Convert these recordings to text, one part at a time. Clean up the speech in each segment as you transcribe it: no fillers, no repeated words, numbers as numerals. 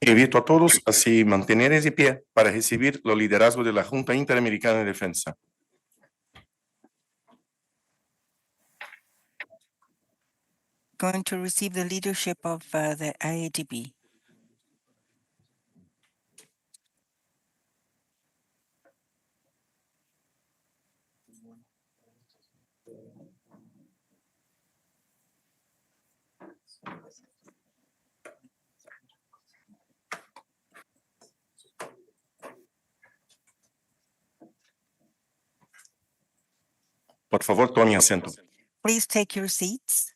Invito a todos a se mantenerem de pé para recibir o liderazgo de la Junta Interamericana de Defensa. Going to receive the leadership of the IADB. Por favor, tome asiento. Please take your seats.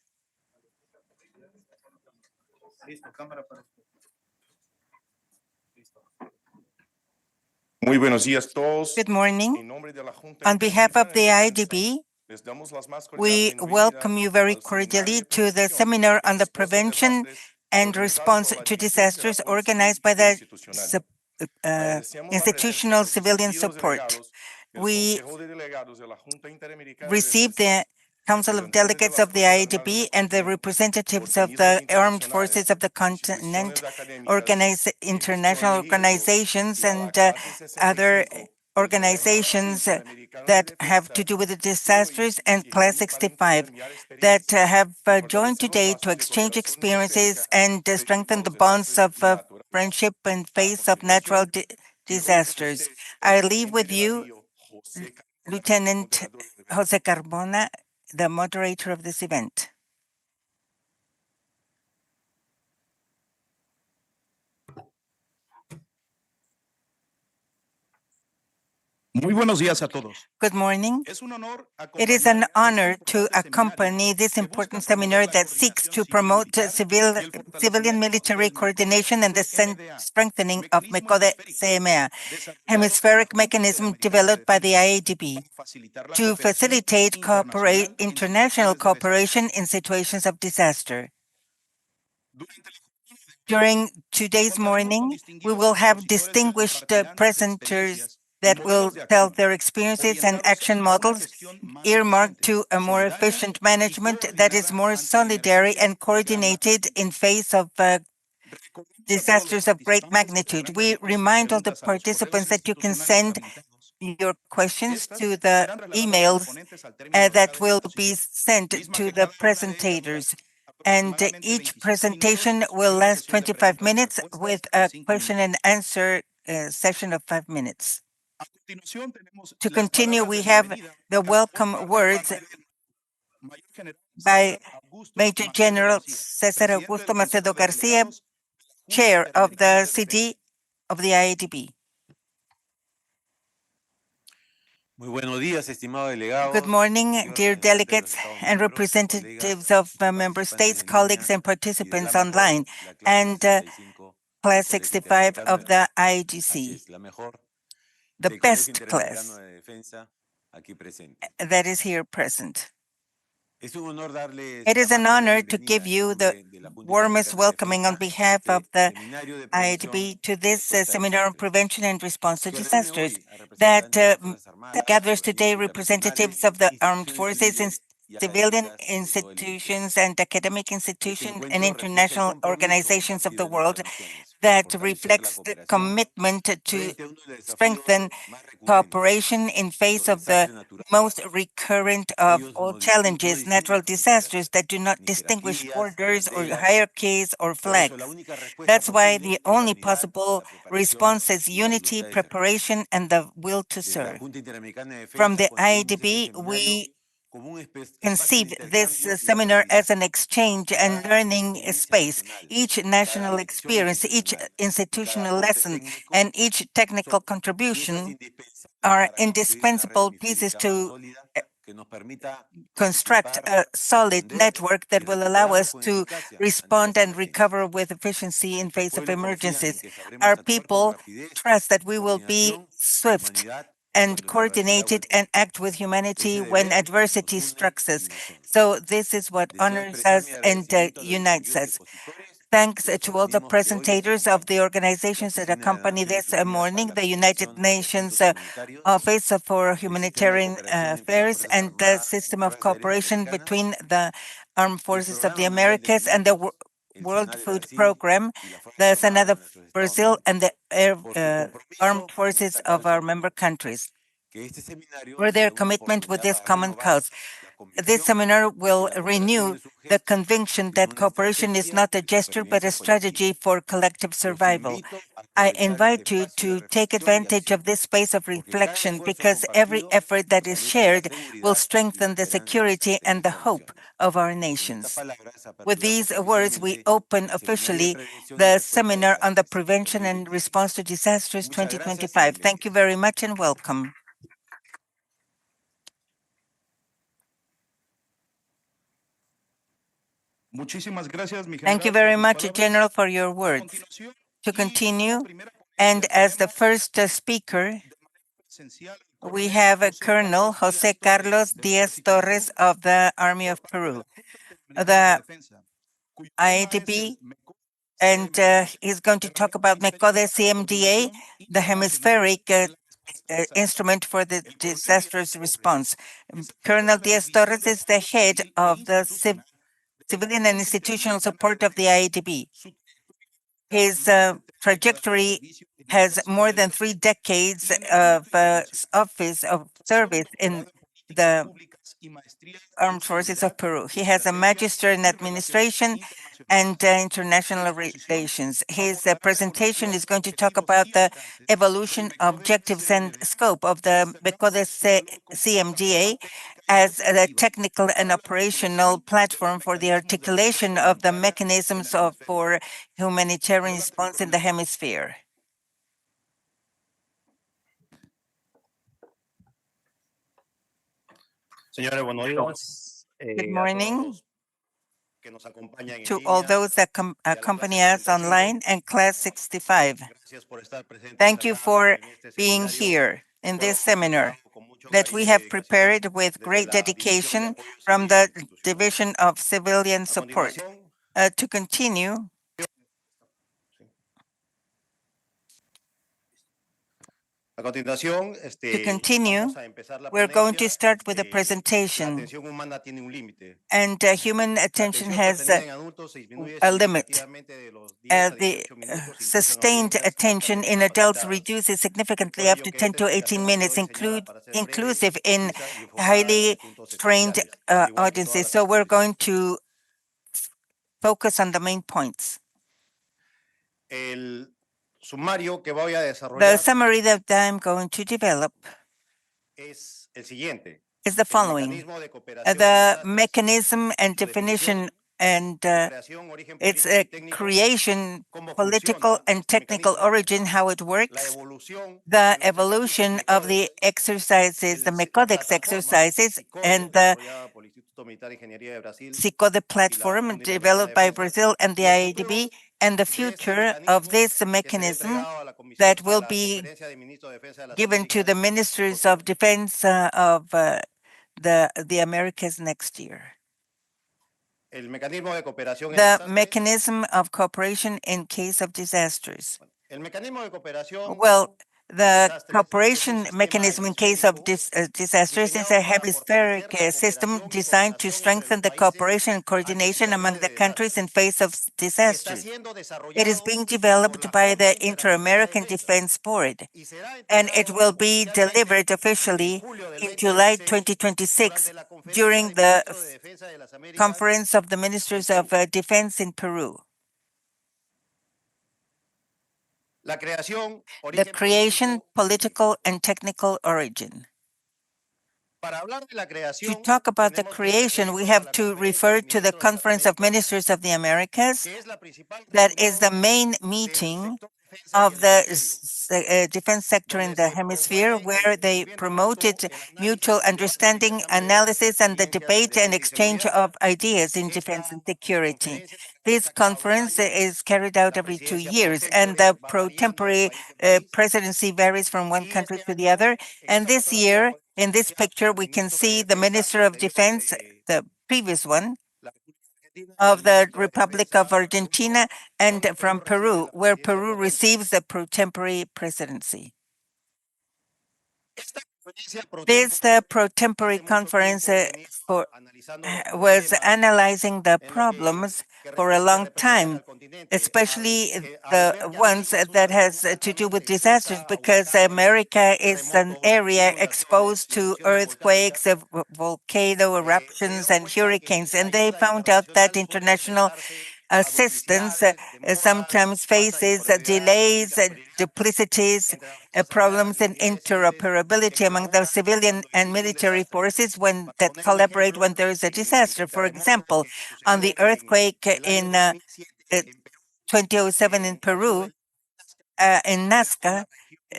Muy buenos días a todos. Good morning. En nombre de la Junta On behalf of the Interamericana de Defensa, IADB, les damos las más cordiales we bienvenidas welcome you very al cordially seminario de to the prevención seminar y on the respuesta a prevention desastres and organizado response por la to División de disasters Apoyo organized by Civil the Institucional. Agradecemos la presencia institutional de los civilian distinguidos support. delegados del We Consejo de Delegados de la Junta Interamericana de received Defensa, the Council of representantes de Delegates las of the Fuerzas Armadas IADB del and the continente, representatives of organismos the armed internacionales, forces of the instituciones continent, académicas, international instituciones y giros, organizations, y a la and clase other 65 del Consejo organizations Interamericano de that have to Defensa. do with the Quiero disasters, and Class insistir para 65 intercambiar that experiencias have y joined fortalecer los today to lazos de exchange cooperación muy experiences cerca and frente a strengthen los the bonds desastres of naturales. friendship in A face of natural continuación, quiero con disasters. ustedes I el leave teniente with de you navío José Carmona, Lieutenant moderador del evento. Jose Carbona, the moderator of this event. Muy buenos días a todos. Good morning. Es un honor It is an acompañar honor este to importante accompany seminario this que important busca promover seminar la that seeks coordinación to civil y promote militar y el fortalecimiento civilian-military del coordination and the MECODE-CMDA, strengthening of mecanismo MECODE hemisférico CMA, desarrollado por la hemispheric Junta mechanism Interamericana de developed by the Defensa IADB para facilitar la to cooperación facilitate internacional en international situaciones de desastre. cooperation in situations of disaster. During today's morning, we will have distinguished presenters that will tell their experiences and action models earmarked to a more efficient management that is more solidary and coordinated in face of disasters of great magnitude. We remind all the participants that you can send your questions to the emails that will be sent to the presentators. And each presentation will last 25 minutes with a question and answer session of 5 minutes. To continue, we have the welcome words by Major General César Augusto Macedo Garcia, Chair of the CD of the IADB. Good morning, dear delegates and representatives of member states, colleagues, and participants online, and Class 65 of the IGC, the best class that is here present. It is an honor to give you the warmest welcoming on behalf of the IADB to this seminar on prevention and response to disasters that gathers today representatives of the armed forces and civilian institutions and academic institutions and international organizations of the world that reflects the commitment to strengthen cooperation in face of the most recurrent of all challenges, natural disasters that do not distinguish borders or hierarchies or flags. That's why the only possible response is unity, preparation, and the will to serve. From the IADB, we conceive this seminar as an exchange and learning space. Each national experience, each institutional lesson, and each technical contribution are indispensable pieces to construct a solid network that will allow us to respond and recover with efficiency in face of emergencies. Our people trust that we will be swift and coordinated and act with humanity when adversity strikes us. So this is what honors us and unites us. Thanks to all the presentators of the organizations that accompany this morning, the United Nations Office for Humanitarian Affairs and the system of cooperation between the Armed Forces of the Americas and the World Food Program, the Senado of Brazil, and the armed forces of our member countries for their commitment with this common cause. This seminar will renew the conviction that cooperation is not a gesture but a strategy for collective survival. I invite you to take advantage of this space of reflection because every effort that is shared will strengthen the security and the hope of our nations. With these words, we open officially the seminar on the prevention and response to disasters 2025. Thank you very much and welcome. Thank you very much, General, for your words. To continue, and as the first speaker, we have Colonel Jose Carlos Diaz Torres of the Army of Peru, the IADB, and he's going to talk about MECODE CMDA, the hemispheric instrument for the disastrous response. Colonel Diaz Torres is the head of the civilian and institutional support of the IADB. His trajectory has more than 3 decades of office of service in the Armed Forces of Peru. He has a Magister in Administration and International Relations. His presentation is going to talk about the evolution, objectives, and scope of the MECODE CMDA as a technical and operational platform for the articulation of the mechanisms for humanitarian response in the hemisphere. Good morning to all those that accompany us online and Class 65. Thank you for being here in this seminar that we have prepared with great dedication from the Division of Civilian Support. To continue, we're going to start with a presentation, and human attention has a limit. The sustained attention in adults reduces significantly up to 10 to 18 minutes, inclusive in highly trained audiences. So we're going to focus on the main points. The summary that I'm going to develop is the following. The mechanism and definition and its creation, political and technical origin, how it works, the evolution of the exercises, the MECODEX exercises, and the CICODE platform developed by Brazil and the IADB, and the future of this mechanism that will be given to the ministers of defense of the Americas next year. The mechanism of cooperation in case of disasters. Well, the cooperation mechanism in case of disasters is a hemispheric system designed to strengthen the cooperation and coordination among the countries in face of disasters. It is being developed by the Inter-American Defense Board, and it will be delivered officially in July 2026 during the Conference of the Ministers of Defense in Peru. The creation, political, and technical origin. To talk about the creation, we have to refer to the Conference of Ministers of the Americas. That is the main meeting of the defense sector in the hemisphere, where they promoted mutual understanding, analysis, and the debate and exchange of ideas in defense and security. This conference is carried out every 2 years, and the pro-tempore presidency varies from one country to the other. And this year, in this picture, we can see the Minister of Defense, the previous one, of the Republic of Argentina, and from Peru, where Peru receives the pro tempore presidency. This pro-tempore conference was analyzing the problems for a long time, especially the ones that has to do with disasters, because America is an area exposed to earthquakes, volcano eruptions, and hurricanes. And they found out that international assistance sometimes faces delays, duplicities, problems in interoperability among the civilian and military forces that collaborate when there is a disaster. For example, on the earthquake in 2007 in Peru, in Nazca,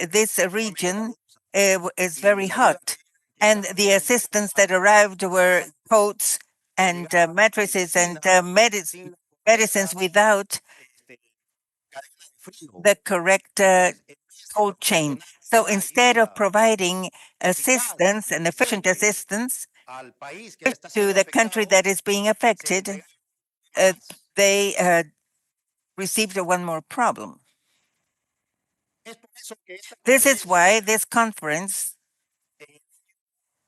this region is very hot, and the assistance that arrived were coats and mattresses and medicines without the correct cold chain. So instead of providing assistance and efficient assistance to the country that is being affected, they received one more problem. This is why this conference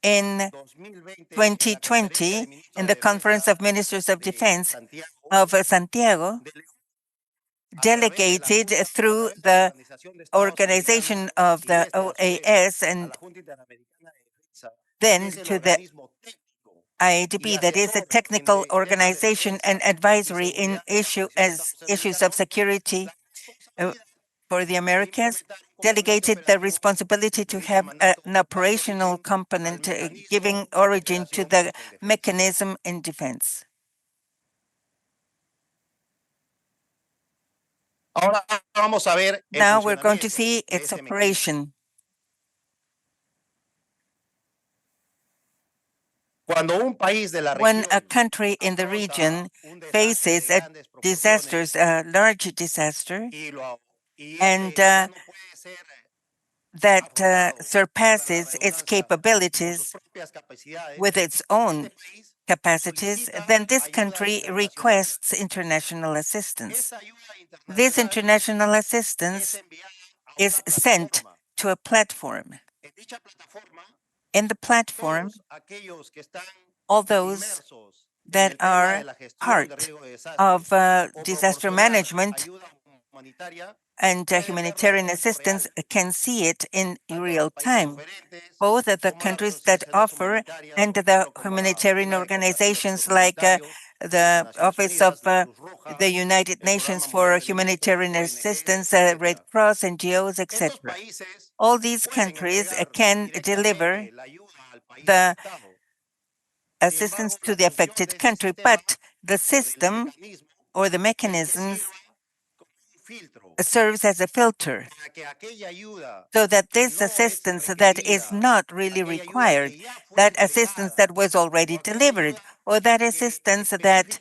in 2020, in the Conference of Ministers of Defense of Santiago, delegated through the organization of the OAS and then to the IADB, that is a technical organization and advisory in issues of security for the Americas, delegated the responsibility to have an operational component giving origin to the mechanism in defense. Now we're going to see its operation. When a country in the region faces a disasters, a large disaster, and that surpasses its capabilities with its own capacities, then this country requests international assistance. This international assistance is sent to a platform. In the platform, all those that are part of disaster management and humanitarian assistance can see it in real time. Both the countries that offer and the humanitarian organizations like the Office of the United Nations for Humanitarian Assistance, Red Cross, NGOs, etc. All these countries can deliver the assistance to the affected country, but the system or the mechanisms serves as a filter so that this assistance that is not really required, that assistance that was already delivered, or that assistance that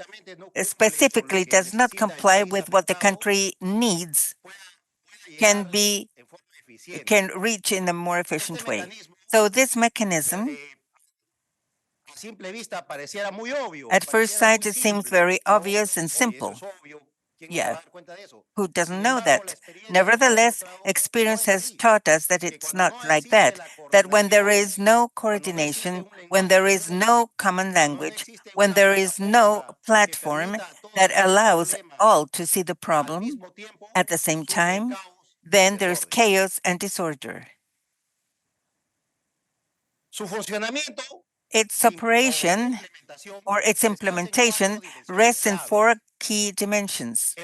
specifically does not comply with what the country needs, can reach in a more efficient way. So this mechanism, at first sight, it seems very obvious and simple. Yeah, who doesn't know that? Nevertheless, experience has taught us that it's not like that. That when there is no coordination, when there is no common language, when there is no platform that allows all to see the problem at the same time, then there's chaos and disorder. Its operation or its implementation rests in four key dimensions: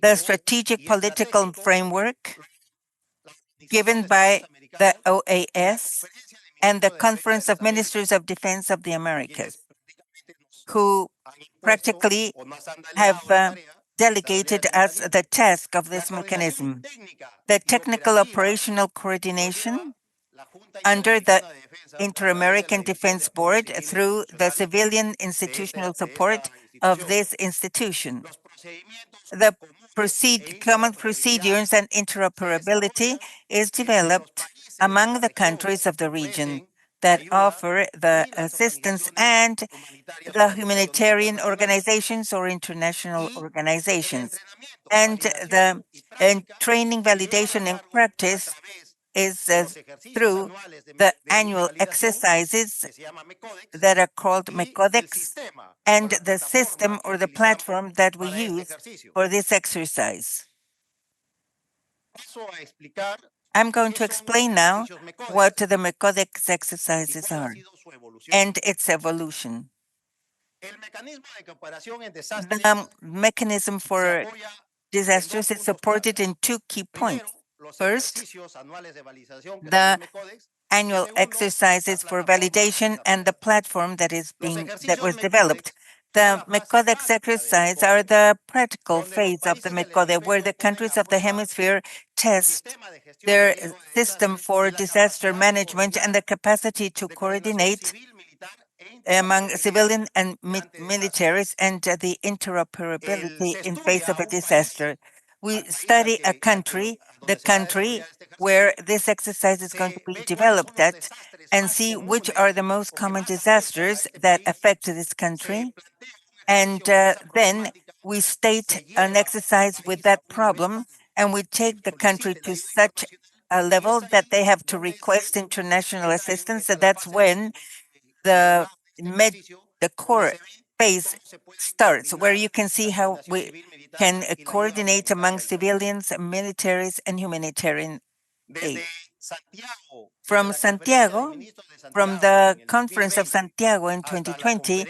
the strategic political framework given by the OAS and the Conference of Ministers of Defense of the Americas, who practically have delegated us the task of this mechanism. The technical operational coordination under the Inter-American Defense Board through the civilian institutional support of this institution. The common procedures and interoperability is developed among the countries of the region that offer the assistance and the humanitarian organizations or international organizations. And the training, validation, and practice is through the annual exercises that are called MECODEX and the system or the platform that we use for this exercise. I'm going to explain now what the MECODEX exercises are and its evolution. The mechanism for disasters is supported in two key points. First, the annual exercises for validation and the platform that was developed. The MECODEX exercise are the practical phase of the MECODE, where the countries of the hemisphere test their system for disaster management and the capacity to coordinate among civilian and militaries and the interoperability in face of a disaster. We study a country, the country where this exercise is going to be developed at, and see which are the most common disasters that affect this country. And then we state an exercise with that problem, and we take the country to such a level that they have to request international assistance. So that's when the the core phase starts, where you can see how we can coordinate among civilians, militaries, and humanitarian aid. From Santiago, from the Conference of Santiago in 2020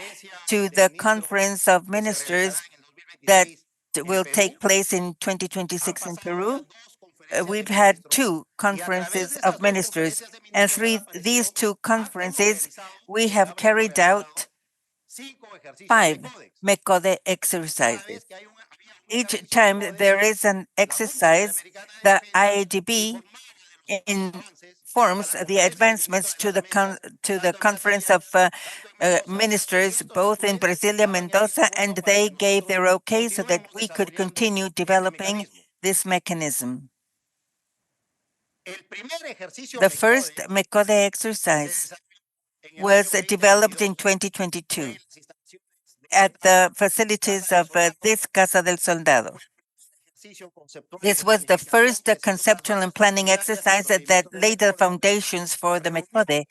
to the Conference of Ministers that will take place in 2026 in Peru, we've had two conferences of ministers, and through these two conferences, we have carried out 5 MECODE exercises. Each time there is an exercise, the IADB informs the advancements to the Conference of Ministers, both in Brasilia, Mendoza, and they gave their okay so that we could continue developing this mechanism. The first MECODE exercise was developed in 2022 at the facilities of this Casa del Soldado. This was the first conceptual and planning exercise that laid the foundations for the MECODE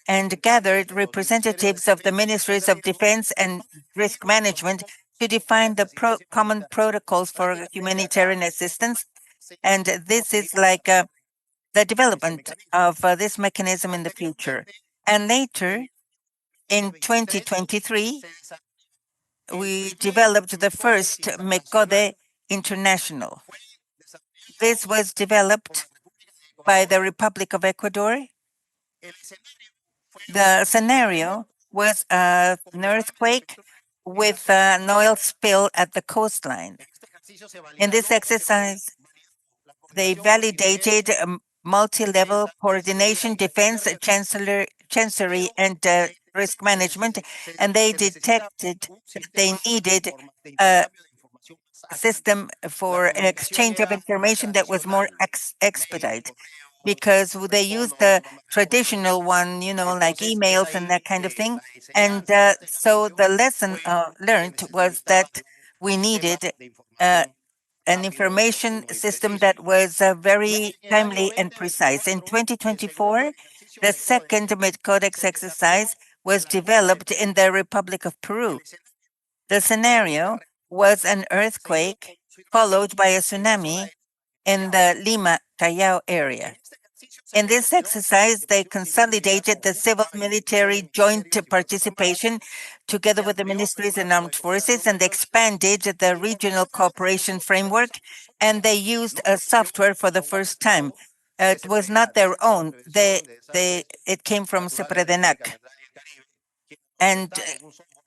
and gathered representatives of the Ministries of Defense and Risk Management to define the common protocols for humanitarian assistance. And this is like the development of this mechanism in the future. And later, in 2023, we developed the first MECODE International. This was developed by the Republic of Ecuador. The scenario was an earthquake with an oil spill at the coastline. In this exercise, they validated multi-level coordination, defense, chancellery, and risk management, and they detected that they needed a system for an exchange of information that was more expedite, because they used the traditional one, like emails and that kind of thing. And so the lesson learned was that we needed an information system that was very timely and precise. In 2024, the second MECODEX exercise was developed in the Republic of Peru. The scenario was an earthquake followed by a tsunami in the Lima, Callao area. In this exercise, they consolidated the civil-military joint participation together with the ministries and armed forces, and expanded the regional cooperation framework, and they used a software for the first time. It was not their own. It came from CEPREDENAC, and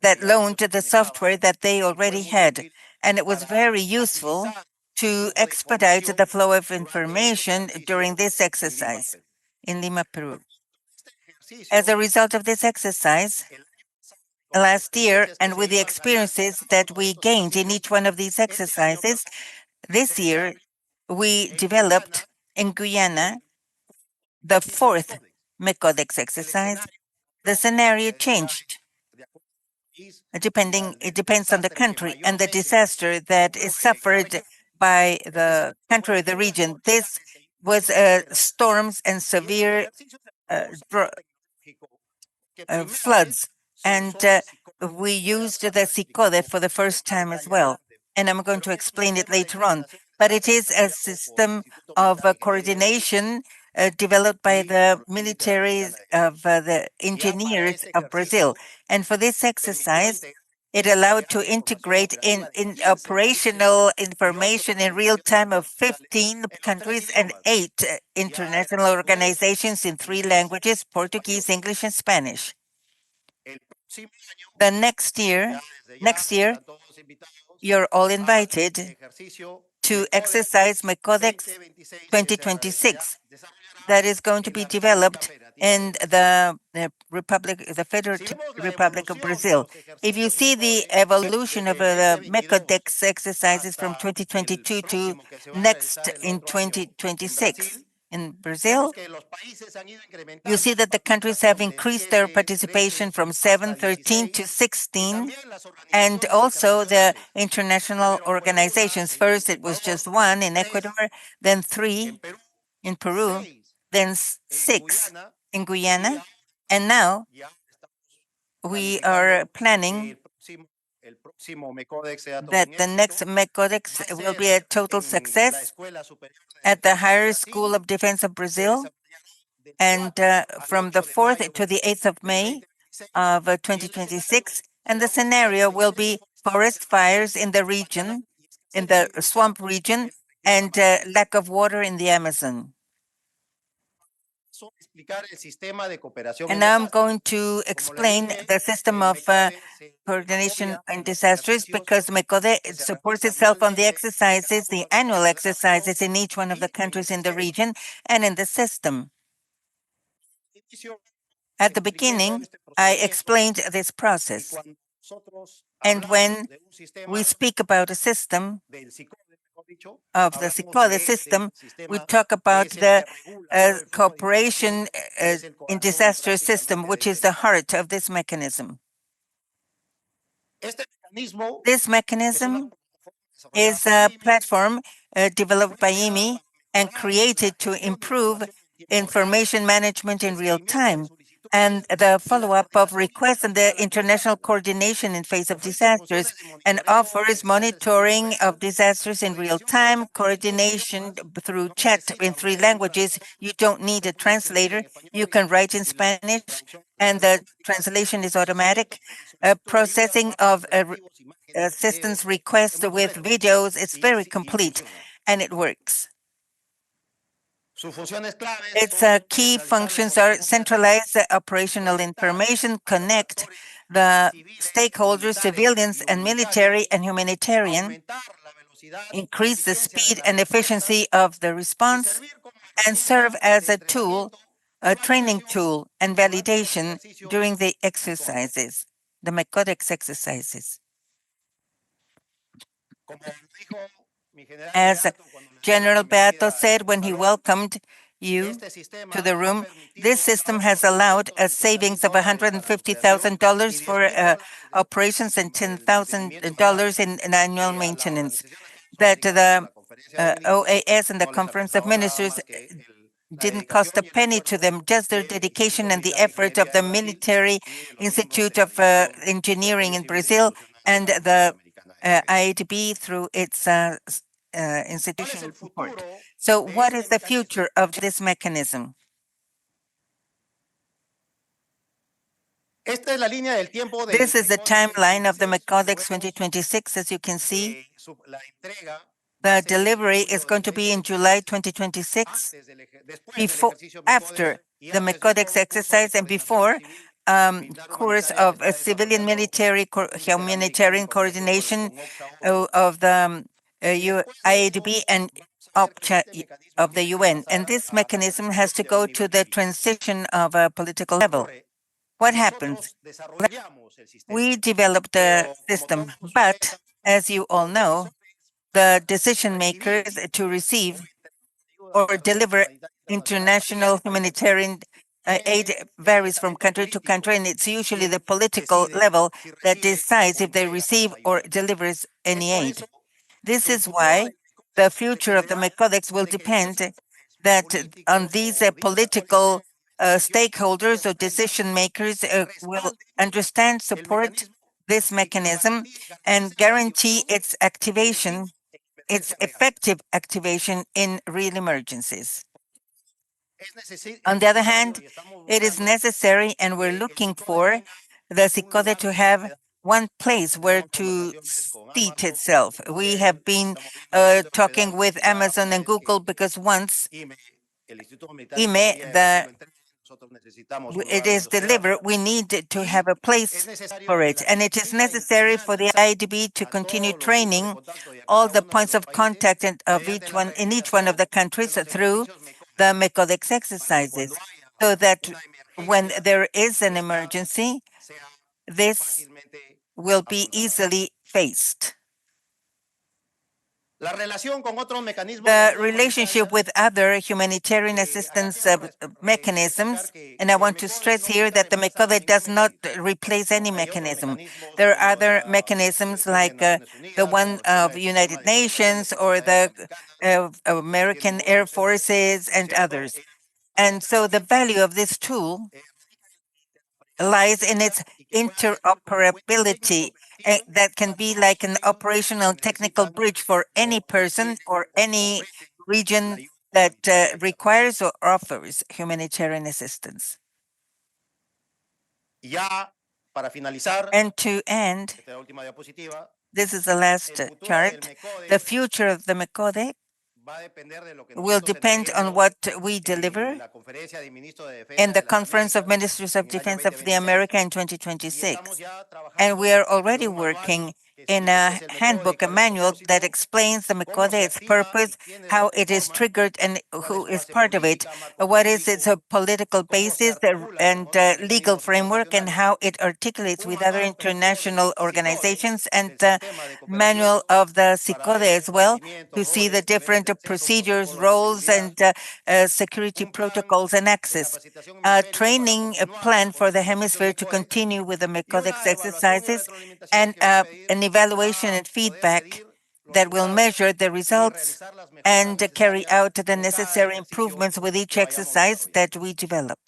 that loaned the software that they already had. And it was very useful to expedite the flow of information during this exercise in Lima, Peru. As a result of this exercise, last year, and with the experiences that we gained in each one of these exercises, this year we developed in Guyana the fourth MECODEX exercise. The scenario changed. It depends on the country and the disaster that is suffered by the country or the region. This was storms and severe floods. And we used the SICODE for the first time as well. And I'm going to explain it later on. But it is a system of coordination developed by the militaries of the engineers of Brazil. And for this exercise, it allowed to integrate in operational information in real time of 15 countries and 8 international organizations in 3 languages, Portuguese, English, and Spanish. The next year, you're all invited to exercise my Codex 2026 that is going to be developed in the Federative Republic of Brazil. If you see the evolution of the MECODEX exercises from 2022 to next in 2026 in Brazil, you see that the countries have increased their participation from 7, 13 to 16, and also the international organizations. First, it was just 1 in Ecuador, then 3 in Peru, then 6 in Guyana, and now we are planning that the next MECODEX will be a total success at the Higher School of Defense of Brazil, and from the 4th to the 8th of May of 2026, and the scenario will be forest fires in the region, in the swamp region, and lack of water in the Amazon. And now I'm going to explain the system of coordination in disasters, because MECODE supports itself on the exercises, the annual exercises in each one of the countries in the region and in the system. At the beginning, I explained this process. And when we speak about a system, of the SICODE system, we talk about the cooperation in disaster system, which is the heart of this mechanism. This mechanism is a platform developed by IMI and created to improve information management in real time and the follow-up of requests and the international coordination in face of disasters, and offers monitoring of disasters in real time, coordination through chat in 3 languages. You don't need a translator. You can write in Spanish, and the translation is automatic. Processing of assistance requests with videos, it's very complete, and it works. Its key functions are centralize the operational information, connect the stakeholders, civilians and military and humanitarian, increase the speed and efficiency of the response, and serve as a tool, a training tool and validation during the exercises, the MECODEX exercises. As General Beato said when he welcomed you to the room, this system has allowed a savings of $150,000 for operations and $10,000 in annual maintenance. That the OAS and the Conference of Ministers didn't cost a penny to them, just their dedication and the effort of the Military Institute of Engineering in Brazil and the IADB through its institutional support. So what is the future of this mechanism? This is the timeline of the MECODEX 2026. As you can see, the delivery is going to be in July 2026, after the MECODEX exercise and before course of a civilian military humanitarian coordination of the IADB and of the UN. And this mechanism has to go to the transition of a political level. What happens? We developed the system, but as you all know, the decision makers to receive or deliver international humanitarian aid varies from country to country, and it's usually the political level that decides if they receive or delivers any aid. This is why the future of the MECODEX will depend that on these political stakeholders or decision makers will understand, support this mechanism, and guarantee its activation, its effective activation in real emergencies. On the other hand, it is necessary, and we're looking for the CICODE to have one place where to seat itself. We have been talking with Amazon and Google because once it is delivered, we need to have a place for it. And it is necessary for the IADB to continue training all the points of contact in each one of the countries through the MECODEX exercises, so that when there is an emergency, this will be easily faced. The relationship with other humanitarian assistance mechanisms, and I want to stress here that the MECODE does not replace any mechanism. There are other mechanisms like the one of United Nations or the American Air Forces and others. And so the value of this tool lies in its interoperability that can be like an operational technical bridge for any person or any region that requires or offers humanitarian assistance. And to end, this is the last chart. The future of the MECODE will depend on what we deliver in the Conference of Ministers of Defense of the America in 2026. And we are already working in a handbook, a manual that explains the MECODE, its purpose, how it is triggered, and who is part of it, what is its political basis and legal framework, and how it articulates with other international organizations, and the manual of the CICODE as well, to see the different procedures, roles, and security protocols and access. A training plan for the hemisphere to continue with the MECODEX exercises, and an evaluation and feedback that will measure the results and carry out the necessary improvements with each exercise that we develop.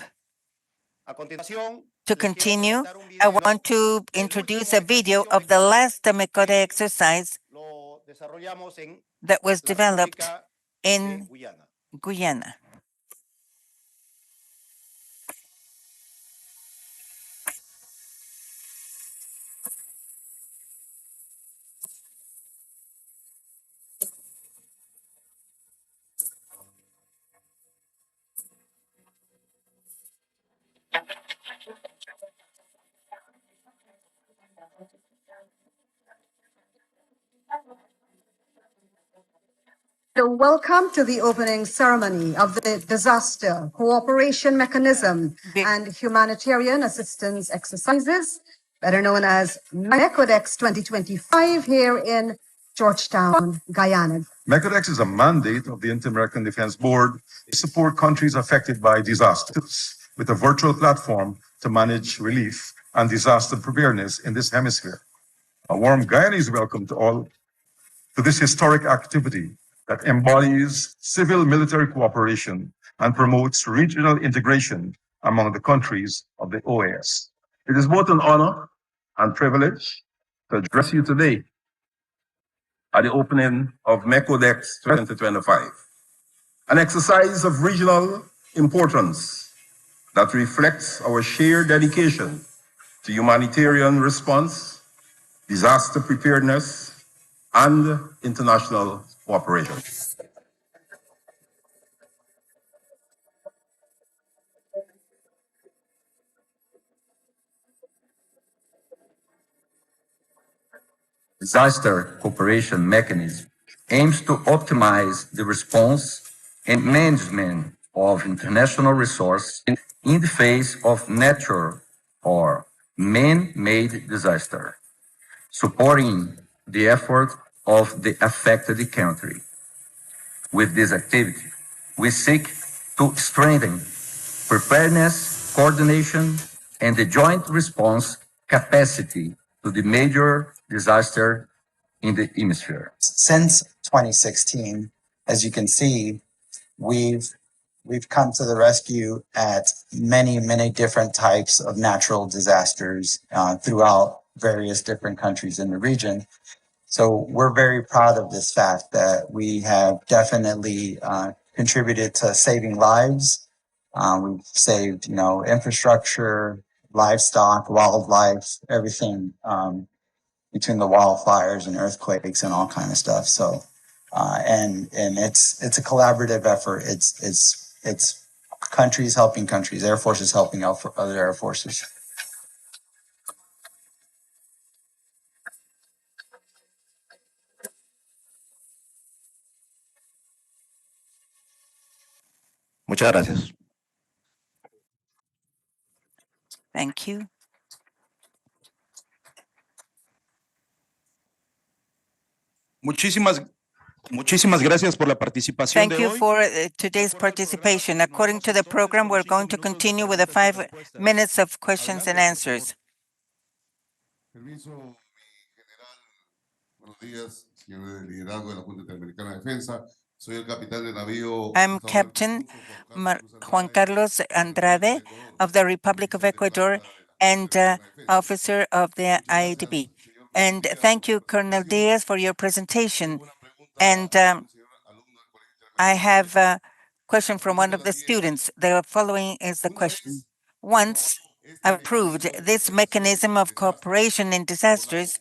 To continue, I want to introduce a video of the last MECODE exercise that was developed in Guyana. So welcome to the opening ceremony of the Disaster Cooperation Mechanism and Humanitarian Assistance Exercises, better known as MECODEX 2025, here in Georgetown, Guyana. MECODEX is a mandate of the Inter-American Defense Board to support countries affected by disasters with a virtual platform to manage relief and disaster preparedness in this hemisphere. A warm Guyanese welcome to all to this historic activity that embodies civil-military cooperation and promotes regional integration among the countries of the OAS. It is both an honor and privilege to address you today at the opening of MECODEX 2025, an exercise of regional importance that reflects our shared dedication to humanitarian response, disaster preparedness, and international cooperation. Disaster cooperation mechanism aims to optimize the response and management of international resources in the face of natural or man-made disaster, supporting the effort of the affected country. With this activity, we seek to strengthen preparedness, coordination, and the joint response capacity to the major disaster in the hemisphere. Since 2016, as you can see, we've we've come to the rescue at many different types of natural disasters throughout various different countries in the region. So we're very proud of this fact that we have definitely contributed to saving lives. We've saved, infrastructure, livestock, wildlife, everything between the wildfires and earthquakes and all kind of stuff. So, and it's a collaborative effort. It's countries helping countries, air forces helping out for other air forces. Muchas gracias. Thank you. Muchísimas gracias por la participación Thank de you hoy. for today's participation. According to the program, we're going to continue with the 5 minutes of questions and answers. Permiso, mi general. Buenos días, señor del liderazgo de la Junta Interamericana de Defensa. Soy el capitán de navío. I'm Captain Juan Carlos Andrade of the Republic of Ecuador and officer of the IADB. And thank you, Colonel Diaz, for your presentation. And I have a question from one of the students. The following is the question. Once approved this mechanism of cooperation in disasters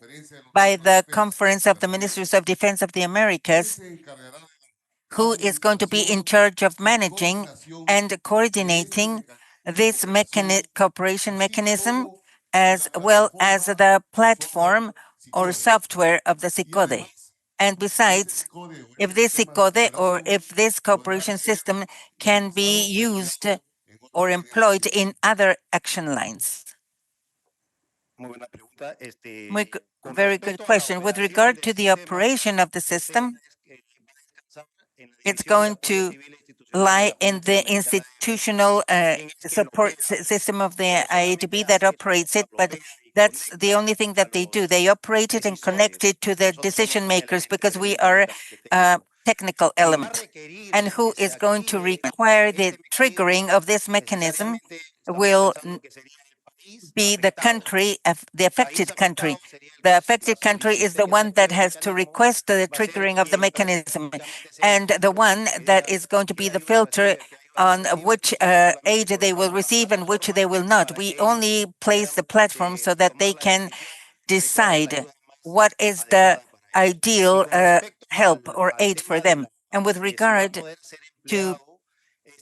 by the Conference of the Ministers of Defense of the Americas, who is going to be in charge of managing and coordinating this cooperation mechanism, as well as the platform or software of the SICODE. And besides, if this SICODE or if this cooperation system can be used or employed in other action lines. Very good question. With regard to the operation of the system, it's going to lie in the institutional support system of the IADB that operates it, but that's the only thing that they do. They operate it and connect it to the decision makers because we are a technical element. And who is going to require the triggering of this mechanism will be the country, the affected country. The affected country is the one that has to request the triggering of the mechanism, and the one that is going to be the filter on which aid they will receive and which they will not. We only place the platform so that they can decide what is the ideal help or aid for them. And with regard to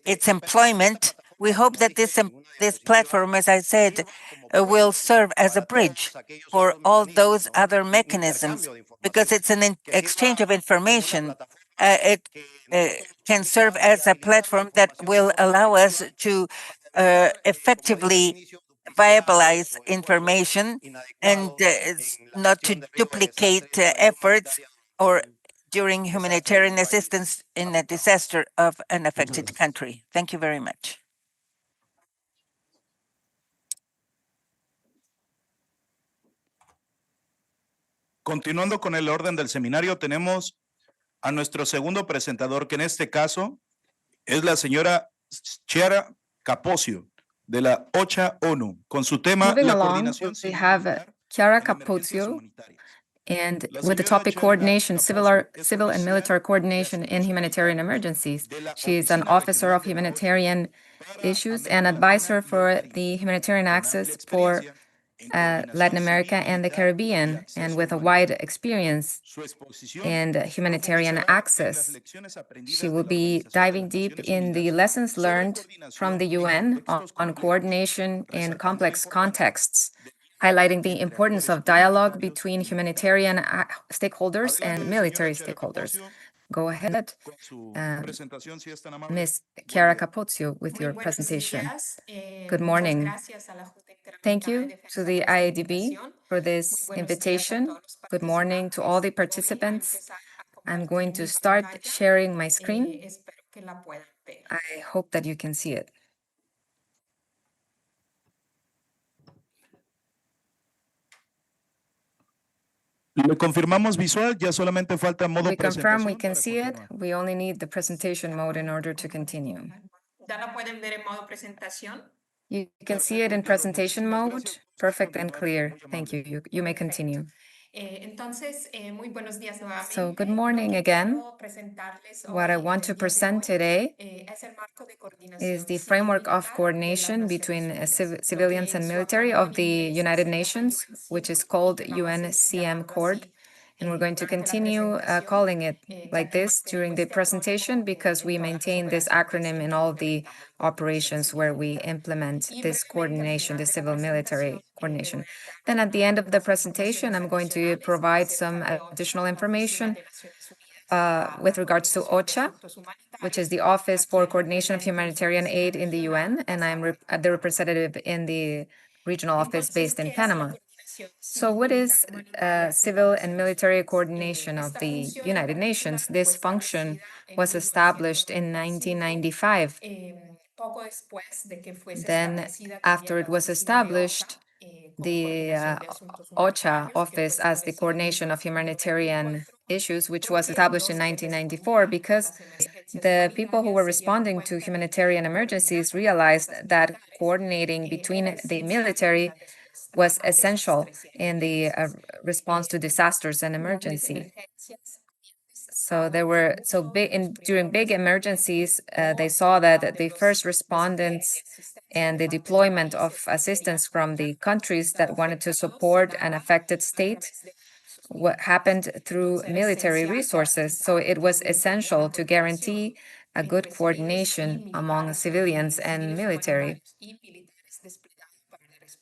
its employment, we hope that this platform, as I said, will serve as a bridge for all those other mechanisms because it's an exchange of information. It can serve as a platform that will allow us to effectively viabilize information and not to duplicate efforts or during humanitarian assistance in a disaster of an affected country. Thank you very much. Continuando con el orden del seminario, tenemos a nuestro segundo presentador, que en este caso es la señora Chiara Capozio, de la OCHA ONU, con su tema Moving la along, coordinación we have Chiara Capozio, and with the topic coordination, civil and military coordination in humanitarian emergencies. She is an officer of humanitarian issues and advisor for the humanitarian access for Latin America and the Caribbean, and with a wide experience in humanitarian access. She will be diving deep in the lessons learned from the UN on coordination in complex contexts, highlighting the importance of dialogue between humanitarian stakeholders and military stakeholders. Go ahead, Ms. Chiara Capozio, with your presentation. Good morning. Thank you to the IADB for this invitation. Good morning to all the participants. I'm going to start sharing my screen. I hope that you can see it. Le confirmamos visual, ya solamente falta modo We confirm we presentación can para see it. continuar. We only need the presentation mode in order to continue. You can see it in presentation mode. Perfect and clear. Thank you. You may continue. So good morning again. What I want to present today is the framework of coordination between civilians and military of the United Nations, which is called UNCM Cord. And we're going to continue calling it like this during the presentation because we maintain this acronym in all the operations where we implement this coordination, the civil-military coordination. Then at the end of the presentation, I'm going to provide some additional information with regards to OCHA, which is the Office for Coordination of Humanitarian Aid in the UN, and I'm the representative in the regional office based in Panama. So what is civil and military coordination of the United Nations? This function was established in 1995. Then, after it was established, the OCHA office as the coordination of humanitarian issues, which was established in 1994 because the people who were responding to humanitarian emergencies realized that coordinating between the military was essential in the response to disasters and emergency. So during big emergencies, they saw that the first respondents and the deployment of assistance from the countries that wanted to support an affected state what happened through military resources. So it was essential to guarantee a good coordination among civilians and military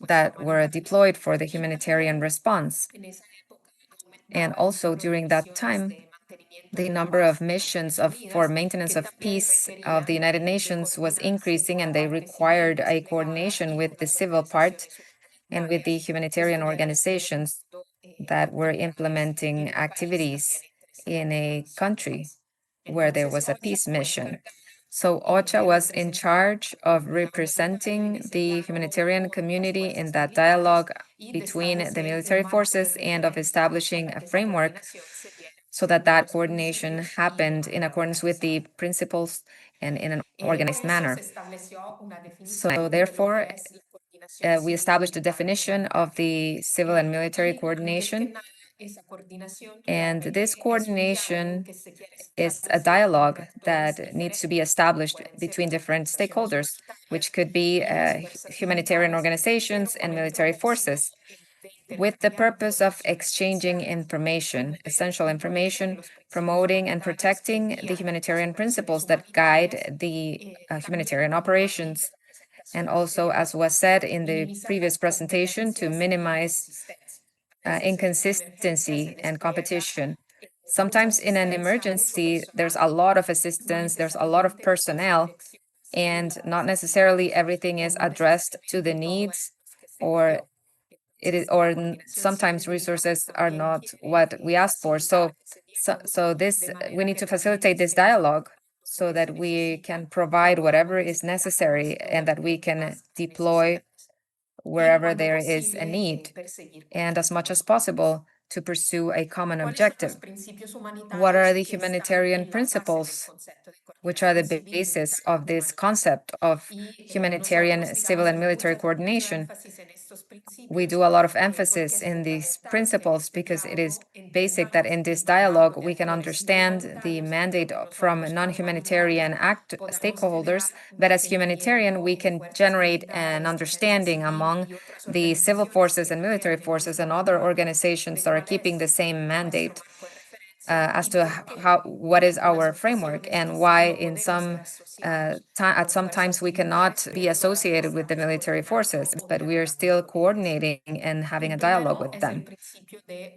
that were deployed for the humanitarian response. And also during that time, the number of missions for maintenance of peace of the United Nations was increasing, and they required a coordination with the civil part and with the humanitarian organizations that were implementing activities in a country where there was a peace mission. So OCHA was in charge of representing the humanitarian community in that dialogue between the military forces and of establishing a framework so that coordination happened in accordance with the principles and in an organized manner. So therefore, we established a definition of the civil and military coordination. And this coordination is a dialogue that needs to be established between different stakeholders, which could be humanitarian organizations and military forces, with the purpose of exchanging information, essential information, promoting and protecting the humanitarian principles that guide the humanitarian operations. And also, as was said in the previous presentation, to minimize inconsistency and competition. Sometimes in an emergency, there's a lot of assistance, there's a lot of personnel, and not necessarily everything is addressed to the needs, or sometimes resources are not what we asked for. So we need to facilitate this dialogue so that we can provide whatever is necessary and that we can deploy wherever there is a need, and as much as possible to pursue a common objective. What are the humanitarian principles, which are the basis of this concept of humanitarian, civil, and military coordination? We do a lot of emphasis in these principles because it is basic that in this dialogue we can understand the mandate from non-humanitarian stakeholders, but as humanitarian we can generate an understanding among the civil forces and military forces and other organizations that are keeping the same mandate as to what is our framework and why at some times we cannot be associated with the military forces, but we are still coordinating and having a dialogue with them.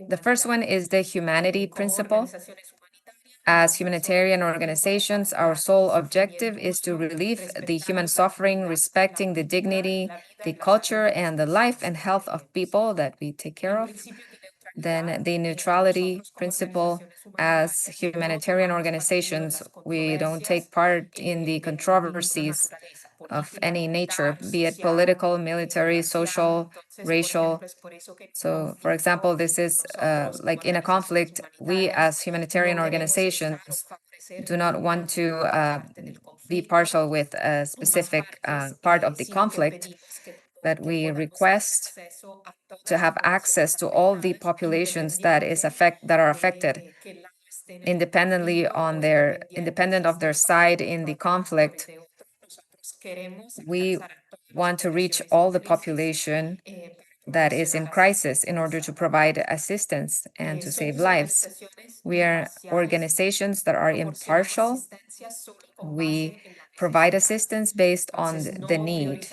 The first one is the humanity principle. As humanitarian organizations, our sole objective is to relieve the human suffering, respecting the dignity, the culture, and the life and health of people that we take care of. Then the neutrality principle. As humanitarian organizations, we don't take part in the controversies of any nature, be it political, military, social, racial. So, for example, this is like in a conflict, we as humanitarian organizations do not want to be partial with a specific part of the conflict, but we request to have access to all the populations that are affected, independent of their side in the conflict. We want to reach all the population that is in crisis in order to provide assistance and to save lives. We are organizations that are impartial. We provide assistance based on the need.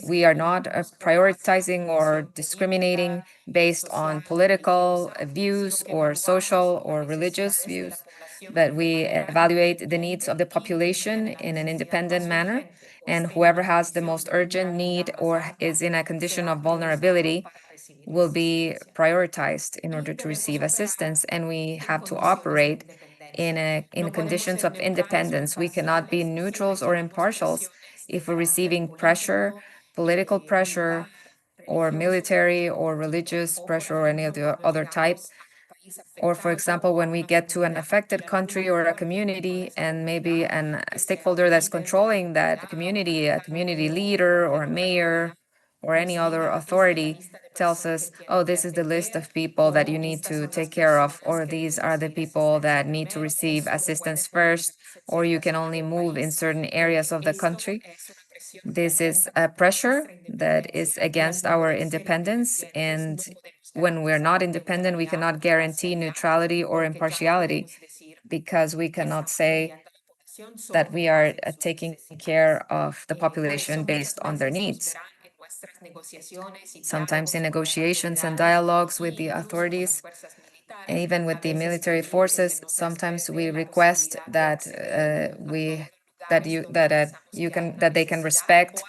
We are not prioritizing or discriminating based on political views or social or religious views, but we evaluate the needs of the population in an independent manner. And whoever has the most urgent need or is in a condition of vulnerability will be prioritized in order to receive assistance. And we have to operate in conditions of independence. We cannot be neutrals or impartials if we're receiving pressure, political pressure, or military or religious pressure or any other type. Or, for example, when we get to an affected country or a community and maybe a stakeholder that's controlling that community, a community leader or a mayor or any other authority tells us, oh, this is the list of people that you need to take care of, or these are the people that need to receive assistance first, or you can only move in certain areas of the country. This is a pressure that is against our independence, and when we're not independent, we cannot guarantee neutrality or impartiality because we cannot say that we are taking care of the population based on their needs. Sometimes in negotiations and dialogues with the authorities, and even with the military forces, sometimes we request that they can respect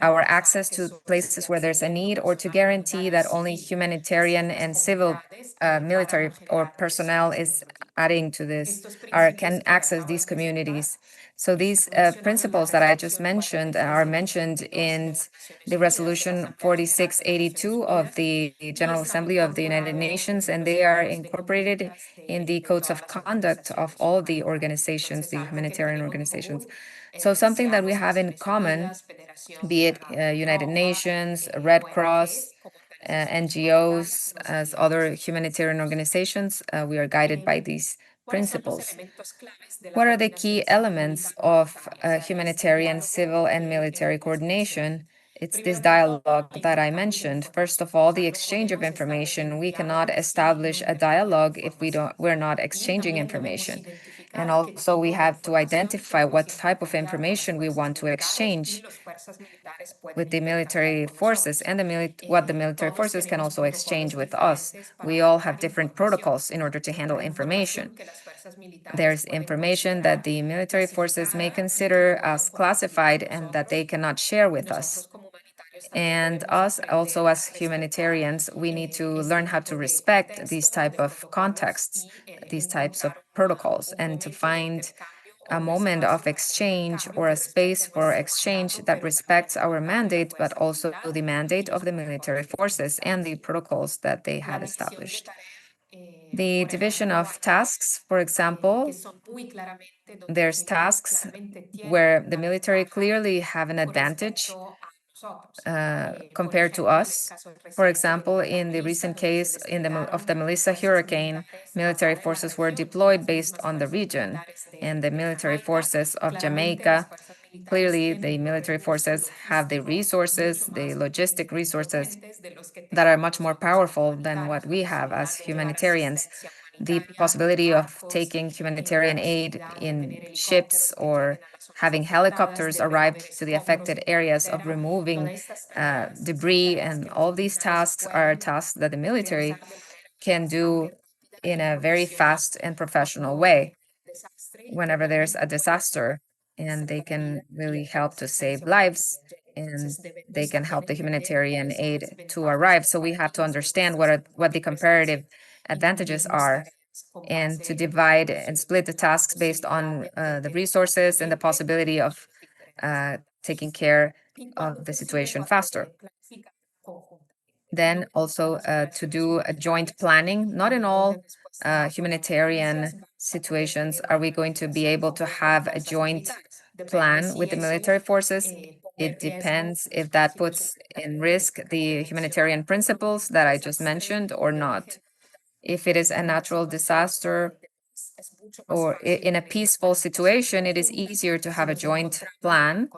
our access to places where there's a need, or to guarantee that only humanitarian and civil military or personnel is adding to this or can access these communities. So these principles that I just mentioned are mentioned in the Resolution 4682 of the General Assembly of the United Nations, and they are incorporated in the codes of conduct of all the organizations, the humanitarian organizations. So something that we have in common, be it United Nations, Red Cross, NGOs, as other humanitarian organizations, we are guided by these principles. What are the key elements of humanitarian, civil, and military coordination? It's this dialogue that I mentioned. First of all, the exchange of information. We cannot establish a dialogue if we're not exchanging information. And also we have to identify what type of information we want to exchange with the military forces, and what the military forces can also exchange with us. We all have different protocols in order to handle information. There's information that the military forces may consider as classified and that they cannot share with us. And us also as humanitarians, we need to learn how to respect these type of contexts, these types of protocols, and to find a moment of exchange or a space for exchange that respects our mandate, but also the mandate of the military forces and the protocols that they had established. The division of tasks, for example, there's tasks where the military clearly have an advantage compared to us. For example, in the recent case of the Melissa hurricane, military forces were deployed based on the region, and the military forces of Jamaica, clearly the military forces have the resources, the logistic resources that are much more powerful than what we have as humanitarians. The possibility of taking humanitarian aid in ships or having helicopters arrive to the affected areas, of removing debris, and all these tasks are tasks that the military can do in a very fast and professional way whenever there's a disaster, and they can really help to save lives, and they can help the humanitarian aid to arrive. So we have to understand what the comparative advantages are, and to divide and split the tasks based on the resources and the possibility of taking care of the situation faster. Then also to do a joint planning, not in all humanitarian situations are we going to be able to have a joint plan with the military forces? It depends if that puts in risk the humanitarian principles that I just mentioned or not. If it is a natural disaster or in a peaceful situation, it is easier to have a joint plan.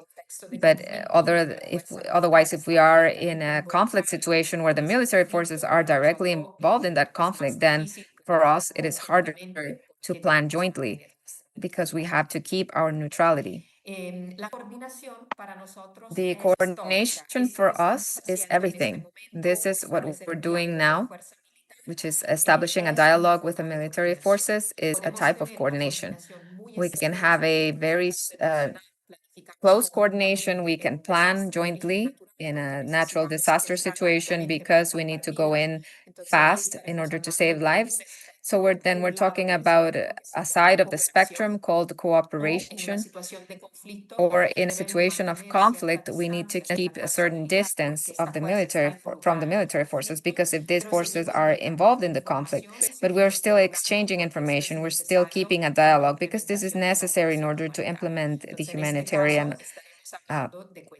But otherwise, if we are in a conflict situation where the military forces are directly involved in that conflict, then for us, it is harder to plan jointly because we have to keep our neutrality. The coordination for us is everything. This is what we're doing now, which is establishing a dialogue with the military forces, is a type of coordination. We can have a very close coordination. We can plan jointly in a natural disaster situation because we need to go in fast in order to save lives. So we're talking about a side of the spectrum called cooperation. Or in a situation of conflict, we need to keep a certain distance of the from the military forces, because if these forces are involved in the conflict, but we're still exchanging information, we're still keeping a dialogue, because this is necessary in order to implement the humanitarian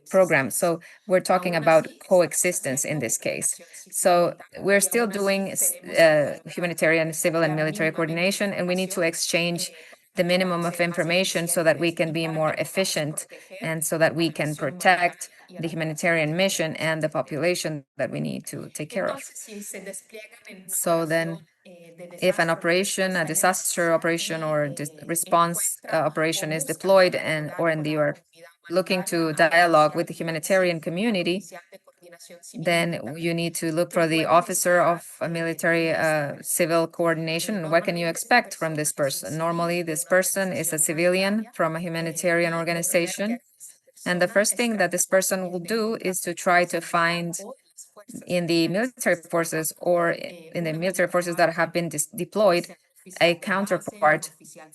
program. So we're talking about coexistence in this case. So we're still doing humanitarian, civil, and military coordination, and we need to exchange the minimum of information so that we can be more efficient and so that we can protect the humanitarian mission and the population that we need to take care of. So then, if an operation, a disaster operation or response operation is deployed or you are looking to dialogue with the humanitarian community, then you need to look for the officer of a military civil coordination. And what can you expect from this person? Normally, this person is a civilian from a humanitarian organization. And the first thing that this person will do is to try to find in the military forces or in the military forces that have been deployed a counterpart,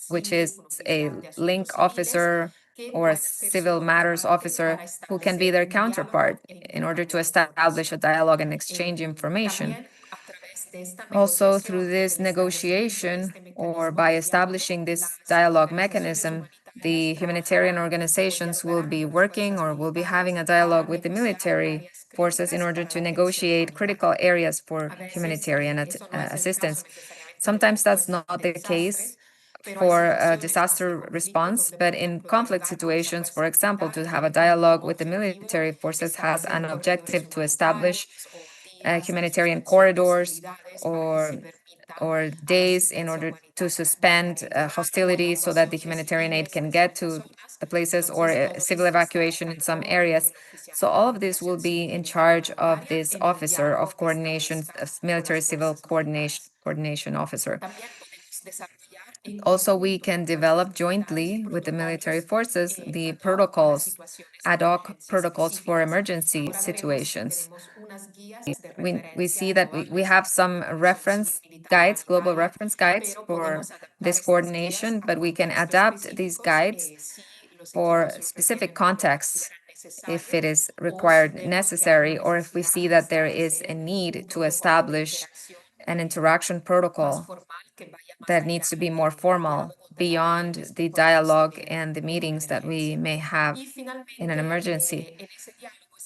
which is a link officer or a civil matters officer who can be their counterpart in order to establish a dialogue and exchange information. Also, through this negotiation or by establishing this dialogue mechanism, the humanitarian organizations will be working or will be having a dialogue with the military forces in order to negotiate critical areas for humanitarian assistance. Sometimes that's not the case for a disaster response, but in conflict situations, for example, to have a dialogue with the military forces has an objective to establish humanitarian corridors or days in order to suspend hostilities so that the humanitarian aid can get to the places, or civil evacuation in some areas. So all of this will be in charge of this officer of coordination, military civil coordination officer. Also, we can develop jointly with the military forces the protocols, ad hoc protocols for emergency situations. We see that we have some reference guides, global reference guides for this coordination, but we can adapt these guides for specific contexts if it is required, necessary, or if we see that there is a need to establish an interaction protocol that needs to be more formal beyond the dialogue and the meetings that we may have in an emergency.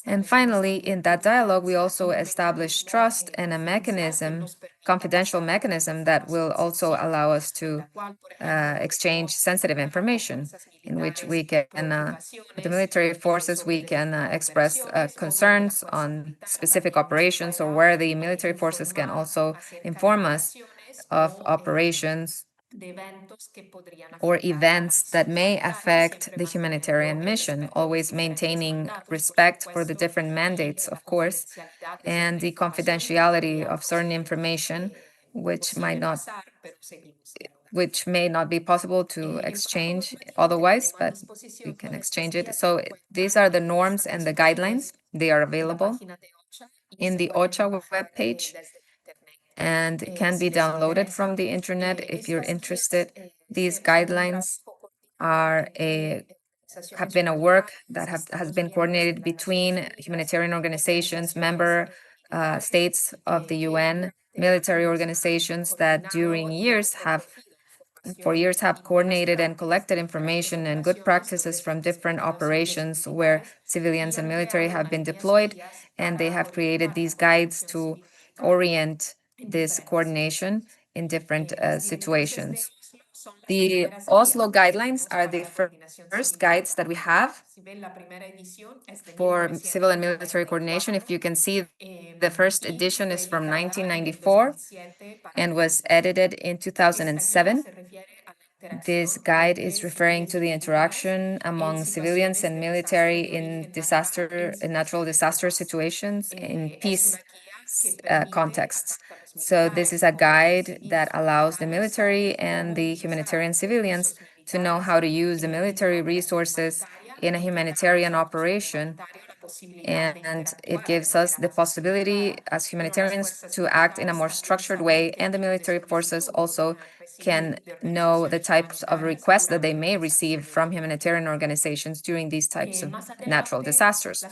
And finally, in that dialogue, we also establish trust and a mechanism, confidential mechanism, that will also allow us to exchange sensitive information, in which we can, with the military forces, we can express concerns on specific operations, or where the military forces can also inform us of operations or events that may affect the humanitarian mission, always maintaining respect for the different mandates, of course, and the confidentiality of certain information, which may not be possible to exchange otherwise, but we can exchange it. So these are the norms and the guidelines. They are available in the OCHA webpage and can be downloaded from the internet if you're interested. These guidelines have been a work that has been coordinated between humanitarian organizations, member states of the UN, military organizations that during years have for years have coordinated and collected information and good practices from different operations where civilians and military have been deployed, and they have created these guides to orient this coordination in different situations. The Oslo guidelines are the first guides that we have for civil and military coordination. If you can see, the first edition is from 1994 and was edited in 2007. This guide is referring to the interaction among civilians and military in natural disaster situations, in peace contexts. So this is a guide that allows the military and the humanitarian civilians to know how to use the military resources in a humanitarian operation. And it gives us the possibility as humanitarians to act in a more structured way, and the military forces also can know the types of requests that they may receive from humanitarian organizations during these types of natural disasters.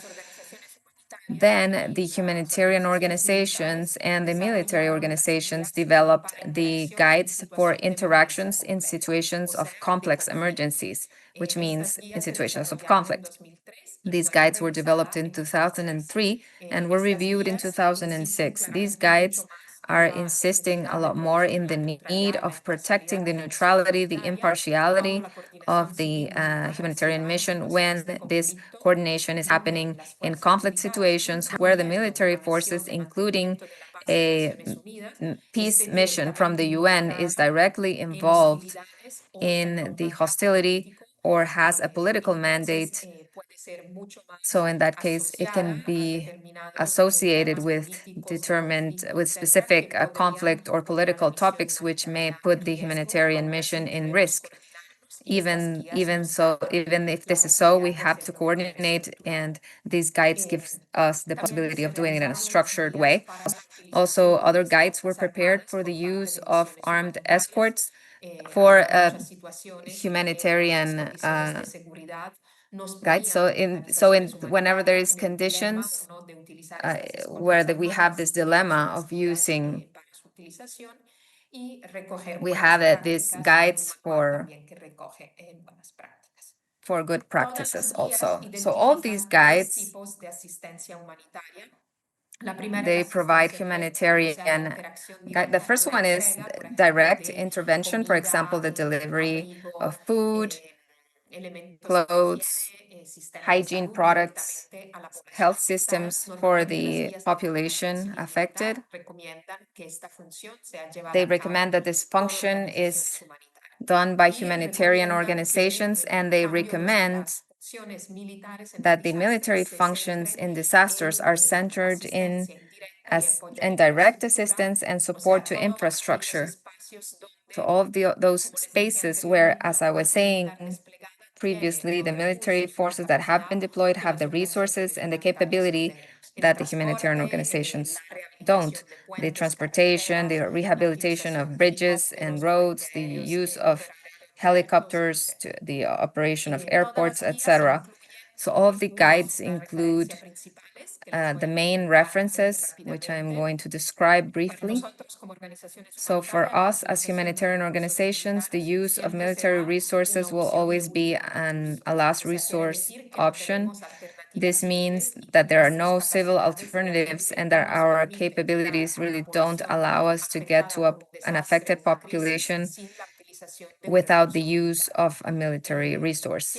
Then the humanitarian organizations and the military organizations developed the guides for interactions in situations of complex emergencies, which means in situations of conflict. These guides were developed in 2003 and were reviewed in 2006. These guides are insisting a lot more in the need of protecting the neutrality, the impartiality of the humanitarian mission when this coordination is happening in conflict situations where the military forces, including a peace mission from the UN, is directly involved in the hostility or has a political mandate. So in that case, it can be associated with specific conflict or political topics, which may put the humanitarian mission in risk. Even if this is so, we have to coordinate, and these guides give us the possibility of doing it in a structured way. Also, other guides were prepared for the use of armed escorts for humanitarian guides. Whenever there is conditions where we have this dilemma of using, we have these guides for good practices also. So all of these guides, they provide humanitarian guide. The first one is direct intervention, for example, the delivery of food, clothes, hygiene products, health systems for the population affected. They recommend that this function is done by humanitarian organizations, and they recommend that the military functions in disasters are centered in direct assistance and support to infrastructure. So all of those spaces where, as I was saying previously, the military forces that have been deployed have the resources and the capability that the humanitarian organizations don't. The transportation, the rehabilitation of bridges and roads, the use of helicopters, the operation of airports, etc. So all of the guides include the main references, which I'm going to describe briefly. So for us as humanitarian organizations, the use of military resources will always be a last resource option. This means that there are no civil alternatives and that our capabilities really don't allow us to get to an affected population without the use of a military resource.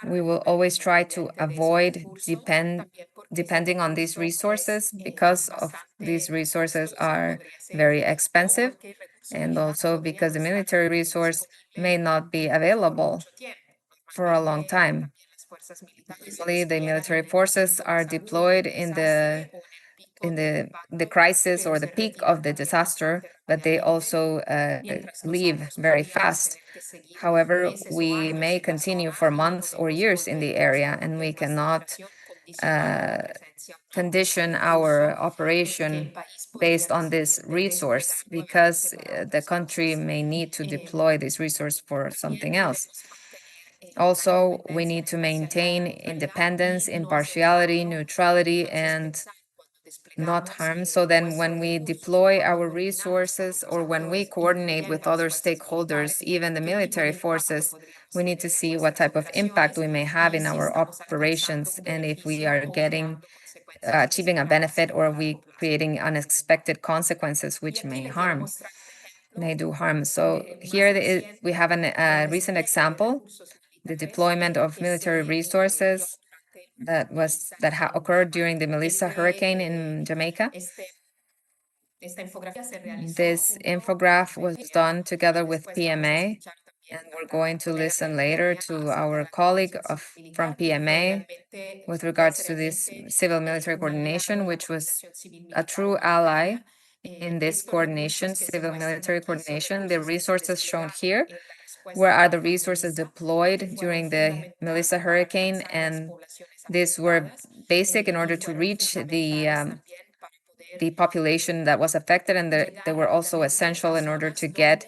We will always try to avoid depending on these resources because these resources are very expensive, and also because the military resource may not be available for a long time. Usually the military forces are deployed in the crisis or the peak of the disaster, but they also leave very fast. However, we may continue for months or years in the area, and we cannot condition our operation based on this resource because the country may need to deploy this resource for something else. Also, we need to maintain independence, impartiality, neutrality, and not harm. So then when we deploy our resources or when we coordinate with other stakeholders, even the military forces, we need to see what type of impact we may have in our operations and if we are achieving a benefit or we creating unexpected consequences which may do harm. So here we have a recent example, the deployment of military resources that occurred during the Melissa hurricane in Jamaica. This infograph was done together with PMA, and we're going to listen later to our colleague from PMA with regards to this civil-military coordination, which was a true ally in this coordination, civil-military coordination. The resources shown here, where are the resources deployed during the Melissa hurricane, and these were basic in order to reach the population that was affected, and they were also essential in order to get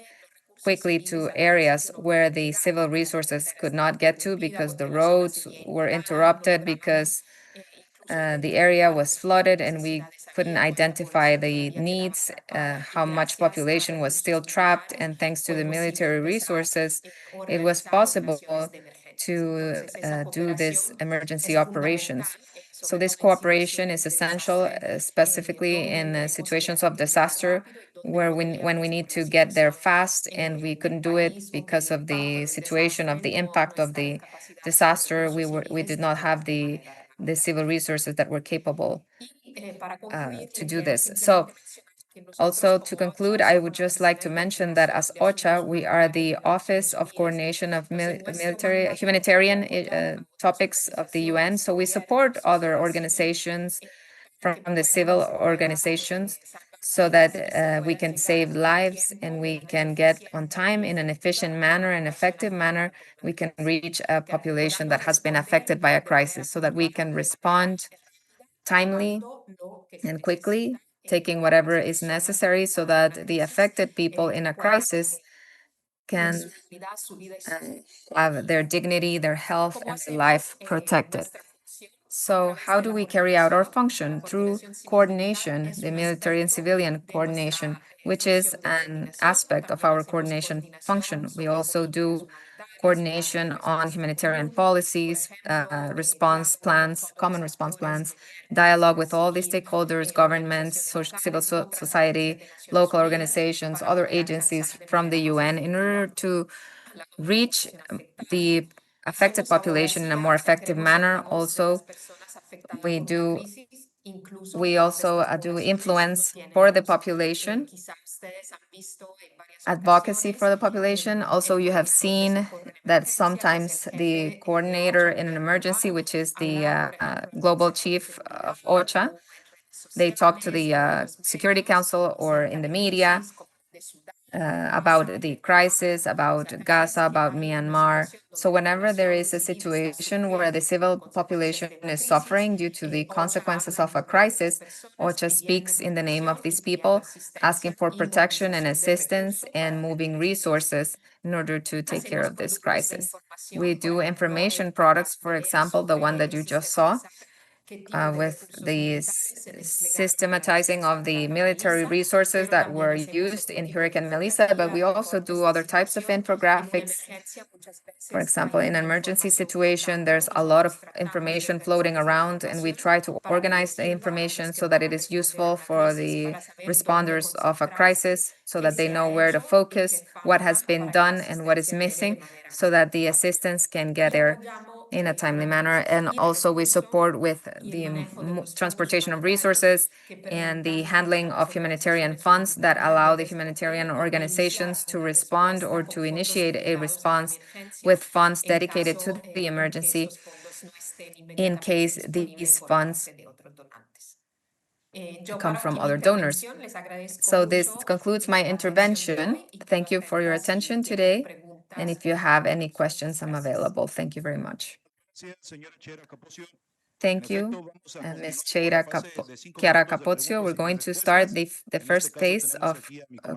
quickly to areas where the civil resources could not get to because the roads were interrupted, because the area was flooded and we couldn't identify the needs, how much population was still trapped. And thanks to the military resources, it was possible to do these emergency operations. So this cooperation is essential, specifically in situations of disaster, where when we need to get there fast and we couldn't do it because of the situation of the impact of the disaster. We did not have the civil resources that were capable to do this. So also to conclude, I would just like to mention that as OCHA, we are the Office of Coordination of Military Humanitarian Topics of the UN. So we support other organizations from the civil organizations so that we can save lives and we can get on time in an efficient manner and effective manner. We can reach a population that has been affected by a crisis so that we can respond timely and quickly, taking whatever is necessary so that the affected people in a crisis can have their dignity, their health, and their life protected. So how do we carry out our function? Through coordination, the military and civilian coordination, which is an aspect of our coordination function. We also do coordination on humanitarian policies, response plans, common response plans, dialogue with all the stakeholders, governments, civil society, local organizations, other agencies from the UN in order to reach the affected population in a more effective manner. Also, we also do influence for the population, advocacy for the population. Also, you have seen that sometimes the coordinator in an emergency, which is the global chief of OCHA, they talk to the Security Council or in the media about the crisis, about Gaza, about Myanmar. So whenever there is a situation where the civil population is suffering due to the consequences of a crisis, OCHA speaks in the name of these people, asking for protection and assistance and moving resources in order to take care of this crisis. We do information products, for example, the one that you just saw, with the systematizing of the military resources that were used in Hurricane Melissa, but we also do other types of infographics. For example, in an emergency situation, there's a lot of information floating around, and we try to organize the information so that it is useful for the responders of a crisis, so that they know where to focus, what has been done, and what is missing, so that the assistance can get there in a timely manner. And also we support with the transportation of resources and the handling of humanitarian funds that allow the humanitarian organizations to respond or to initiate a response with funds dedicated to the emergency in case these funds come from other donors. So this concludes my intervention. Thank you for your attention today. And if you have any questions, I'm available. Thank you very much. Thank you, Ms. Chiara Capozio. We're going to start the first phase of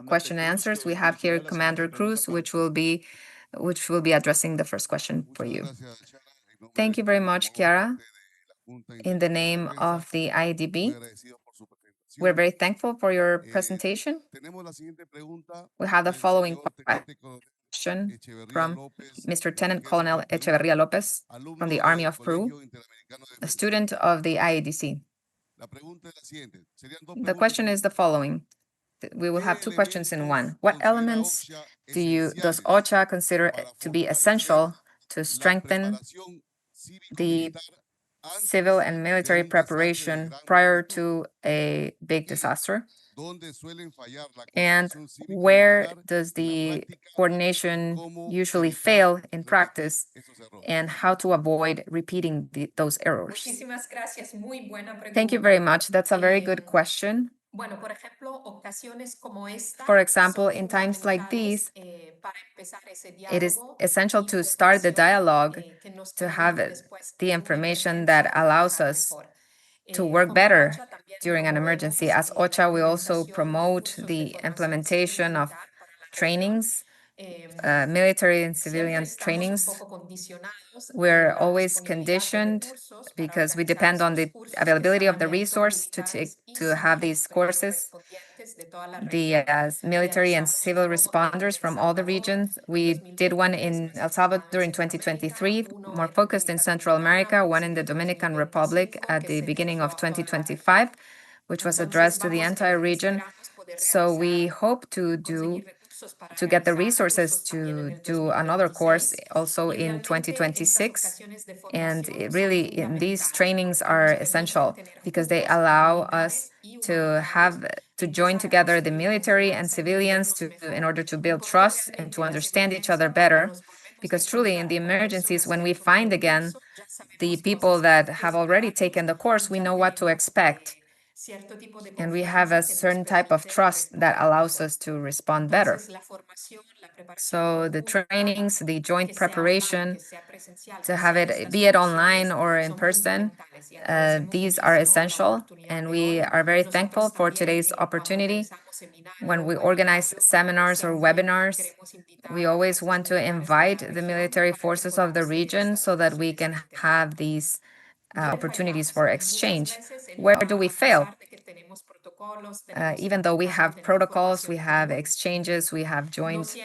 question and answers. We have here Commander Cruz, which will be addressing the first question for you. Thank you very much, Chiara. In the name of the IADB, We're very thankful for your presentation. We have the following question from Mr. Tenant Colonel Echeverria Lopez from the Army of Peru, a student of the IADC. The question is the following. We will have two questions in one. What elements does OCHA consider to be essential to strengthen the civil and military preparation prior to a big disaster? And where does the coordination usually fail in practice, and how to avoid repeating those errors? Thank you very much. That's a very good question. For example, in times like these, it is essential to start the dialogue, to have the information that allows us to work better during an emergency. As OCHA, we also promote the implementation of trainings, military and civilian trainings. We're always conditioned because we depend on the availability of the resource to have these courses. The military and civil responders from all the regions. We did one in El Salvador in 2023, more focused in Central America, one in the Dominican Republic at the beginning of 2025, which was addressed to the entire region. So we hope to get the resources to do another course also in 2026. And in these trainings are essential because they allow us to join together the military and civilians in order to build trust and to understand each other better. Because truly in the emergencies, when we find again the people that have already taken the course, we know what to expect. And we have a certain type of trust that allows us to respond better. So the trainings, the joint preparation, to have it, be it online or in person, these are essential. And we are very thankful for today's opportunity. When we organize seminars or webinars, we always want to invite the military forces of the region so that we can have these opportunities for exchange. Where do we fail? Even though we have protocols, we have exchanges, we have joint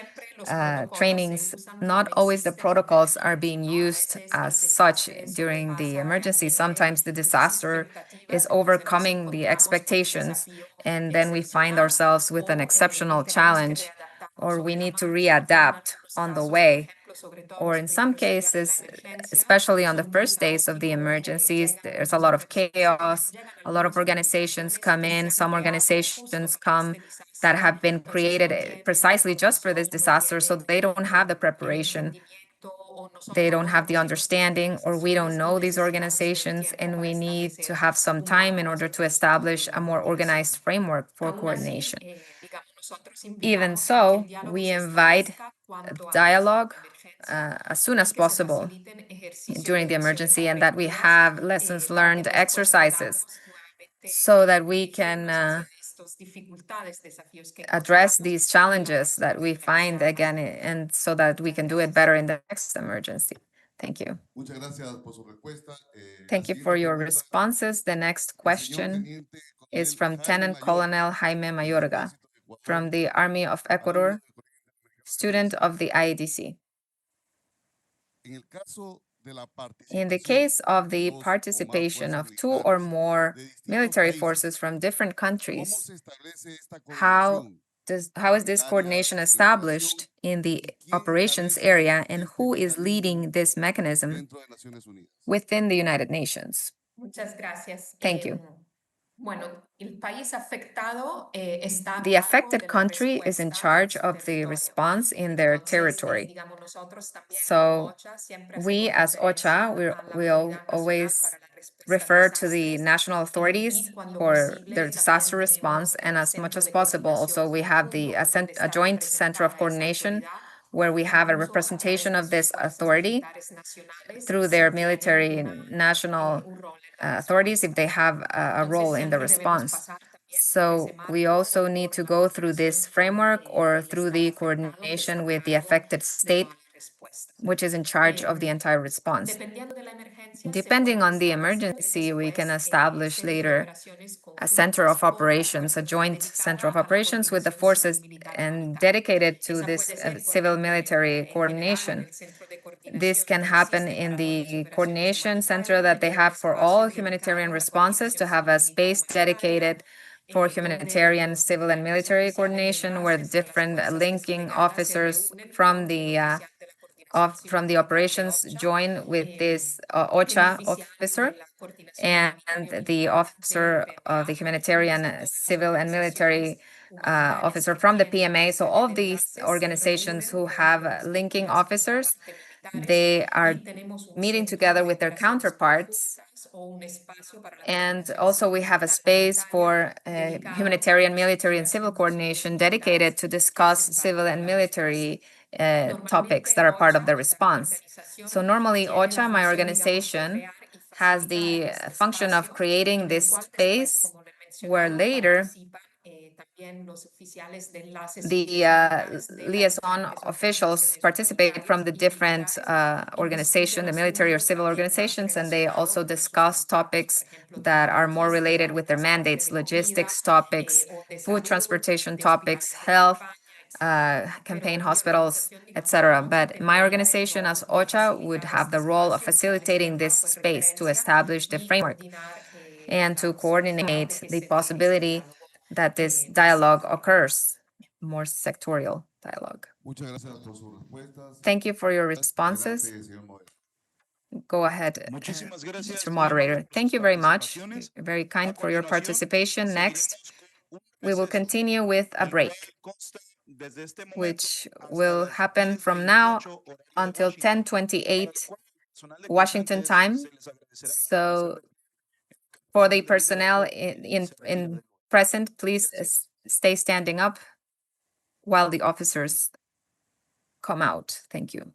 trainings, not always the protocols are being used as such during the emergency. Sometimes the disaster is overcoming the expectations, and then we find ourselves with an exceptional challenge, or we need to readapt on the way. Or in some cases, especially on the first days of the emergencies, there's a lot of chaos. A lot of organizations come in. Some organizations come that have been created precisely just for this disaster, so they don't have the preparation. They don't have the understanding, or we don't know these organizations, and we need to have some time in order to establish a more organized framework for coordination. Even so, we invite dialogue as soon as possible during the emergency, and that we have lessons learned exercises so that we can address these challenges that we find again, and so that we can do it better in the next emergency. Thank you. Thank you for your responses. The next question is from Tenant Colonel Jaime Mayorga from the Army of Ecuador, student of the IADC. In the case of the participation of two or more military forces from different countries, how is this coordination established in the operations area, and who is leading this mechanism within the United Nations? Thank you. The affected country is in charge of the response in their territory. So we as OCHA, we'll always refer to the national authorities for their disaster response, and as much as possible, also we have a joint center of coordination where we have a representation of this authority through their military national authorities if they have a role in the response. So we also need to go through this framework or through the coordination with the affected state which is in charge of the entire response. Depending on the emergency, we can establish later a center of operations, a joint center of operations with the forces and dedicated to this civil-military coordination. This can happen in the coordination center that they have for all humanitarian responses, to have a space dedicated for humanitarian, civil, and military coordination, where different linking officers from the operations join with this OCHA officer and the officer of the humanitarian, civil, and military officer from the PMA. So all of these organizations who have linking officers, they are meeting together with their counterparts. And also we have a space for humanitarian, military, and civil coordination dedicated to discuss civil and military topics that are part of the response. So normally OCHA, my organization, has the function of creating this space where later the liaison officials participate from the different organizations, the military or civil organizations, and they also discuss topics that are more related with their mandates, logistics topics, food transportation topics, health, campaign hospitals, etc. But my organization as OCHA would have the role of facilitating this space to establish the framework and to coordinate the possibility that this dialogue occurs, more sectorial dialogue. Thank you for your responses. Go ahead, Mr. Moderator. Thank you very much. You're very kind for your participation. Next, we will continue with a break, which will happen from now until 10:28 Washington time. So for the personnel in present, please stay standing up while the officers come out. Thank you.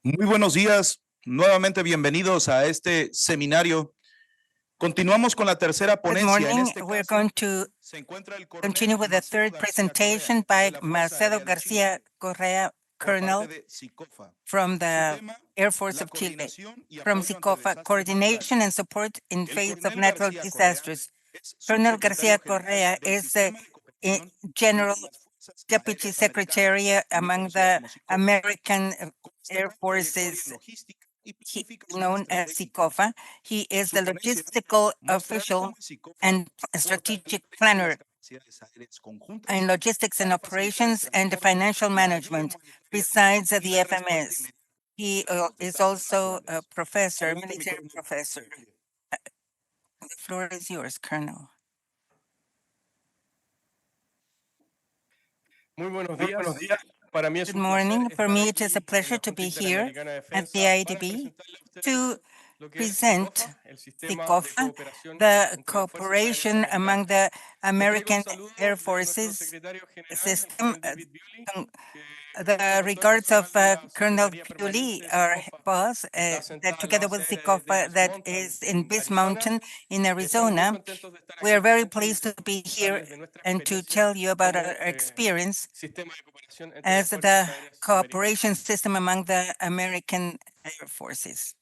Muy buenos días, nuevamente bienvenidos a este seminario. Continuamos con la tercera Good ponencia. En morning. este We're caso, going to se encuentra el continue coronel with the Marcelo third García presentation Correa, by de la Fuerza Marcelo Aérea de Chile, García Correa, por parte Colonel de SICOFA. from Su the tema, Air Force la of Chile, coordinación y from apoyo ante SICOFA, desastres coordination naturales. and support in El face of coronel natural García Correa disasters. es Colonel subsecretario García general Correa del is Sistema de Cooperación General entre las Fuerzas Deputy Aéreas Americanas, Secretary también among conocida the como SICOFA. American Consta Air con trayectoria en Forces, logística y planificación known as estratégica. SICOFA. He is Su the ponencia logistical mostrará official cómo el SICOFA and fortalece strategic las planner capacidades aéreas conjuntas in logistics and para facilitar el operations and transporte, financial la ayuda management, humanitaria besides y the la respuesta FMS. inmediata He ante los is desastres also a naturales. professor, Adelante, mi military coronel. professor. The floor is yours, Colonel. Muy buenos días. Para mí es Good un placer morning. For estar me, it is a aquí en pleasure la to Junta be here Interamericana de at the Defensa para IADB presentarle a ustedes to lo que es present SICOFA, el sistema de SICOFA, cooperación the entre las Fuerzas Aéreas cooperation among Americanas. the Le traigo el American saludo Air de nuestro Forces secretario general, el system. coronel David Bewley, que The junto con todo el regards of personal de la Colonel Secretaría Puli, Permanente de our SICOFA, boss, que está that asentada en la together base with aérea de SICOFA Bears that Mountain is in en Beast Arizona. Mountain in Estamos muy Arizona, contentos de estar we aquí are very presentes y pleased to be here contarles de nuestra and to experiencia tell you about our como experience sistema de cooperación entre as las Fuerzas the Aéreas cooperation Americanas. system among the American Air Forces.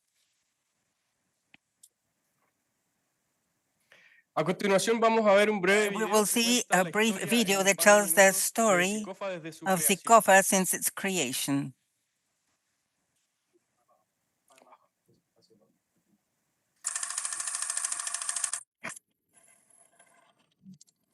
A continuación vamos a ver un breve We video will que see cuenta a la brief historia en video un that par de tells the minutos de story SICOFA desde su of creación. SICOFA since its creation.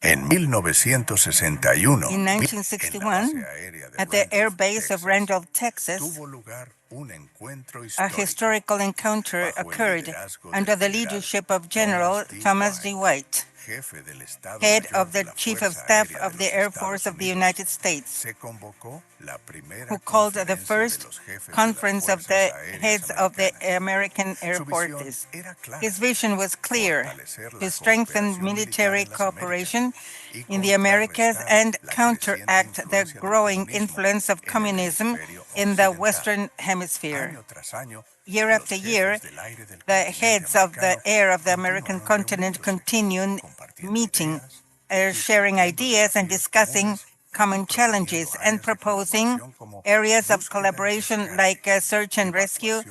En 1961, In en la 1961, base aérea de at the air Randolph, base of Texas, Randolph, Texas, tuvo lugar un encuentro a histórico historical encounter bajo el occurred liderazgo under del the general leadership of General Thomas D. White, jefe del Estado head Mayor of de the la Chief of Fuerza Staff Aérea of de the los Air Force Estados of the Unidos. United States, Se convocó la primera who called the conferencia de first los jefes de las conference of the Fuerzas Aéreas heads of the Americanas. American Air Su visión Forces. era clara: His vision was clear: fortalecer la to strengthen cooperación militar military en las Américas cooperation y in the Americas contrarrestar and la creciente counteract the influencia del growing comunismo influence of en el communism hemisferio in the occidental. Western Hemisphere. Año tras año, Year los after year, jefes del aire del the continente heads of the americano air of the American continuaron continent reuniéndose, continue compartiendo meeting, ideas, sharing discutiendo ideas and desafíos discussing comunes common challenges and proposing areas of collaboration like search and rescue,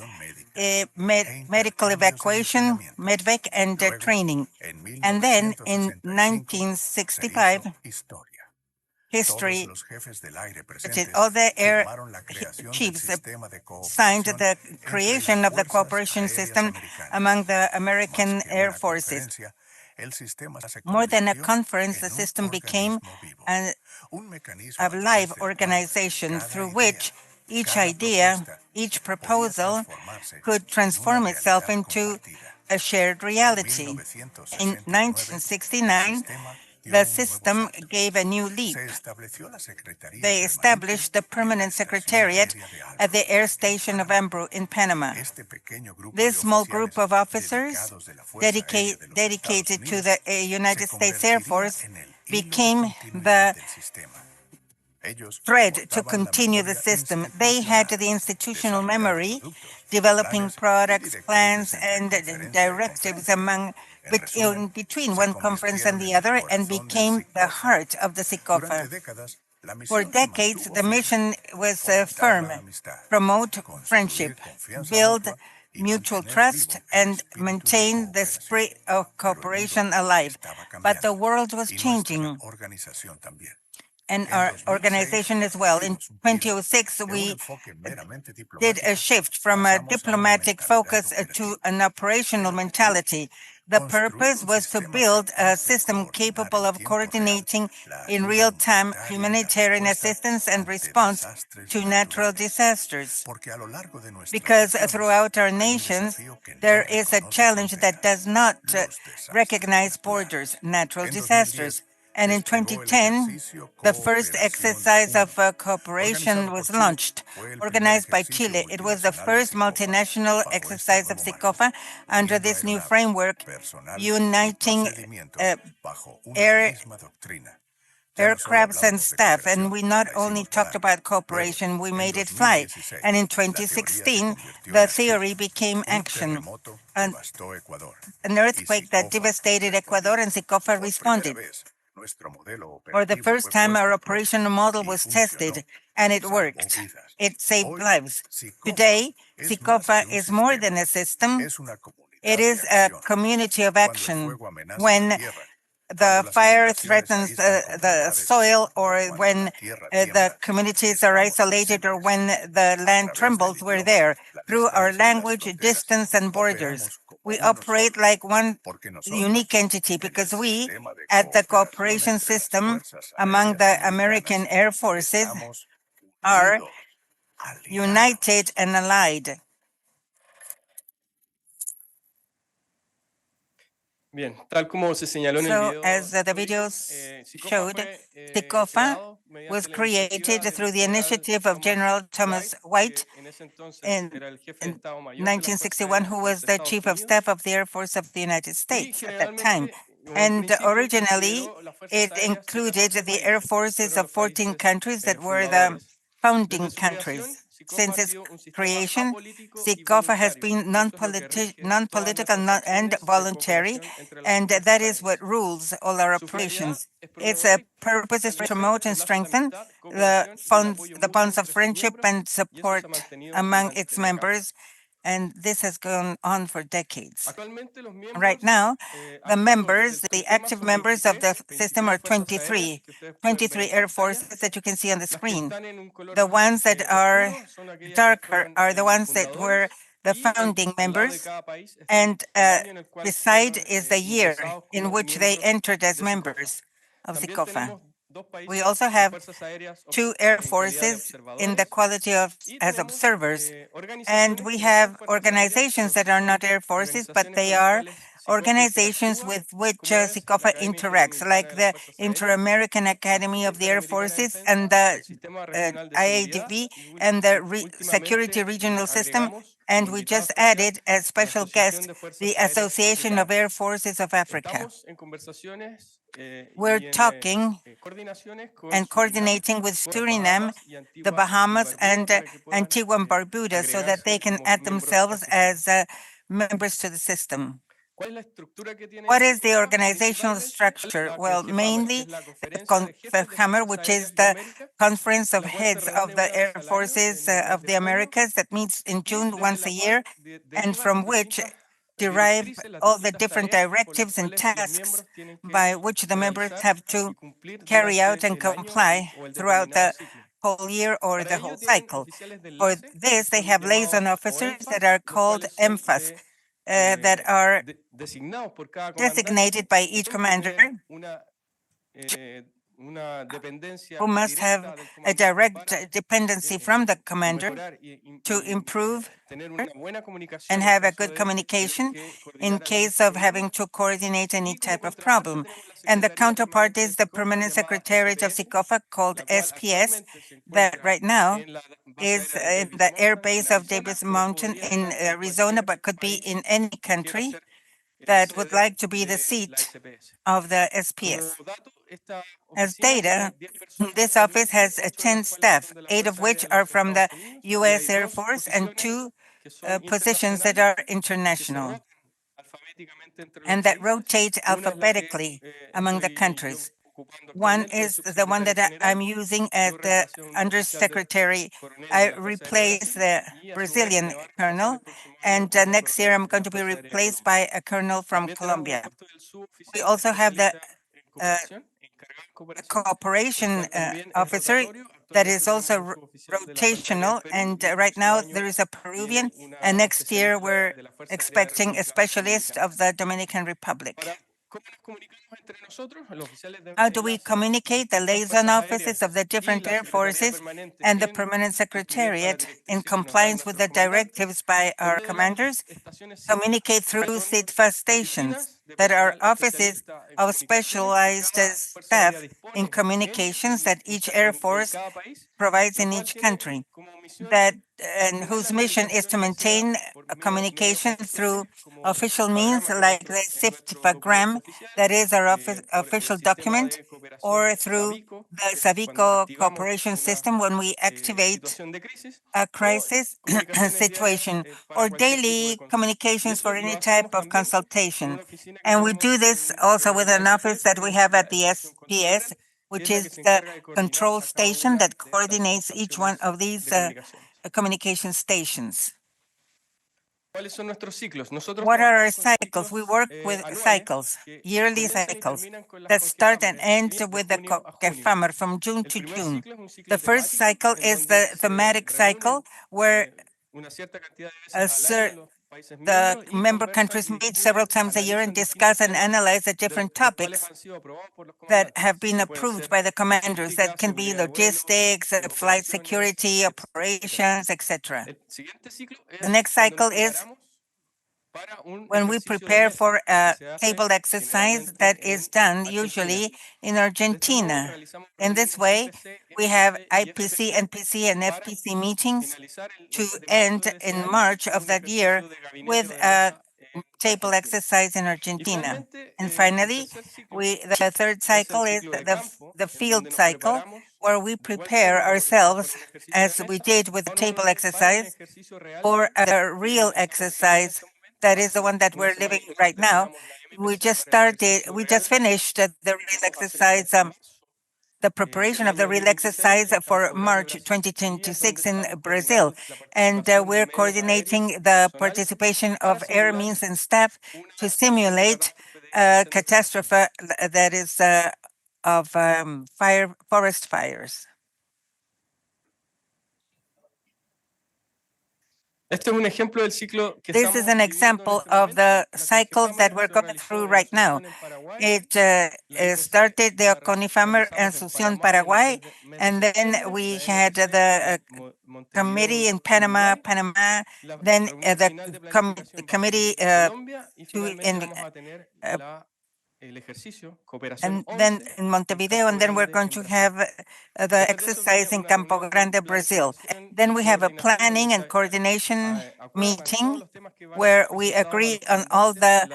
medical evacuation, medvac, and training. And then in 1965, history, all the air chiefs signed the creation of the cooperation system among the American Air Forces. More than a conference, the system became a live organization through which each idea, each proposal could transform itself into a shared reality. In 1969, the system gave a new leap. They established the permanent secretariat at the air station of Ambro in Panama. This small group of officers dedicated to the United States Air Force became the thread to continue the system. They had the institutional memory, developing products, plans, and directives between one conference and the other, and became the heart of the SICOFA. For decades, the mission was firm: promote friendship, build mutual trust, and maintain the spirit of cooperation alive. But the world was changing, and our organization as well. In 2006, we did a shift from a diplomatic focus to an operational mentality. The purpose was to build a system capable of coordinating in real time humanitarian assistance and response to natural disasters. Because throughout our nations, there is a challenge that does not recognize borders, natural disasters. And in 2010, the first exercise of cooperation was launched, organized by Chile. It was the first multinational exercise of SICOFA under this new framework, uniting aircrafts and staff. And we not only talked about cooperation, we made it fly. And in 2016, the theory became action. An earthquake that devastated Ecuador, and SICOFA responded. For the first time, our operational model was tested, and it worked. It saved lives. Today, SICOFA is more than a system. It is a community of action. When the fire threatens the soil, or when the communities are isolated, or when the land trembles, we're there. Through our language, distance, and borders, we operate like one unique entity, because we, at the cooperation system among the American Air Forces, are united and allied. Bien, tal como se señaló en el So, video, as the videos showed, SICOFA was created through the initiative of General Thomas White in 1961, who was the Chief of Staff of the Air Force of the United States at that time. And originally, it included the air forces of 14 countries that were the founding countries. Since its creation, SICOFA has been non-political and voluntary, and that is what rules all our operations. Its purpose is to promote and strengthen the bonds of friendship and support among its members, and this has gone on for decades. Right now, the members, the active members of the system are 23 air forces that you can see on the screen. The ones that are darker are the ones that were the founding members, and beside is the year in which they entered as members of SICOFA. We also have 2 air forces in the quality of as observers, and we have organizations that are not air forces, but they are organizations with which SICOFA interacts, like the Inter-American Academy of the Air Forces and the IADB and the Security Regional System, and we just added as special guest the Association of Air Forces of Africa. We're talking and coordinating with Suriname, the Bahamas, and Antigua and Barbuda, so that they can add themselves as members to the system. What is the organizational structure? Well, mainly CONFEHAMMER, which is the Conference of Heads of the Air Forces of the Americas that meets in June once a year, and from which derive all the different directives and tasks by which the members have to carry out and comply throughout the whole year or the whole cycle. For this, they have liaison officers that are called EMFAs, that are designated by each commander, who must have a direct dependency from the commander to improve and have a good communication in case of having to coordinate any type of problem. And the counterpart is the Permanent Secretariat of SICOFA, called SPS, that right now is in the air base of Davis Mountain in Arizona, but could be in any country that would like to be the seat of the SPS. As data, this office has 10 staff, 8 of which are from the U.S. Air Force and 2 positions that are international and that rotate alphabetically among the countries. One is the one that I'm using as the undersecretary. I replace the Brazilian colonel, and next year I'm going to be replaced by a colonel from Colombia. We also have the cooperation officer that is also rotational, and right now there is a Peruvian, and next year we're expecting a specialist of the Dominican Republic. How do we communicate? The liaison offices of the different air forces and the permanent secretariat, in compliance with the directives by our commanders, communicate through CITFA stations that are offices of specialized staff in communications that each air force provides in each country, and whose mission is to maintain a communication through official means like the CIFTFAgram, that is our official document, or through the SAVICO cooperation system when we activate a crisis situation, or daily communications for any type of consultation. And we do this also with an office that we have at the SPS, which is the control station that coordinates each one of these communication stations. What are our cycles? We work with cycles, yearly cycles, that start and end with the CONFEHAMMER from June to June. The first cycle is the thematic cycle, where the member countries meet several times a year and discuss and analyze the different topics that have been approved by the commanders. That can be logistics, flight security, operations, etc. The next cycle is when we prepare for a table exercise that is done usually in Argentina. In this way, we have IPC, NPC, and FPC meetings to end in March of that year with a table exercise in Argentina. And finally, the third cycle is the field cycle, where we prepare ourselves, as we did with the table exercise, for a real exercise. That is the one that we're living right now. We just finished the real exercise, the preparation of the real exercise for March 2026 in Brazil. And we're coordinating the participation of air means and staff to simulate a catastrophe that is of forest fires. This is an example of the cycles that we're going through right now. It started the CONFEHAMMER in Asunción, Paraguay, and then we had the committee in Panama, then the committee and then in Montevideo, and then we're going to have the exercise in Campo Grande, Brazil. Then we have a planning and coordination meeting where we agree on all the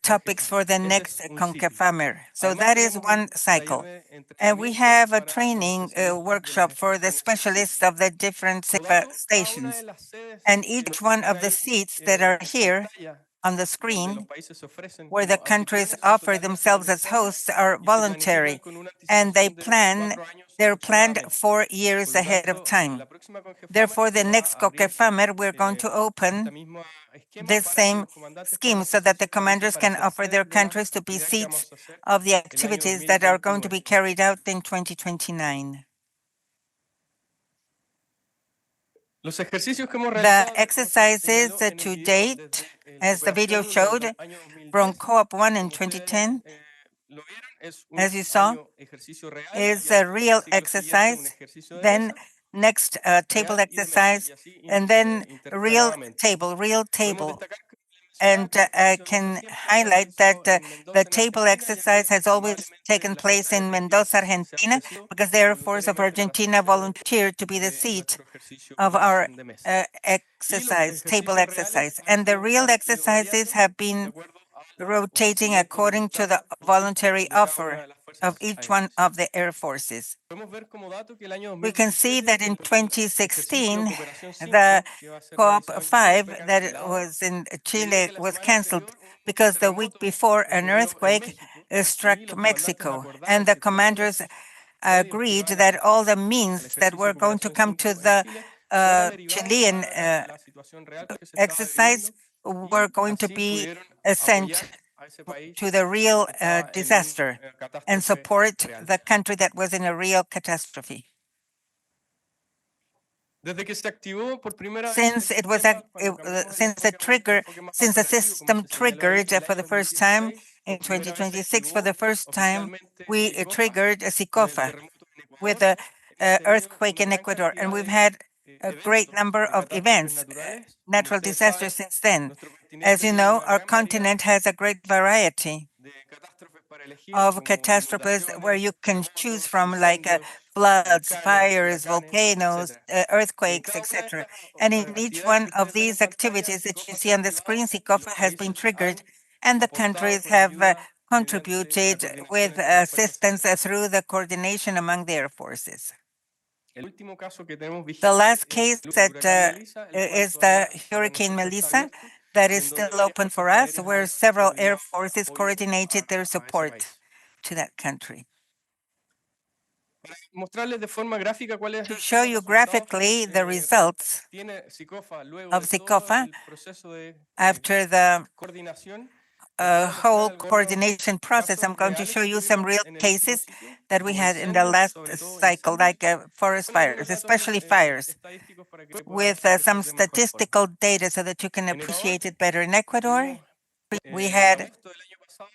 topics for the next CONFEHAMMER. So that is one cycle. And we have a training workshop for the specialists of the different stations. And each one of the seats that are here on the donde screen, los países se ofrecen where the como countries anfitriones a offer sus tareas themselves as humanitarias hosts, are y se voluntary, planifican con una and they anticipación de plan, 4 años they're planned aproximadamente. 4 years Por lo ahead of tanto, time. la próxima CONGEFAMER Therefore, the se va next a abrir CONGEFAMER, we're going to esta open misma esquema this para que same los comandantes scheme puedan so that the ofrecerse nuevamente commanders para can ser offer sedes their de las countries to be actividades que seats vamos a hacer of the el año activities that are going to 2029. be carried out in 2029. Los ejercicios que hemos The realizado, como se exercises señaló en el to video, date, desde as the video Cooperación 1 del showed, año from 2010, Co-op 1 in como ustedes 2010, lo vieron, es un as you saw, año ejercicio real is y al a real ciclo siguiente un exercise, ejercicio de then mesa next table real y de mesa, exercise, y así and then real intercaladamente. real Podemos table. destacar que And la I Cooperación 1 can siempre se ha highlight that realizado en Mendoza, the en table Argentina, ya exercise que has always amablemente taken la Fuerza place in Aérea Argentina Mendoza, se Argentina, ofreció because the Air Force of voluntariamente para ser Argentina sede volunteered to be the de seat nuestro ejercicio of our de mesa. Y los exercise, table ejercicios reales exercise. han And the sido, real han ido exercises variando have de been acuerdo al rotating ofrecimiento according to voluntad the en sí voluntary de cada una offer de las of fuerzas each one aéreas. of the air forces. Podemos ver como dato que el año We can see 2017 that in el ejercicio 2016, Cooperación the 5 que iba a ser COP realizado en Chile fue 5 that it cancelado was in debido a Chile que la was semana canceled anterior un because the week terremoto before an ocurrió en earthquake México struck y los comandantes Mexico, acordaron and the que todos commanders los medios que agreed iban a that all asistir the al means that were ejercicio going to Cooperación come to 5 en the Chile fueran derivados Chilean a la situación real que se estaba exercise viviendo were y going to así be pudieron sent apoyar a ese país to the real que estaba en una disaster and catástrofe support real. the country that was in a real catastrophe. Desde que se activó por primera vez el Since it was sistema, cuando cambiamos el since the enfoque a un trigger, enfoque más since the operativo, como system se señaló ahí, triggered el for año the first time 2016, in por primera vez se 2026, for activó the first time, oficialmente we SICOFA triggered a con el SICOFA terremoto en with Ecuador. the Hemos tenido earthquake una in gran Ecuador, and cantidad we've de had a great eventos number de of catástrofes events, naturales. Como natural ustedes disasters saben, since then. nuestro As continente you tiene know, una our gran variedad continent has a great variety de catástrofes para elegir, of como catastrophes where inundaciones, you can choose terremotos, from, like incendios, floods, volcanes, fires, huracanes, volcanoes, etc. Y en earthquakes, cada una de etc. estas And in each actividades que one of ustedes ven en these pantalla, activities that you SICOFA se see ha on the activado screen, y los SICOFA has been países triggered, han and the aportado countries con have ayuda mediante la contributed coordinación with entre las fuerzas assistance aéreas. through the coordination among the air forces. El último caso que tenemos The vigente last es case el that huracán Melissa, el cual is the todavía para Hurricane nosotros está Melissa abierto that y is en still donde varias open for fuerzas us, aéreas where han several air coordinado forces apoyo coordinated their a ese support país. to that country. Para mostrarles de forma gráfica cuáles To han show sido los you resultados graphically the results tiene SICOFA luego of de todo SICOFA el proceso de after the coordinación. Les voy a mostrar whole algunos coordination process, I'm casos going to reales show que you some tuvimos real en el último cases ciclo, that we como had in the incendios, last sobre todo cycle, incendios, like forest con algunos fires, datos especially fires, estadísticos para que puedan with apreciar some de mejor forma. statistical data so that you can En Ecuador appreciate it better. In Ecuador, tuvimos we en had agosto del año pasado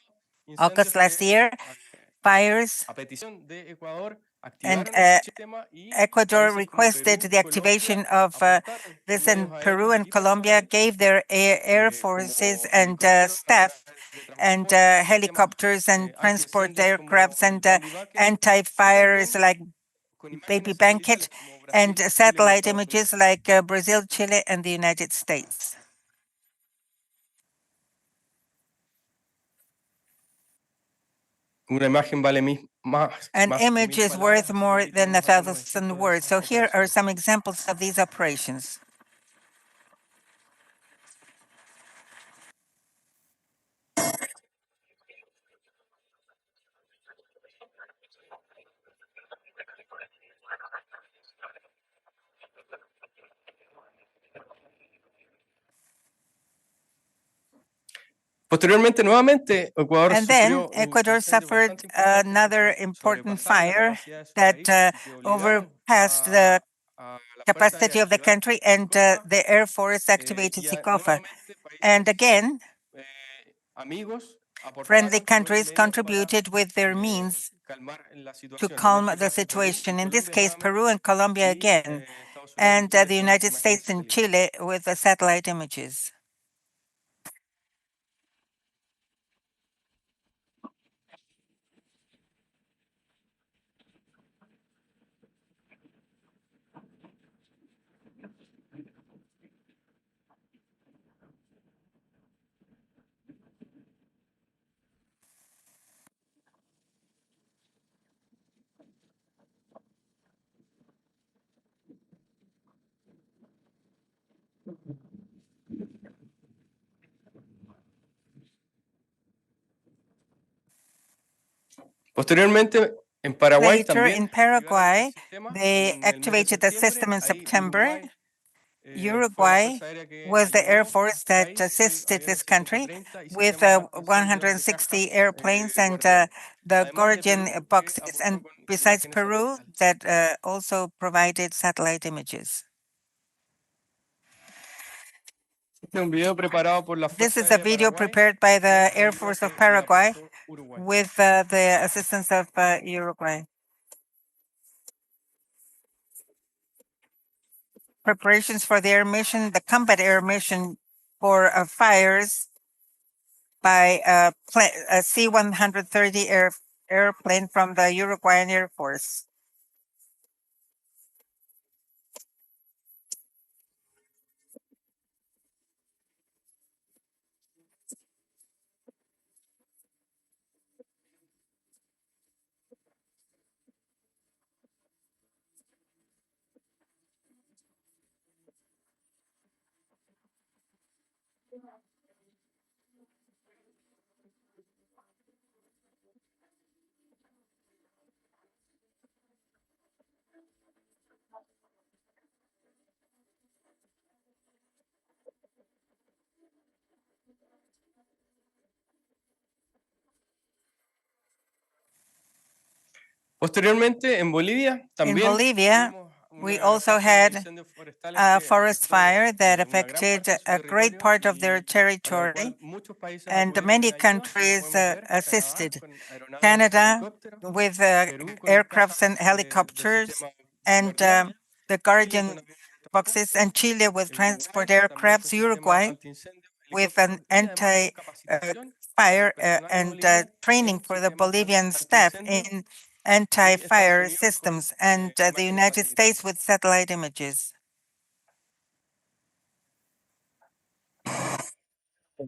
August incendios last que year, fires, a petición de Ecuador and activaron este sistema y Ecuador países como requested Perú, the Colombia activation of aportaron con this, medios and Peru aéreos and y Colombia personal gave their air forces como and helicópteros, staff unidades de and transporte, sistemas helicopters and transport antiincendios como aircrafts el and Bandy Bucket y anti-fires también like con Baby imágenes Blanket satelitales como and Brasil, Chile y satellite Estados images Unidos. like Brazil, Chile, and the United States. Una imagen vale más An que image mil is palabras, worth así que more ahí than a tenemos algunos thousand ejemplos de words. esas So here are operaciones. some examples of these operations. Posteriormente, nuevamente, Ecuador And then sufrió Ecuador incendios suffered bastante importantes another que important sobrepasaron la fire capacidad de su that país y que obligaron overpassed the a la Fuerza Aérea capacity a of the activar country, and SICOFA the Air Force activated SICOFA. nuevamente And países again, amigos friendly aportaron con countries medios para contributed with their means calmar la to situación. En calm este the caso, Perú y situation. In this Colombia case, Peru nuevamente and Colombia y again, Estados Unidos y and Chile the con United imágenes States and satelitales. Chile with the satellite images. Posteriormente, en Paraguay Later, también in activaron el Paraguay, sistema they en el mes de activated the system septiembre. in Ahí September. fue la Uruguay Fuerza Aérea que was the Air ayudó Force al that país con assisted aviones this country C-130 y with sistemas antiincendios de 160 cajas airplanes and Guardián. the Además de Guardian Perú, que boxes, aportó and con besides imágenes Peru, satelitales. that also provided satellite images. Este es un video preparado por la This Fuerza is a Aérea video Paraguay prepared by con the la Air ayuda Force of que le Paraguay aportó Uruguay. with the assistance of Uruguay. Preparations for the air mission, the combat air mission for fires by a C-130 airplane from the Uruguayan Air Force. Posteriormente, en Bolivia In también Bolivia, tuvimos we una also fase de had incendios forestales a que forest afectó fire that una gran affected parte de su a great territorio part of y their para lo territory, cual muchos países and acudieron many en ayuda, como countries podemos ver, Canadá assisted. con aeronaves y Canada helicópteros, with Perú con aircrafts and cajas del helicopters, sistema and Guardián, the Chile Guardian con aviones de boxes, transporte, and Chile with transport Uruguay también con aircrafts, sistemas Uruguay antiincendios, with an helicópteros y además con capacitación para el anti-fire personal and boliviano training en for the sistemas Bolivian staff antiincendios in y Estados anti-fire Unidos con systems, and the imágenes United States satelitales. with satellite images.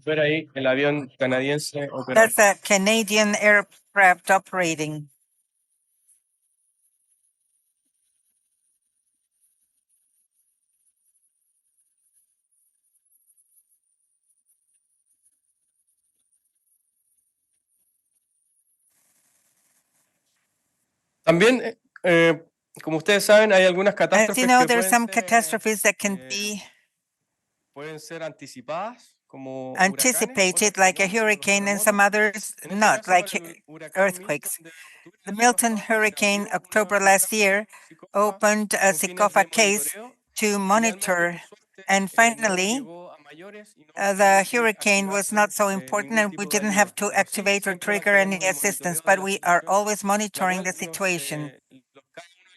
Ver ahí el avión canadiense operando. That's a Canadian aircraft operating. También, como ustedes saben, hay algunas As catástrofes you know, que there's some catastrophes that can be pueden ser anticipadas, como huracanes, anticipated, otras que like a no, como los hurricane, and terremotos. some others En este not, caso, para like el huracán earthquakes. Milton de octubre The del año Milton pasado, se hurricane, abrió una October unidad last year, SICOFA opened a con fines de SICOFA case monitoreo. to Finalmente, monitor, por suerte, and no finally, llegó a mayores y no the tuvimos que hurricane activar was not so important, ningún and we tipo de didn't have ayuda. to Pero sí, activate or siempre trigger any mantenemos el assistance, monitoreo de but la we are situación, always la monitoring cual the situation. cada uno de los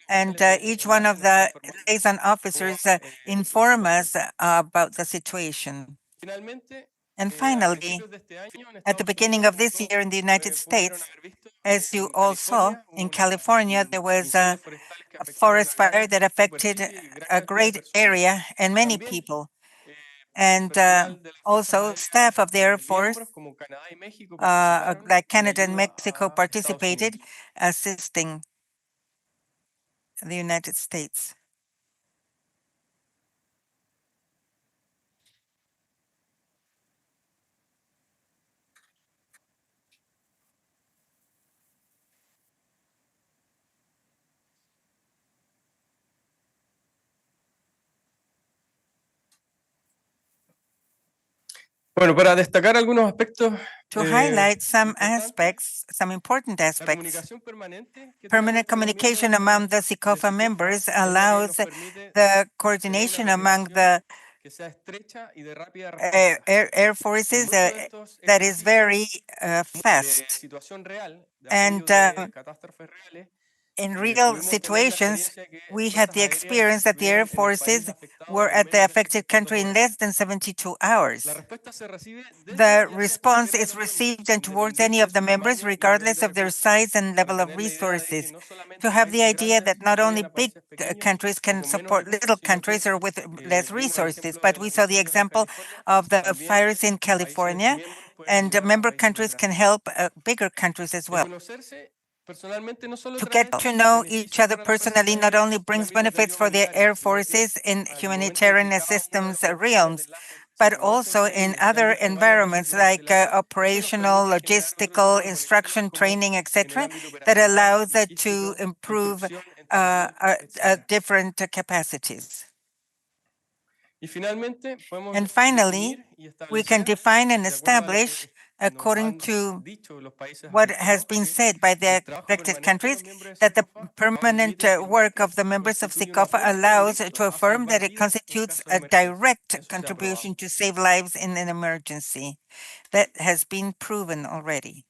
And oficiales de each one of enlace nos está the informando liaison cómo officers va la inform us situación. about the situation. Finalmente, And a finally, principios de este año en at the Estados beginning Unidos, of como this todos year in the United pudieron States, haber visto, as you en all saw, California hubo in California, there was incendios forestales que a afectaron una forest fire gran that affected superficie y gran a cantidad de great personas. area and many También people. And personal de las fuerzas also aéreas staff of the Air Force, miembros como Canadá y México participaron like en Canada and ayuda Mexico, a Estados participated, Unidos. assisting the United States. Bueno, para destacar algunos aspectos, To highlight some importantes, aspects, some important la aspects, comunicación permanente que permanent tenemos entre los communication miembros among the de SICOFA SICOFA members es la que allows nos permite the tener una coordination among cooperación the que sea estrecha y de rápida respuesta. air En forces muchos de estos that is very de fast. situación real, de And apoyo de catástrofes reales, in real pudimos tener la situations, experiencia que we had fuerzas the aéreas experience that the air estuvieron en el país forces afectado were en at the menos de affected 72 country in horas. less than 72 hours. La respuesta se recibe desde The y hacia response cualquiera de is los miembros, received and towards any independiente de of the su members, tamaño y nivel regardless de of their recursos, size and para level of tener la idea de que resources. no solamente To have the países idea that grandes not only apoyan a big países pequeños countries o can con menos support recursos, little sino countries que or with less vimos el resources, ejemplo but de we los saw the incendios en example California, of the también fires in países California, miembros pueden and ayudar a member países más countries can grandes. help bigger countries as El well. conocerse personalmente no solo To trae get to know each beneficios other para las fuerzas personally not aéreas only en brings ámbitos de benefits ayuda for the humanitaria, air sino que forces in al momento de humanitarian que cada uno de assistance los oficiales de realms, enlace but also in other environments like operational, logistical, instruction, training, etc., that allows to improve different capacities. And finally, we can define and establish, according to what has been said by the affected countries, that the permanent work of the members of SICOFA allows to affirm that it constitutes a direct contribution to save lives in an emergency. That has been proven already.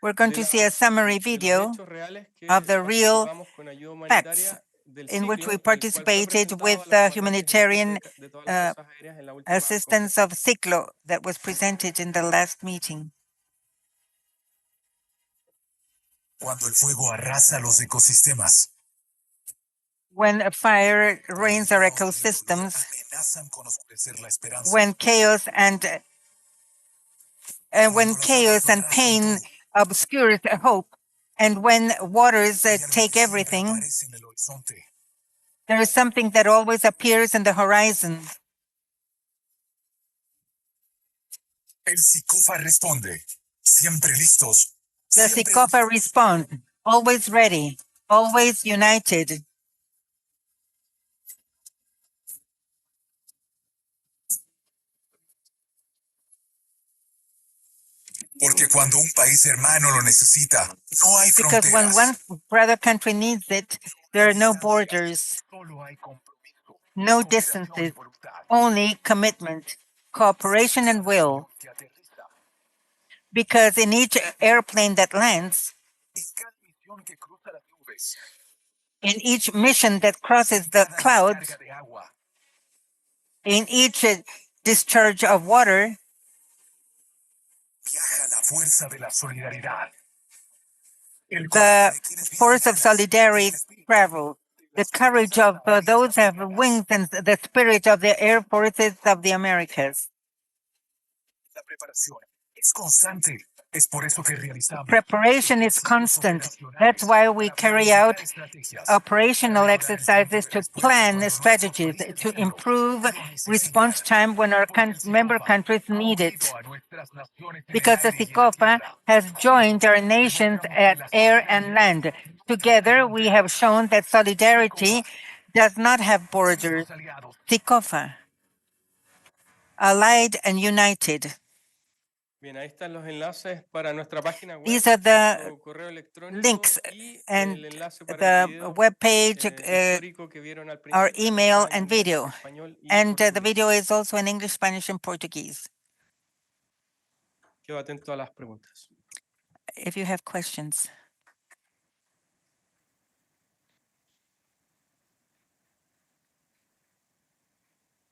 We're going to see a summary video of the real facts in which we participated with the humanitarian assistance of Ciclo that was presented in the last meeting. Cuando el fuego arrasa los ecosistemas. When a fire rains our ecosystems, when chaos and pain obscures hope, and when waters take everything, there is something that always appears in the horizon. El SICOFA responde, siempre listos. The SICOFA responds, always ready, always united. Porque cuando un país hermano lo necesita, no hay fronteras. Because when one brother country needs it, there are no borders, no distances, only commitment, cooperation, and will. Because in each airplane that lands, in each mission that crosses the clouds, in each discharge of water, the force of solidarity travels. The courage of those who have wings and the spirit of the air forces of the Americas. Preparation is constant. That's why we carry out operational exercises to plan strategies to improve response time when our member countries need it. Because the SICOFA has joined our nations at air and land. Together, we have shown that solidarity does not have borders. SICOFA, allied and united. These are the links and the web page, our email and video. And the video is also in English, Spanish, and Portuguese. If you have questions.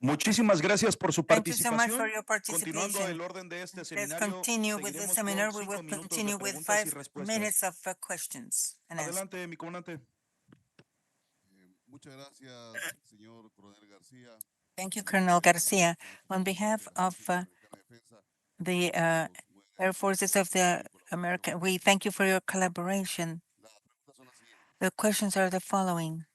Muchísimas gracias por su Thank you so much participación. for your Continuando participation. el orden de este Let's seminario, continue with the seguiremos seminar. con We will 5 minutos continue de with preguntas y 5 respuestas. minutes of questions and answers. Adelante, mi comandante. Muchas gracias, señor Coronel García. Thank you, Colonel Garcia. On behalf of the Air Forces of the America, we thank you for your collaboration. The questions are the following.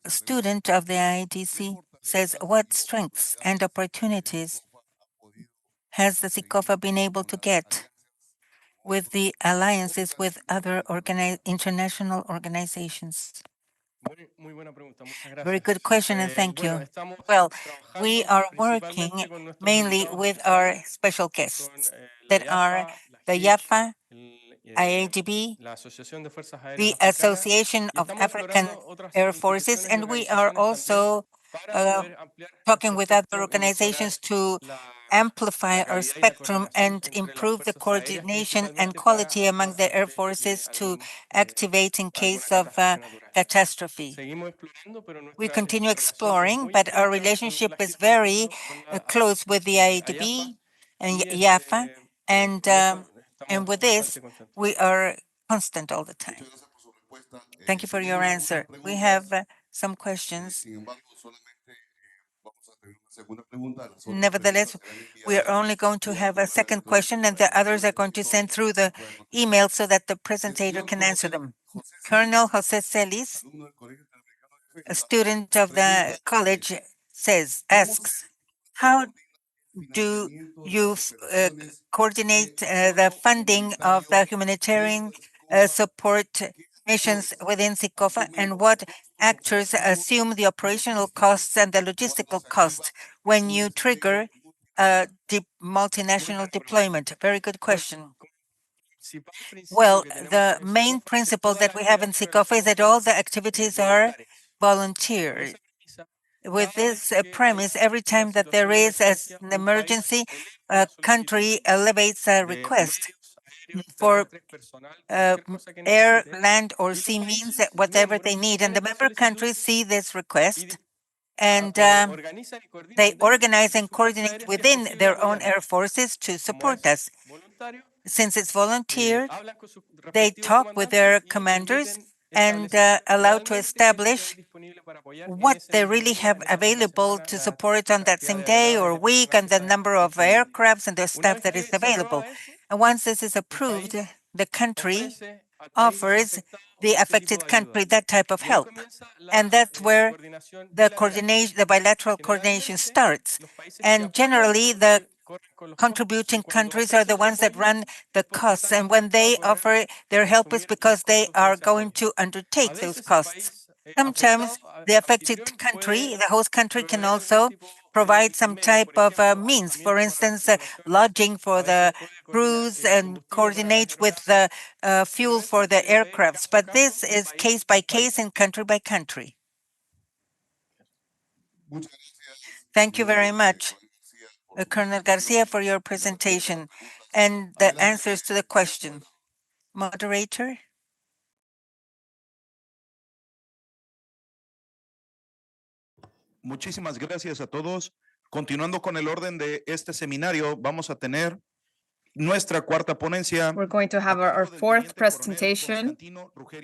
A student of the IDC says, what strengths and opportunities has the SICOFA been able to get with the alliances with other international organizations? Very good question, and thank you. Well, we are working mainly with our special guests that are the IAFA, IADB, the Association of African Air Forces, and we are also talking with other organizations to amplify our spectrum and improve the coordination and quality among the air forces to activate in case of catastrophe. We continue exploring, but our relationship is very close with the IADB and IAFA, and with this, we are constant all the time. Thank you for your answer. We have some questions. Nevertheless, we are only going to have a second question, and the others are going to send through the email so that the presentator can answer them. Colonel Jose Celis, a student of the college, asks, how do you coordinate the funding of the humanitarian support missions within SICOFA, and what actors assume the operational costs and the logistical costs when you trigger multinational deployment? Very good question. Well, the main principle that we have in SICOFA is that all the activities are volunteer. With this premise, every time that there is an emergency, a country elevates a request for air, land, or sea means, whatever they need. And the member countries see this request, and they organize and coordinate within their own air forces to support us. Since it's volunteer, they talk with their commanders and allow to establish what they really have available to support on that same day or week, and the number of aircrafts and the staff that is available. And once this is approved, the country offers the affected country that type of help. And that's where the coordination, the bilateral coordination starts. And generally, the contributing countries are the ones that run the costs. And when they offer their help, is because they are going to undertake those costs. Sometimes the affected country, the host country, can also provide some type of means, for instance, lodging for the crews, and coordinate with the fuel for the aircrafts. But this is case by case and country by country. Thank you very much, Colonel Garcia, for your presentation and the answers to the question. Moderator. Muchísimas gracias a todos. Continuando con el orden de este seminario, vamos a tener nuestra cuarta ponencia. We're going to have our fourth presentation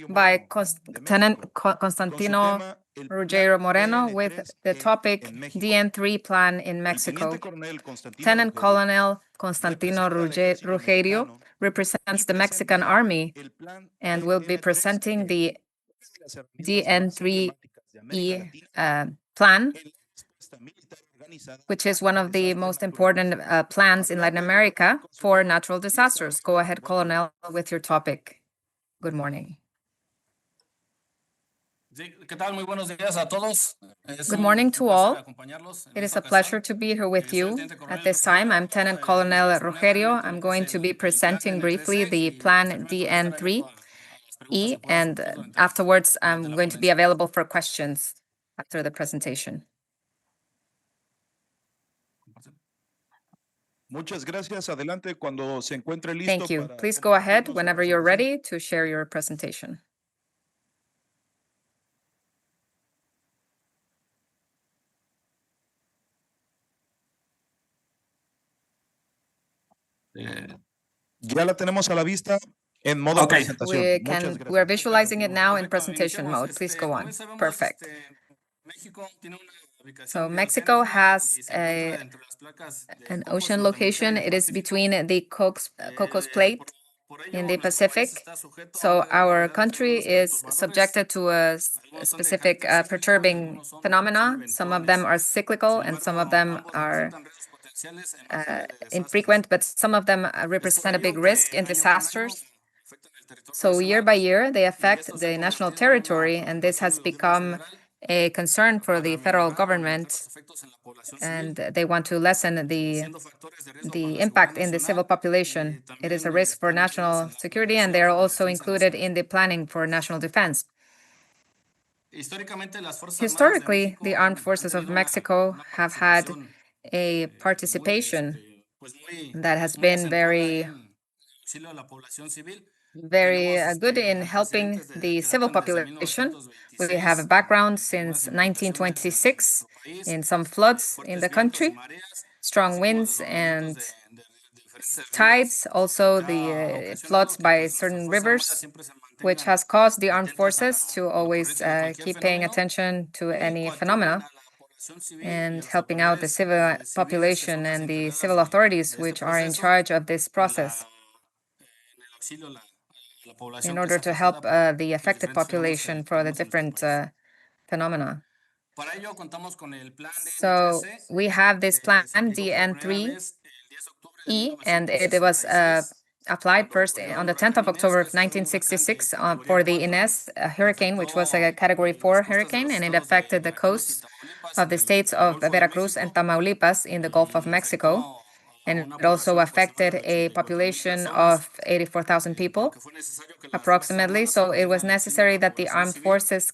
by Lieutenant Constantino Ruggiero Moreno with the topic DN3 Plan in Mexico. Lieutenant Colonel Constantino Ruggiero represents the Mexican Army and will be presenting the DN3E plan, which is one of the most important plans in Latin America for natural disasters. Go ahead, Colonel, with your topic. Good morning. Good morning to all. It is a pleasure to be here with you. At this time, I'm Lieutenant Colonel Ruggiero. I'm going to be presenting briefly the Plan DN3E, and afterwards, I'm going to be available for questions after the presentation. Muchas gracias. Adelante cuando se encuentre listo. Thank you. Please go ahead whenever you're ready to share your presentation. Ya la tenemos a la vista en modo presentación. We're visualizing it now in presentation mode. Please go on. Perfect. So Mexico has an ocean location. It is between the Cocos Plate in the Pacific. So our country is subjected to a specific perturbing phenomena. Some of them are cyclical and some of them are infrequent, but some of them represent a big risk in disasters. So year by year, they affect the national territory, and this has become a concern for the federal government, and they want to lessen the impact in the civil population. It is a risk for national security, and they are also included in the planning for national defense. Historically, the armed forces of Mexico have had a participation that has been very good in helping the civil population. We have a background since 1926 in some floods in the country, strong winds and tides, also the floods by certain rivers, which has caused the armed forces to always keep paying attention to any phenomena. and helping out the civil population and the civil authorities which are in charge of this process in order to help the affected population for the different phenomena. So we have this plan, DN3E, and it was applied first on the 10th of October of 1966 for the Inés hurricane, which was a Category 4 hurricane, and it affected the coasts of the states of Veracruz and Tamaulipas in the Gulf of Mexico. And it also affected a population of 84,000 people, approximately. So it was necessary that the armed forces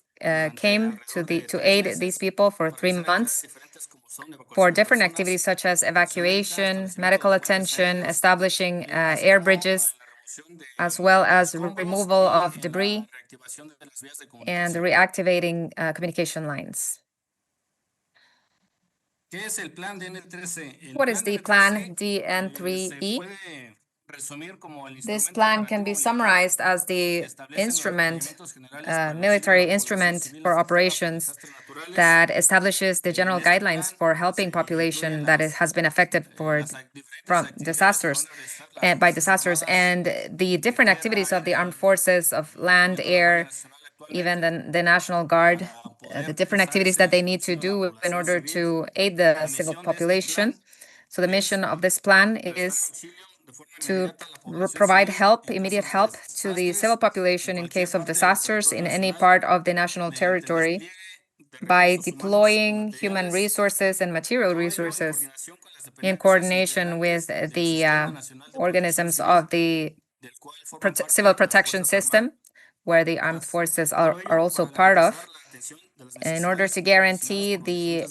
came to aid these people for 3 months for different activities such as evacuation, medical attention, establishing air bridges, as well as removal of debris and reactivating communication lines. What is the plan DN3E? This plan can be summarized as the instrument, military instrument for operations that establishes the general guidelines for helping population that has been affected from disasters, by disasters, and the different activities of the armed forces of land, air, even the National Guard, the different activities that they need to do in order to aid the civil population. So the mission of this plan is to provide help, immediate help to the civil population in case of disasters in any part of the national territory by deploying human resources and material resources in coordination with the organisms of the civil protection system, where the armed forces are also part of, in order to guarantee the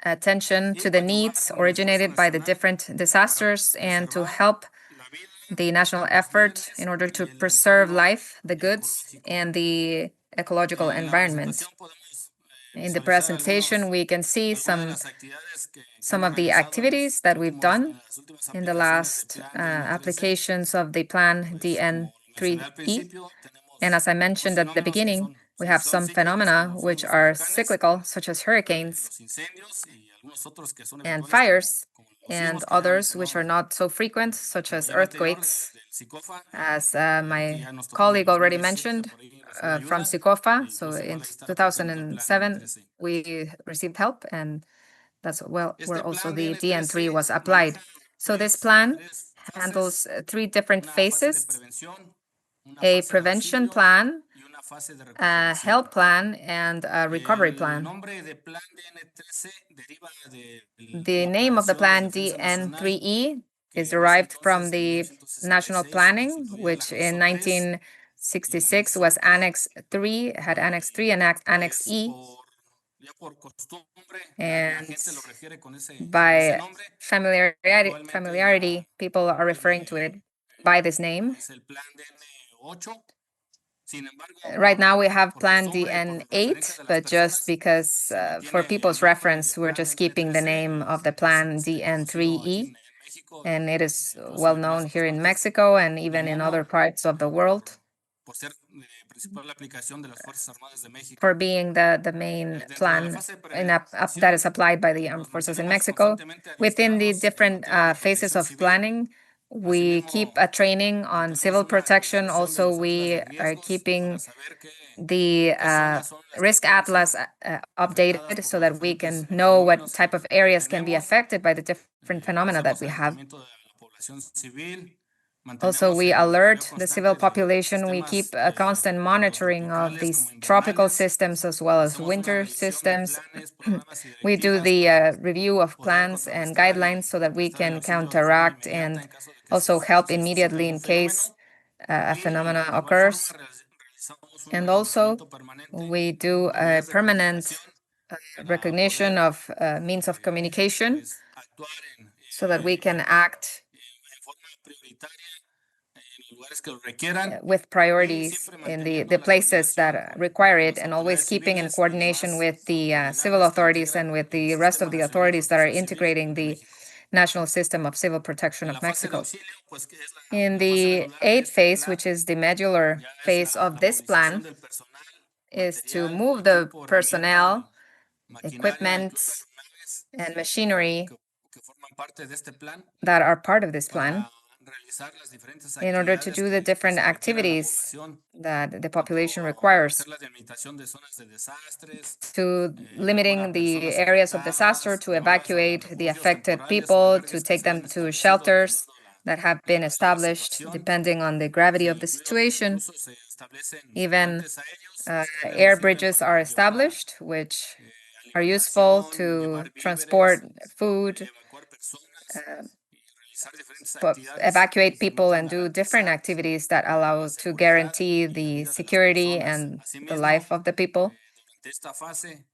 attention to the needs originated by the different disasters and to help the national effort in order to preserve life, the goods, and the ecological environment. In the presentation, we can see some of the activities that we've done in the last applications of the plan DN3E. And as I mentioned at the beginning, we have some phenomena which are cyclical, such as hurricanes and fires, and others which are not so frequent, such as earthquakes, as my colleague already mentioned, from SICOFA. So in 2007, we received help, and that's where also the DN3 was applied. So this plan handles 3 different phases: a prevention plan, a health plan, and a recovery plan. The name of the plan, DN3E, is derived from the national planning, which in 1966 was Annex 3, had Annex 3 and Annex E. And by familiarity, people are referring to it by this name. Right now we have Plan DN8, but just because for people's reference, we're just keeping the name of the plan DN3E, and it is well known here in Mexico and even in other parts of the world for being the main plan that is applied by the armed forces in Mexico. Within the different phases of planning, we keep a training on civil protection. Also, we are keeping the risk atlas updated so that we can know what type of areas can be affected by the different phenomena that we have. Also, we alert the civil population. We keep a constant monitoring of these tropical systems as well as winter systems. We do the review of plans and guidelines so that we can counteract and also help immediately in case a phenomena occurs. And also, we do a permanent recognition of means of communication so that we can act with priorities in the places that require it, and always keeping in coordination with the civil authorities and with the rest of the authorities that are integrating the national system of civil protection of Mexico. In the 8th phase, which is the medular phase of this plan, is to move the personnel equipment and machinery that are part of this plan in order to do the different activities that the population requires, to limiting the areas of disaster, to evacuate the affected people, to take them to shelters that have been established depending on the gravity of the situation. Even air bridges are established, which are useful to transport food, evacuate people, and do different activities that allow to guarantee the security and the life of the people.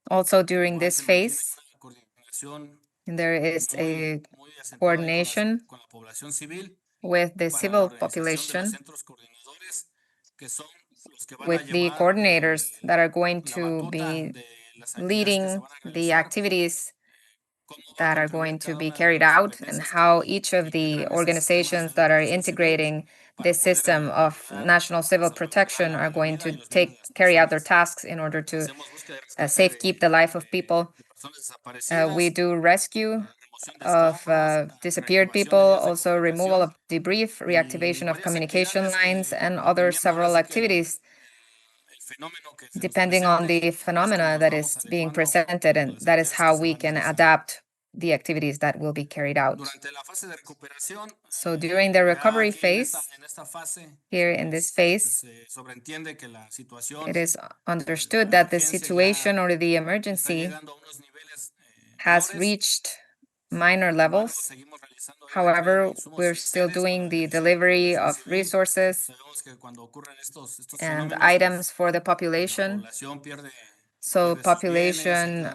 Also, during this phase, there is a coordination with the civil population, with the coordinators that are going to be leading the activities that are going to be carried out, and how each of the organizations that are integrating this system of national civil protection are going to carry out their tasks in order to safekeep the life of people. We do rescue of disappeared people, also removal of debris, reactivation of communication lines, and other several activities depending on the phenomena that is being presented, and that is how we can adapt the activities that will be carried out. So during the recovery phase, here in this phase, it is understood that the situation or the emergency has reached minor levels. However, we're still doing the delivery of resources and items for the population. So population,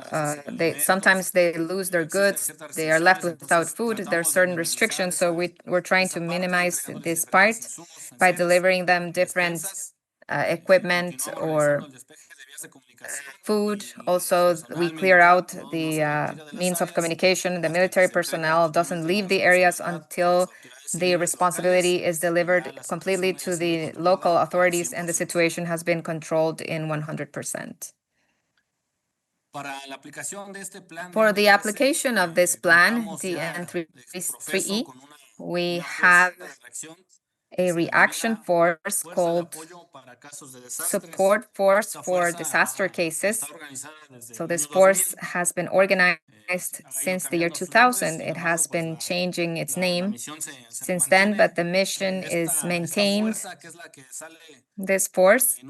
sometimes they lose their goods, they are left without food, there are certain restrictions, so we're trying to minimize this part by delivering them different equipment or food. Also, we clear out the means of communication. The military personnel doesn't leave the areas until the responsibility is delivered completely to the local authorities and the situation has been controlled in 100%. For the application of this plan, DN3E, we have a reaction force called Support Force for Disaster Cases. So this force has been organized since the year 2000. It has been changing its name since then, but the mission is maintained. This force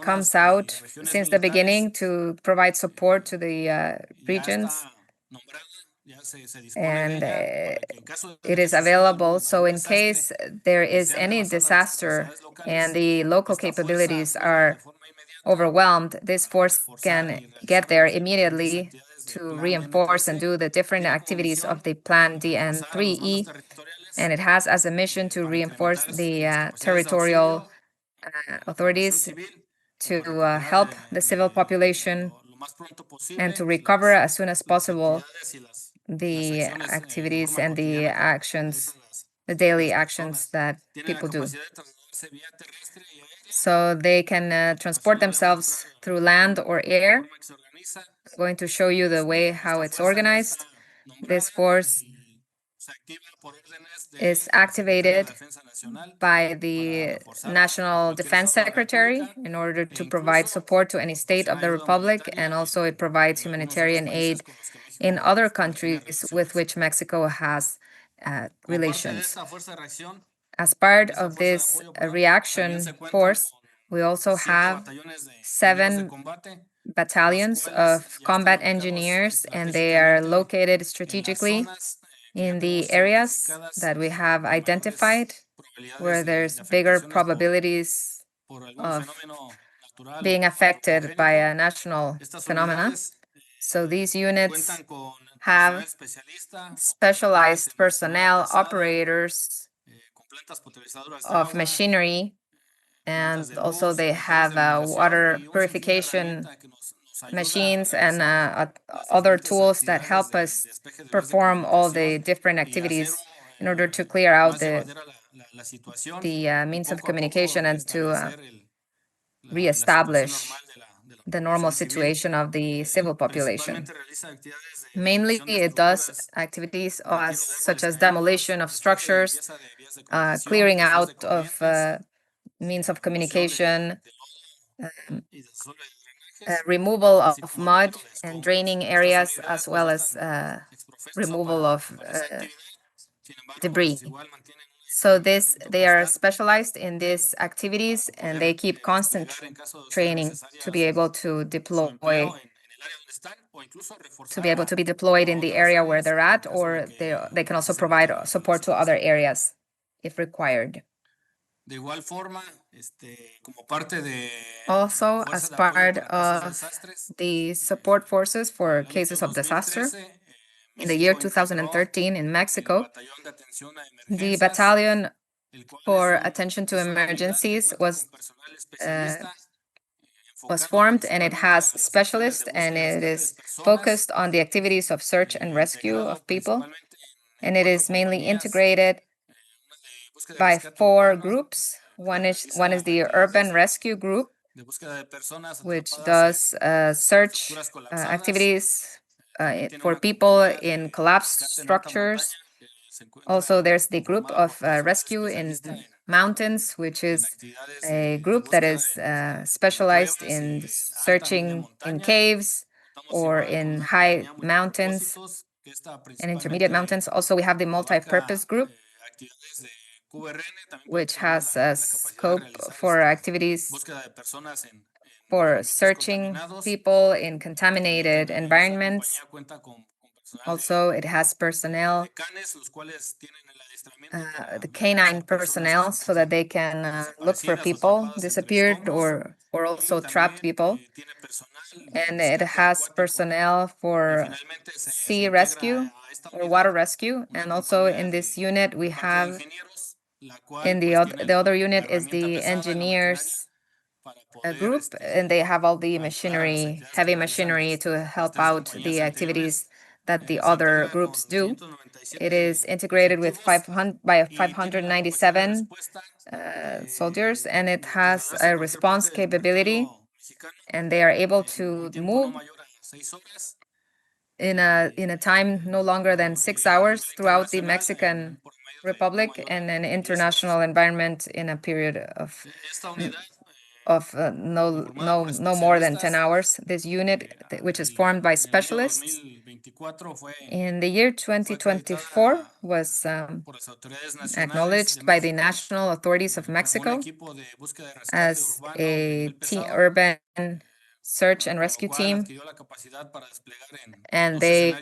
comes out since the beginning to provide support to the regions, and it is available. So in case there is any disaster and the local capabilities are overwhelmed, this force can get there immediately to reinforce and do the different activities of the Plan DN3E, and it has as a mission to reinforce the territorial authorities to help the civil population and to recover as soon as possible the activities and the actions, the daily actions that people do. So they can transport themselves through land or air. I'm going to show you the way how it's organized. This force is activated by the National Defense Secretary in order to provide support to any state of the Republic, and also it provides humanitarian aid in other countries with which Mexico has relations. As part of this reaction force, we also have 7 battalions of combat engineers, and they are located strategically in the areas that we have identified where there's bigger probabilities of being affected by a national phenomena. So these units have specialized personnel, operators of machinery, and also they have water purification machines and other tools that help us perform all the different activities in order to clear out the means of communication and to reestablish the normal situation of the civil population. Mainly, it does activities such as demolition of structures, clearing out of means of communication, removal of mud and draining areas, as well as removal of debris. So they are specialized in these activities, and they keep constant training to be able to deploy, be deployed in the area where they're at, or they can also provide support to other areas if required. Also, as part of the support forces for cases of disaster, in the year 2013 in Mexico, the Battalion for Attention to Emergencies was formed, and it has specialists, and it is focused on the activities of search and rescue of people. And it is mainly integrated by 4 groups. One is the urban rescue group, which does search activities for people in collapsed structures. Also, there's the group of rescue in mountains, which is a group that is specialized in searching in caves or in high mountains and intermediate mountains. Also, we have the multi-purpose group, which has a scope for activities for searching people in contaminated environments. Also, it has personnel, the canine personnel, so that they can look for people disappeared or also trapped people. And it has personnel for sea rescue or water rescue. And also in this unit, we have, in the other unit is the engineers group, and they have all the machinery, heavy machinery, to help out the activities that the other groups do. It is integrated with 597 soldiers, and it has a response capability, and they are able to move in a time no longer than 6 hours throughout the Mexican Republic and an international environment in a period of no more than 10 hours. This unit, which is formed by specialists, in the year 2024 was acknowledged by the national authorities of Mexico as a urban search and rescue team, and they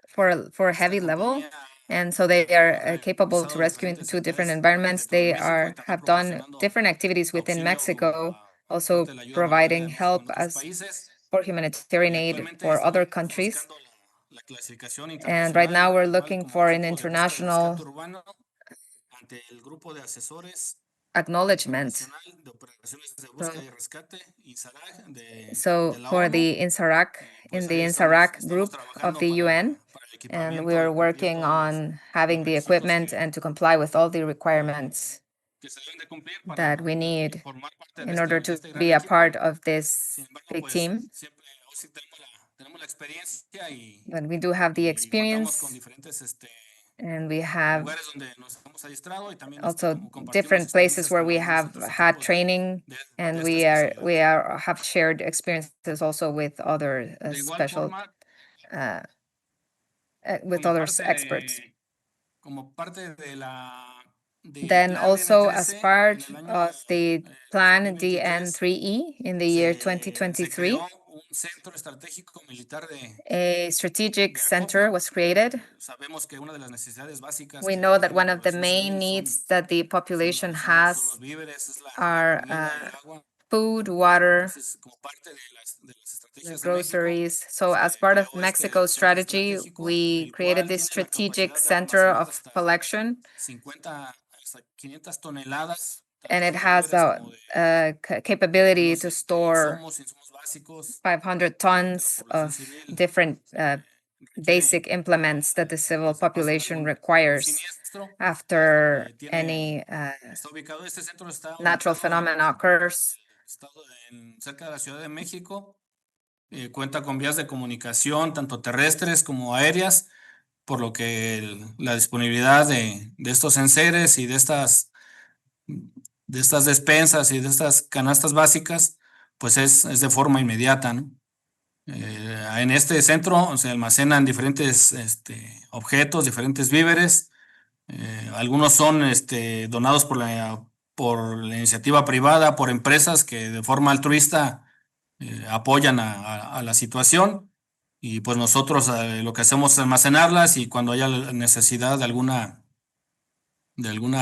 for a heavy level. And so they are capable to rescue in 2 different environments. They have done different activities within Mexico, also providing help for humanitarian aid for other countries. And right now we're looking for an international acknowledgement. So for the INSARAC group of the UN, and we are working on having the equipment and to comply with all the requirements that we need in order to be a part of this big team. But we do have the experience, and we have also different places where we have had training, and we have shared experiences also with other with other experts. Then also, as part of the Plan DN3E in the year 2023, a strategic center was created. We know that one of the main needs that the population has are food, water, groceries. So as part of Mexico's strategy, we created this strategic center of collection, and it has a capability to store 500 tons of different basic implements that the civil population requires after any natural phenomena occurs. cerca de la Ciudad de México. Cuenta con vías de comunicación tanto terrestres como aéreas, por lo que la disponibilidad de estos enseres y de estas despensas y de estas canastas básicas, pues es de forma inmediata, ¿no? En este centro se almacenan diferentes objetos, diferentes víveres. Algunos son donados por la iniciativa privada, por empresas que de forma altruista apoyan a la situación. Y pues nosotros lo que hacemos es almacenarlas y cuando haya la necesidad de alguna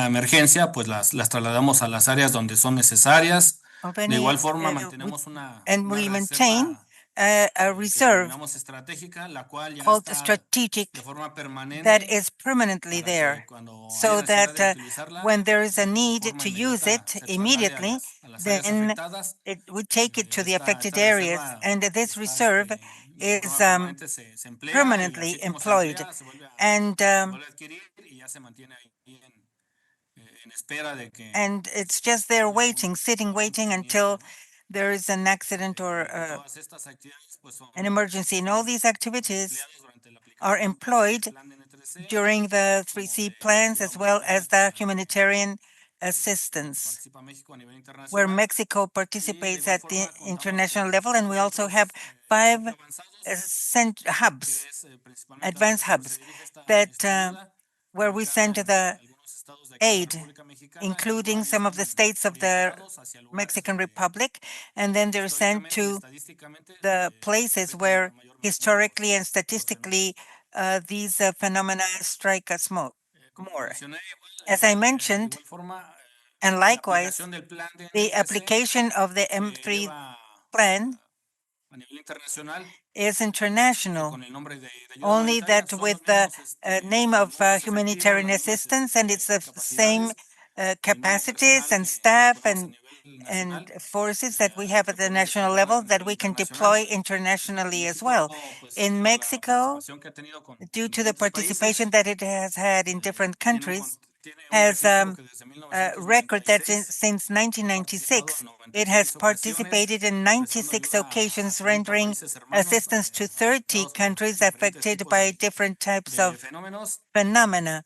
emergencia, pues las trasladamos a las áreas donde son necesarias. of De any, igual forma, mantenemos and we maintain reserva a que reserve denominamos estratégica, la cual ya called está strategic de forma that permanente is permanently para que there, cuando haya so necesidad that de utilizarla, when there is a de need forma to use inmediata it se traslade immediately, a las áreas then afectadas. we take it to the affected Esta areas, reserva and this está reserve de is forma permanente se emplea y permanently así como se employed. emplea, se vuelve And a adquirir y ya se mantiene ahí en espera de que it's just there waiting, waiting until there is an accident or todas estas actividades pues son an emergency. And all these activities empleadas durante la are aplicación employed del plan de N3C, during the como 3C de plans ayuda as well as the humanitaria humanitarian que assistance, participa México a nivel where internacional. Mexico Y de participates igual at the forma contamos international con level. And 5 we also have centros 5 bastante avanzados, hubs, que es principalmente a advanced donde se hubs, dirige that esta ayuda, where we send ubicada en the algunos estados de aquí de la aid, República Mexicana, la including cual some of the están states of the orientados hacia lugares Mexican donde Republic, and then they're sent históricamente y to estadísticamente the se places afectan where mayormente historically and los fenómenos. statistically these phenomena strike us more. Como mencioné, As I de mentioned, igual forma, and la likewise, aplicación del plan de the N3C application of the se M3 lleva plan a nivel internacional, is solamente international, con el nombre de ayuda only humanitaria, that son with los the mismos name of recursos efectivos, humanitarian las mismas assistance, and it's the same capacidades, el mismo capacities personal and que staff disponemos a nivel and nacional, forces that we have que at the podemos national desplegarlo level a that nivel we can internacional. deploy internationally as México, well. pues, In por la Mexico, participación que ha tenido con due to the diferentes participation países, that it has had in different countries, tiene un has registro que desde a record that 1996 since ha participado 1996, en it has 96 ocasiones, participated in prestando 96 ayuda a occasions, 30 rendering países hermanos assistance to 30 afectados por countries diferentes affected tipos by different types de of fenómenos. phenomena.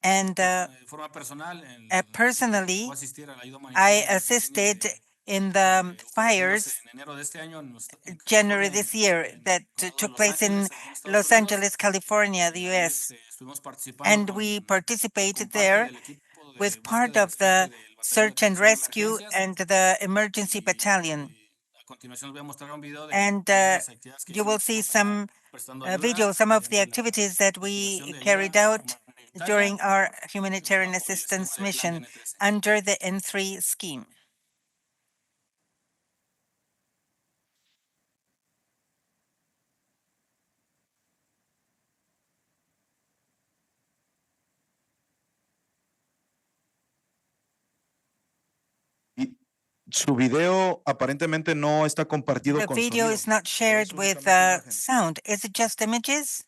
And De forma personal, personally, fue asistir a la ayuda I humanitaria desde el incendio assisted in the ocurridos fires en enero de este año en January California, this year en that el condado de took Los place in Ángeles, aquí en Estados Los Unidos. Angeles, California, the Ahí US. estuvimos participando And we con participated parte there del equipo de with búsqueda part y of rescate the del Batallón de search and Atención a rescue Emergencias. and the emergency battalion. A continuación les voy a mostrar un video de And algunas de las actividades que you will hicimos see allá some prestando ayuda video, some of the mediante la activities that activación we de carried ayuda out during humanitaria our bajo humanitarian el esquema assistance del plan de mission N3C. under the N3 scheme. Su video aparentemente no está compartido The con video sonido. is not o shared es with únicamente imagen. sound. Is it just images?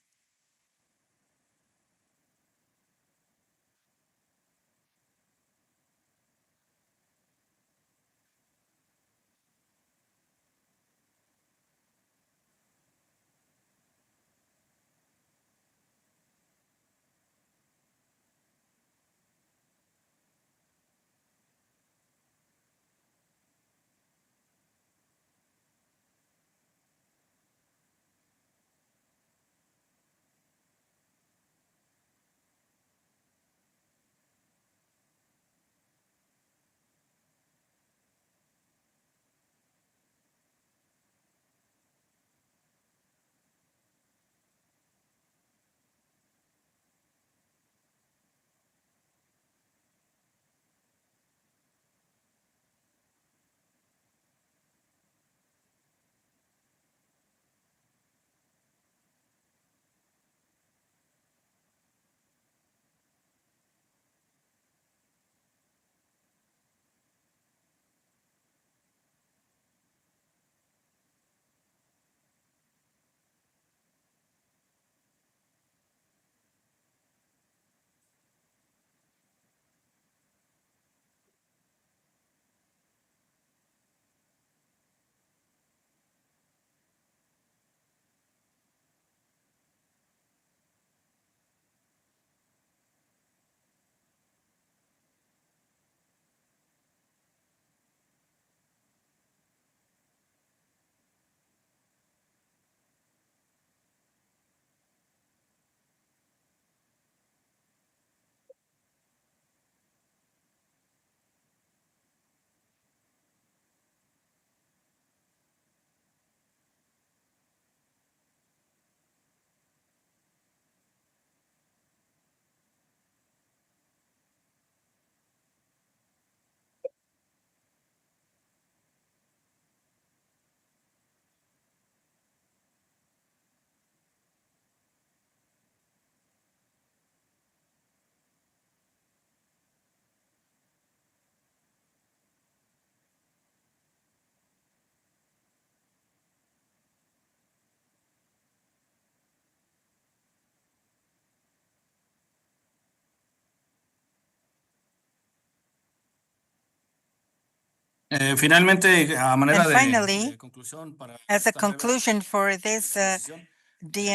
Finalmente, a manera And finally, conclusión para as a esta breve conclusion for this exposición,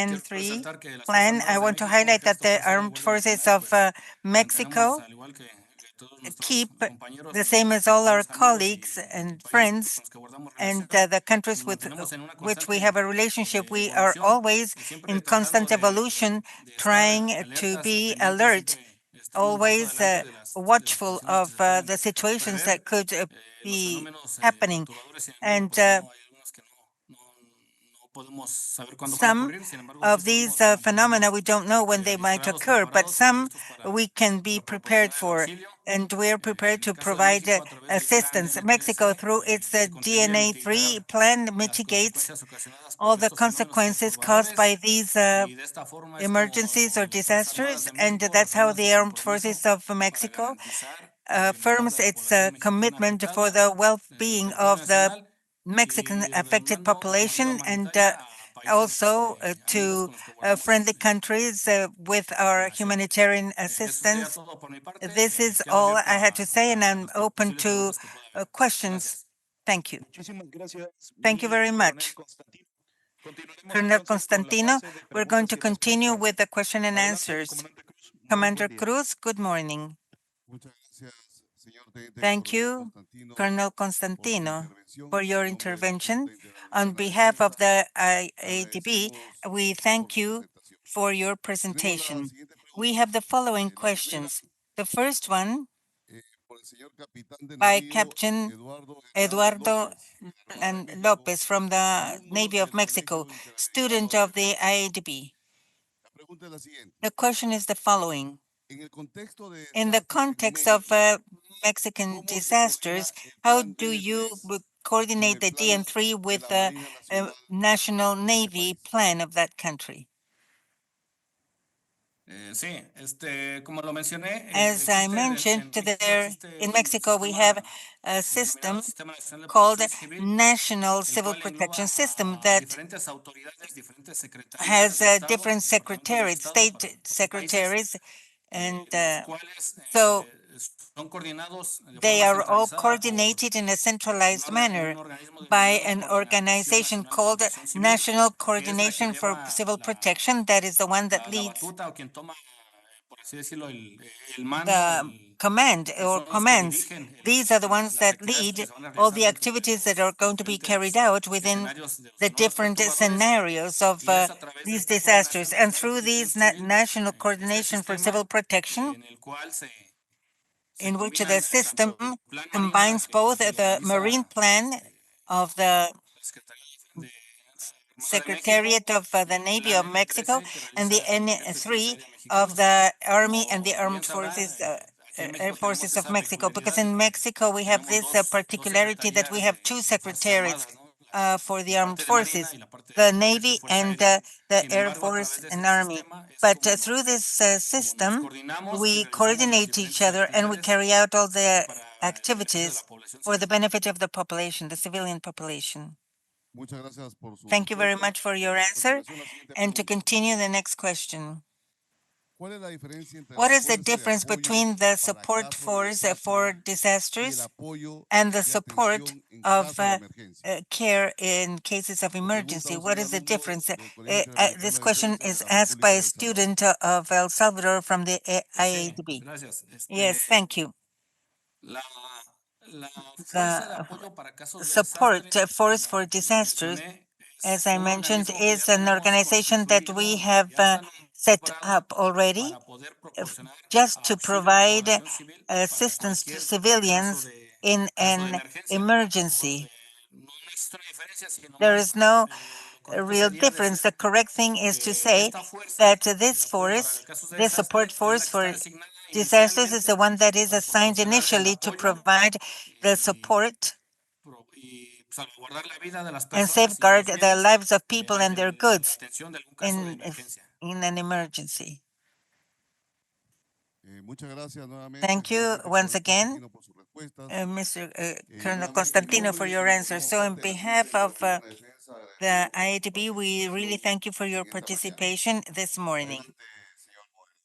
quiero DN3 resaltar que las plan, Fuerzas I Armadas de want to México, highlight that Ejército, the Policía y armed Guardia forces Nacional, of pues mantenemos, Mexico al igual que todos nuestros keep compañeros, the same as all our compañeros amigos colleagues y and países friends con los que guardamos and relación, the countries nos with mantenemos en una which we constante have a relationship. We are evolución, always siempre in tratando constant evolution, de estar trying to alertas, be pendientes, alert, siempre estar un paso always adelante de las watchful situaciones que of se pueden the situations prever. that could Los be fenómenos happening. perturbadores, sin embargo, And pues no, hay algunos que no podemos saber cuándo van a some ocurrir, sin embargo, sí of these podemos phenomena, mantenernos we don't know when they might disparados, occur, but preparados y some listos para we can be prepared proporcionar el for, auxilio. and we're prepared En el to caso de provide México, a través del plan assistance. Mexico, DN3, through its se contribuye a DNA3 mitigar plan, las mitigates consecuencias ocasionadas all por the estos fenómenos consequences caused by perturbadores these y de esta forma es emergencies or como las Fuerzas Armadas disasters, de and México that's how afirman su the armed compromiso forces of para Mexico garantizar el bienestar affirms de la its población mexicana commitment for afectada, the de su well-being territorio of the nacional Mexican y affected redundando como ayuda population, and humanitaria a países also amigos to con los que guardamos friendly countries with our relación. humanitarian Eso sería assistance. todo por mi parte. This is Quedo all abierto I had to say, and a I'm las open posibles to preguntas que pueda haber. questions. Gracias. Thank you. Muchísimas gracias, Thank you mi very coronel much. Constantino. Continuaremos Colonel entonces con la Constantino, fase de we're going to preguntas y continue respuestas. with the question and Adelante, answers. Comandante Cruz. Muy Commander buen día. Cruz, good morning. Muchas gracias, señor Teniente Thank Coronel you, Constantino, Colonel por su Constantino, intervención. for your En nombre de la intervention. Junta On Interamericana de behalf of Defensa, the IADB, agradecemos we por thank su you presentación. for your Tenemos la presentation. siguiente We pregunta. have the following La primera, questions. The first one por el señor capitán de by navío Captain Eduardo Hernández Eduardo López, de la Armada de and México, Lopez from the alumno Navy of del Mexico, Colegio Interamericano student de of the Defensa. IADB. La pregunta es la siguiente. The question is the following. En el contexto de In the desastres en context of México, Mexican ¿cómo se coordina disasters, el how plan do you DN3 con coordinate el the plan DN3 de with la the Marina Nacional National de ese Navy país? plan of that country? Sí, como lo mencioné, As I existe mentioned, en México existe in un Mexico we have sistema a system denominado Sistema Nacional de called Protección Civil, National el Civil cual Protection engloba System a that diferentes autoridades, diferentes secretarías has de Estado, different departamentos del secretariats, Estado state para países, secretaries, and los cuales so son coordinados de they forma are all centralizada coordinated in a centralized manner un organismo by denominado an Coordinación organization Nacional de called Protección Civil, National que es la que Coordination for lleva Civil Protection. That is the one that la leads batuta o quien toma, por así decirlo, el mando, the command y or son los que commands. dirigen These are the ones las that actividades que lead se van a all realizar the dentro de activities that are los going to be carried diferentes out within escenarios de los the fenómenos different perturbadores, scenarios of y es a través de these esta disasters. Coordinación And Nacional de through Protección these Civil, National este Coordination for sistema Civil Protection, en el cual se in which the combinan system tanto el Plan Marina combines both que lo the marine realiza plan of the la Secretaría de Armada de México, Secretariat of the el Navy Plan of Mexico, N13 que and realiza the el Ejército y Fuerza N3 Aérea of Mexicanos. the Army and the Como bien Armed sabrán, Forces, aquí en Air México tenemos Forces of esa Mexico. Because peculiaridad de in que Mexico we have tenemos this dos particularity that we secretarías have two de Fuerzas secretariats Armadas, ¿no? for the La armed parte de Marina forces, y la parte the de Ejército y Navy Fuerza and Aérea. the Sin Air embargo, a Force través de and este Army. sistema es But como, through this como nos system, coordinamos y we realizamos las coordinate each diferentes other and we actividades carry out all the para el beneficio de la activities población for the civil. benefit of the population, the civilian population. Muchas gracias por su Thank you very respuesta. much for your A answer. continuación, la siguiente And to pregunta. continue the next question. ¿Cuál es la diferencia entre What la is the fuerza de difference apoyo between the para support caso de force for desastre y el disasters apoyo and the de support atención en of caso de emergencia? care in cases of Lo pregunta emergency? un What señor is the alumno difference? del Colegio Interamericano This de question Defensa de is la asked by República a de El Salvador. student of El Salvador from the Sí, IADB. gracias. Yes, thank you. La, la fuerza de The apoyo para casos de support desastre, force como for disasters, mencioné, as es I un mentioned, organismo que ya is an tenemos organization that we constituido, have ya está set nombrado up already para poder proporcionar just to auxilio a la provide población civil para assistance to cualquier caso civilians in caso de an emergencia. emergency. No existe una diferencia, sino There más is no lo correcto real sería difference. decir The correct thing is to que say esta fuerza that de this apoyo para force, casos de this support desastre, es la force que está for designada disasters, is the inicialmente one that is para assigned proporcionar el initially to apoyo provide the y, support y salvaguardar la vida de las and personas y safeguard los the bienes lives of people and ante their la goods atención de algún caso de in emergencia. an emergency. Muchas gracias nuevamente, Thank you señor Teniente once Coronel again, Constantino, por sus respuestas. Mr. Colonel Nuevamente, en Constantino, for nombre your y por answer. So on parte de la Junta behalf of Interamericana de Defensa, the agradecemos por su IADB, we really participación thank you for your en esta mañana. participation this morning. Adelante, señor moderador.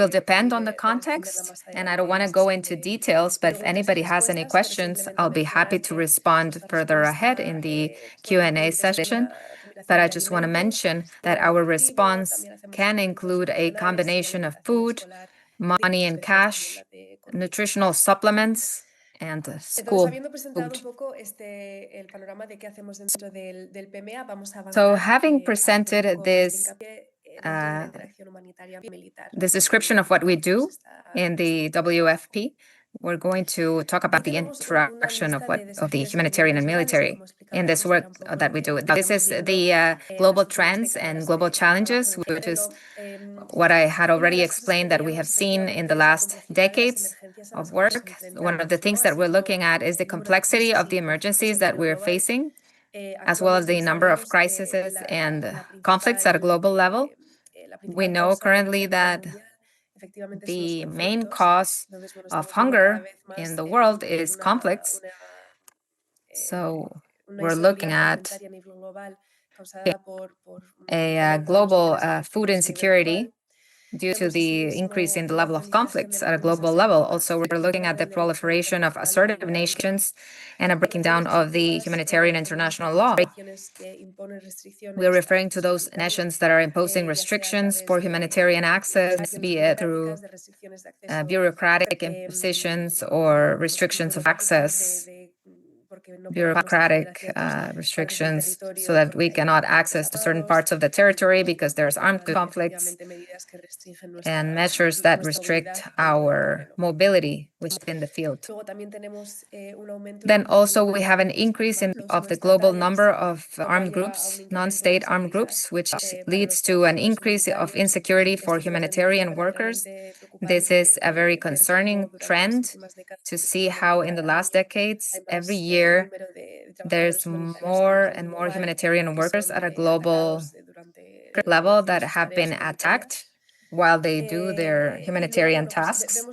will depend on the context, and I don't want to go into details, but if anybody has any questions, I'll be happy to respond further ahead in the Q&A session. But I just want to mention that our response can include a combination of food, money and cash, nutritional supplements, and school food. So having presented this description of what we do in the WFP, we're going to talk about the interaction of the humanitarian and military in this work that we do. This is the global trends and global challenges, which is what I had already explained that we have seen in the last decades of work. One of the things that we're looking at is the complexity of the emergencies that we're facing, as well as the number of crises and conflicts at a global level. We know currently that the main cause of hunger in the world is conflicts. So we're looking at a global food insecurity due to the increase in the level of conflicts at a global level. Also, we're looking at the proliferation of assertive nations and a breaking down of the humanitarian international law. We're referring to those nations that are imposing restrictions for humanitarian access, be it through bureaucratic impositions or restrictions of access, bureaucratic restrictions so that we cannot access to certain parts of the territory because there's armed conflicts, and measures that restrict our mobility within the field. Then also we have an increase of the global number of armed groups, non-state armed groups, which leads to an increase of insecurity for humanitarian workers. This is a very concerning trend to see how in the last decades, every year, there's more and more humanitarian workers at a global level that have been attacked while they do their humanitarian tasks.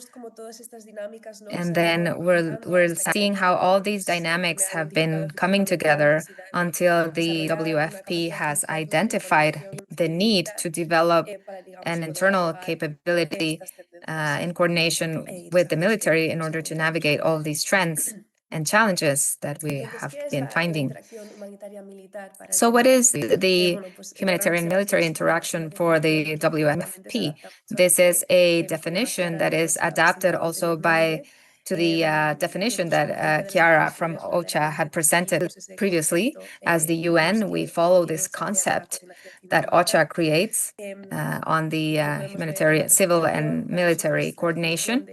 And then we're seeing how all these dynamics have been coming together until the WFP has identified the need to develop an internal capability in coordination with the military in order to navigate all of these trends and challenges that we have been finding. So what is the humanitarian military interaction for the WFP? This is a definition that is adapted also to the definition that Chiara from OCHA had presented previously. As the UN, we follow this concept that OCHA creates on the humanitarian, civil and military coordination.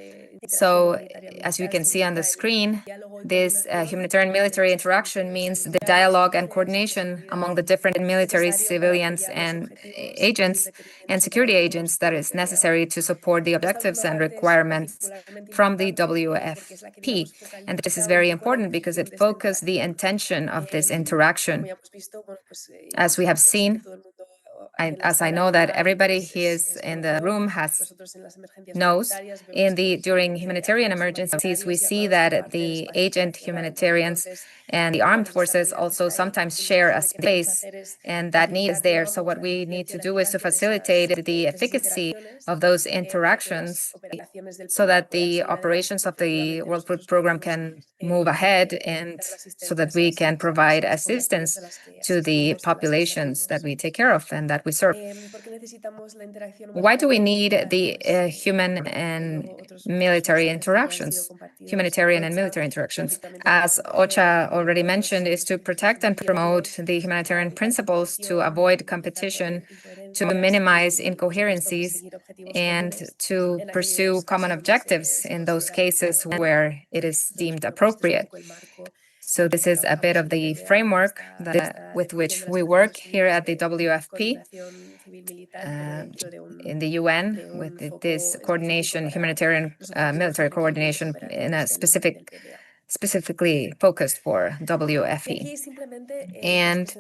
So as you can see on the screen, this humanitarian military interaction means the dialogue and coordination among the different military, civilians, and agents and security agents that is necessary to support the objectives and requirements from the WFP. And this is very important because it focuses the intention of this interaction. As we have seen, as I know that everybody here in the room knows, during humanitarian emergencies, we see that the agent humanitarians and the armed forces also sometimes share a space, and that need is there. So what we need to do is to facilitate the efficacy of those interactions so that the operations of the World Food Program can move ahead and so that we can provide assistance to the populations that we take care of and that we serve. Why do we need the human and military interactions, humanitarian and military interactions? As OCHA already mentioned, is to protect and promote the humanitarian principles, to avoid competition, to minimize incoherencies, and to pursue common objectives in those cases where it is deemed appropriate. So this is a bit of the framework with which we work here at the WFP in the UN with this coordination, humanitarian military coordination in a specifically focused for WFP. And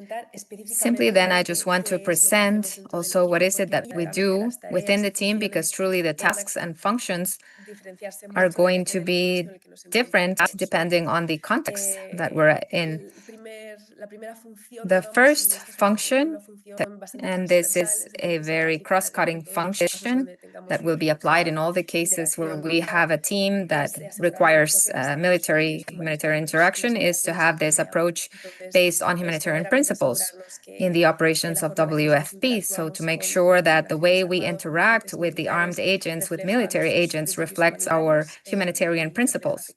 simply then I just want to present also what is it that we do within the team, because truly the tasks and functions are going to be different depending on the context that we're in. The first function, and this is a very cross-cutting function that will be applied in all the cases where we have a team that requires humanitarian interaction, is to have this approach based on humanitarian principles in the operations of WFP. So to make sure that the way we interact with the armed agents, with military agents, reflects our humanitarian principles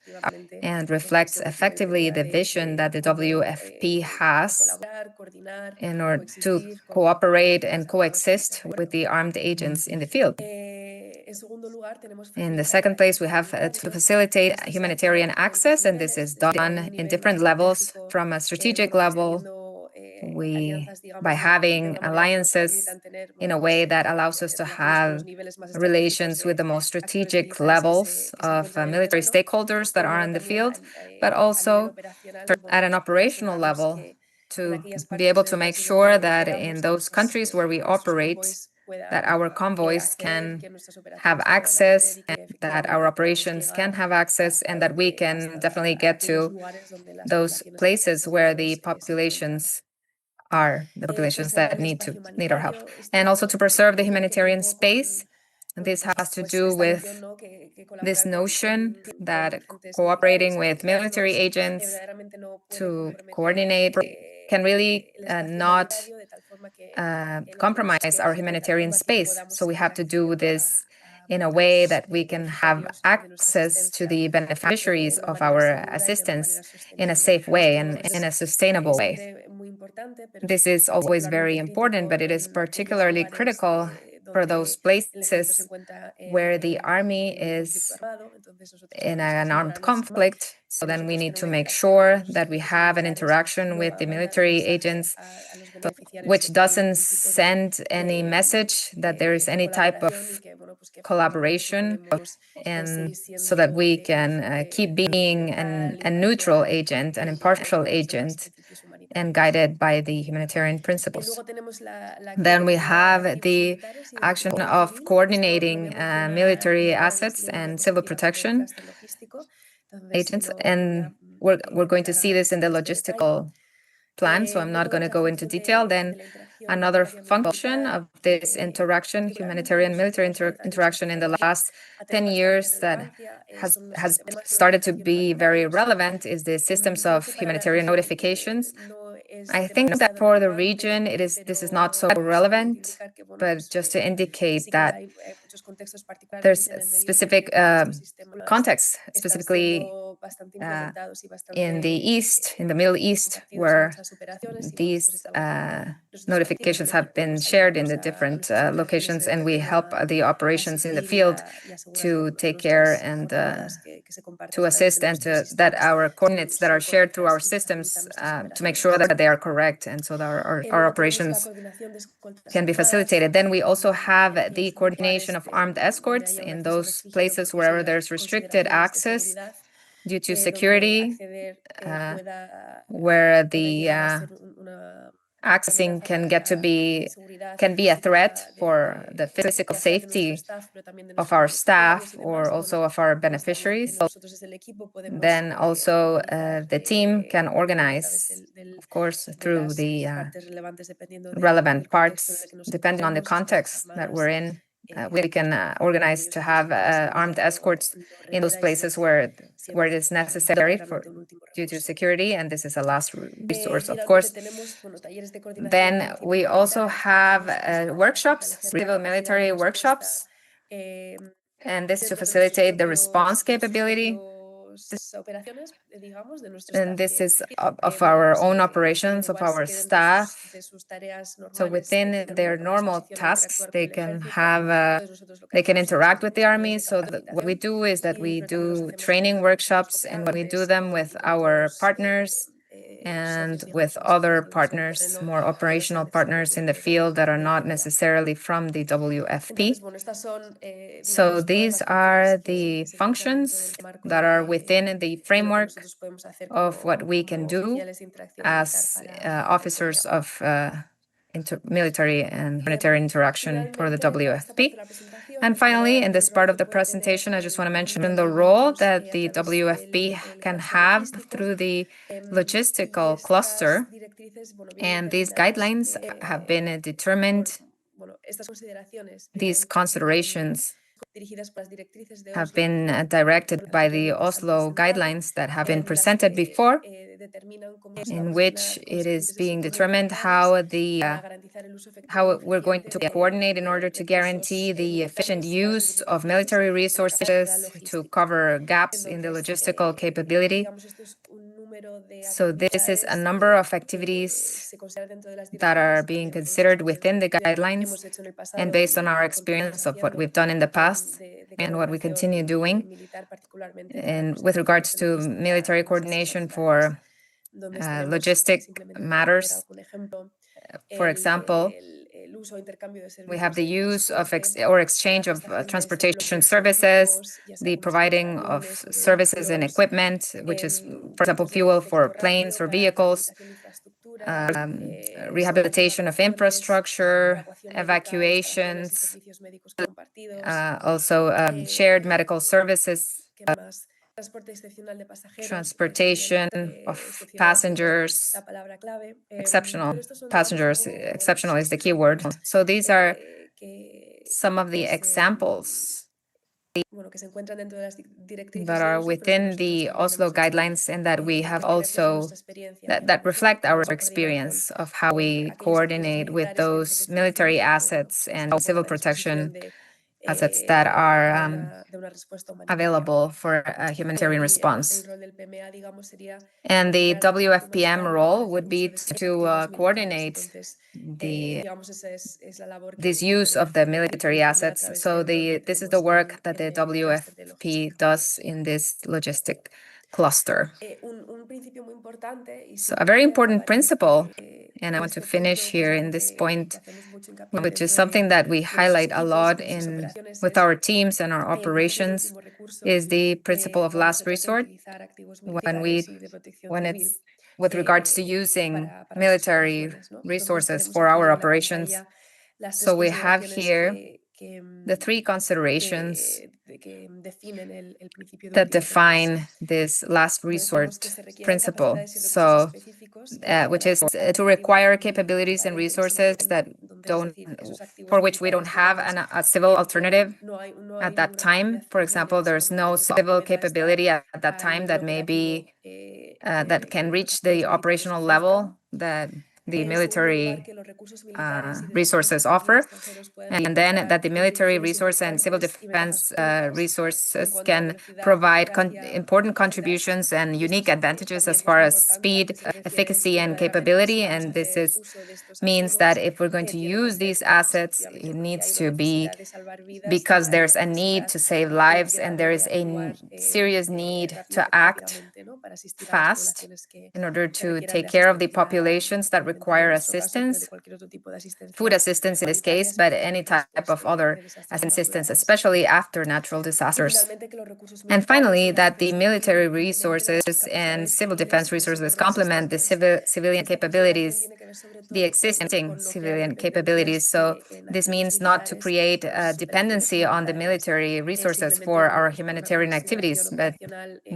and reflects effectively the vision that the WFP has in order to cooperate and coexist with the armed agents in the field. In the second place, we have to facilitate humanitarian access, and this is done in different levels. From a strategic level, by having alliances in a way that allows us to have relations with the most strategic levels of military stakeholders that are in the field, but also at an operational level to be able to make sure that in those countries where we operate, that our convoys can have access, and that our operations can have access, and that we can definitely get to those places where the populations that need our help. And also to preserve the humanitarian space. This has to do with this notion that cooperating with military agents to coordinate can really not compromise our humanitarian space. So we have to do this in a way that we can have access to the beneficiaries of our assistance in a safe way and in a sustainable way. This is always very important, but it is particularly critical for those places where the army is in an armed conflict. So then we need to make sure that we have an interaction with the military agents, which doesn't send any message that there is any type of collaboration, and so that we can keep being a neutral agent, an impartial agent, and guided by the humanitarian principles. Then we have the action of coordinating military assets and civil protection agents, and we're going to see this in the logistical plan, so I'm not going to go into detail. Then another function of this interaction, humanitarian military interaction in the last 10 years that has started to be very relevant, is the systems of humanitarian notifications. I think that for the region, this is not so relevant, but just to indicate that there's specific context, specifically in the East, in the Middle East, where these notifications have been shared in the different locations, and we help the operations in the field to take care and to assist, and that our coordinates that are shared through our systems to make sure that they are correct, and so that our operations can be facilitated. Then we also have the coordination of armed escorts in those places wherever there's restricted access due to security, where the accessing can be a threat for the physical safety of our staff or also of our beneficiaries. Then also the team can organize, of course, through the relevant parts, depending on the context that we're in. We can organize to have armed escorts in those places where it is necessary due to security, and this is a last resource, of course. Then we also have workshops, civil military workshops, and this is to facilitate the response capability. And this is of our own operations, of our staff. So within their normal tasks, they can interact with the army. So what we do is that we do training workshops, and we do them with our partners and with other partners, more operational partners in the field that are not necessarily from the WFP. So these are the functions that are within the framework of what we can do as officers of military and humanitarian interaction for the WFP. And finally, in this part of the presentation, I just want to mention the role that the WFP can have through the logistical cluster. And these guidelines have been determined. These considerations have been directed by the Oslo guidelines that have been presented before, in which it is being determined how we're going to coordinate in order to guarantee the efficient use of military resources to cover gaps in the logistical capability. So this is a number of activities that are being considered within the guidelines, and based on our experience of what we've done in the past and what we continue doing, and with regards to military coordination for logistic matters. For example, we have the use of exchange of transportation services, the providing of services and equipment, which is, for example, fuel for planes or vehicles, rehabilitation of infrastructure, evacuations, also shared medical services, transportation of passengers, exceptional passengers. Exceptional is the key word. So these are some of the examples that are within the Oslo guidelines and that we have also that reflect our experience of how we coordinate with those military assets and civil protection assets that are available for a humanitarian response. And the WFPM role would be to coordinate this use of the military assets. So this is the work that the WFP does in this logistic cluster. So a very important principle, and I want to finish here in this point, which is something that we highlight a lot with our teams and our operations, is the principle of last resort when it's with regards to using military resources for our operations. So we have here the three considerations that define this last resort principle. So, which is to require capabilities and resources for which we don't have a civil alternative at that time. For example, there's no civil capability at that time that that can reach the operational level that the military resources offer, and then that the military resource and civil defense resources can provide important contributions and unique advantages as far as speed, efficacy, and capability. And this means that if we're going to use these assets, it needs to be because there's a need to save lives and there is a serious need to act fast in order to take care of the populations that require assistance, food assistance in this case, but any type of other assistance, especially after natural disasters. And finally, that the military resources and civil defense resources complement the civilian capabilities, the existing civilian capabilities. So this means not to create a dependency on the military resources for our humanitarian activities, but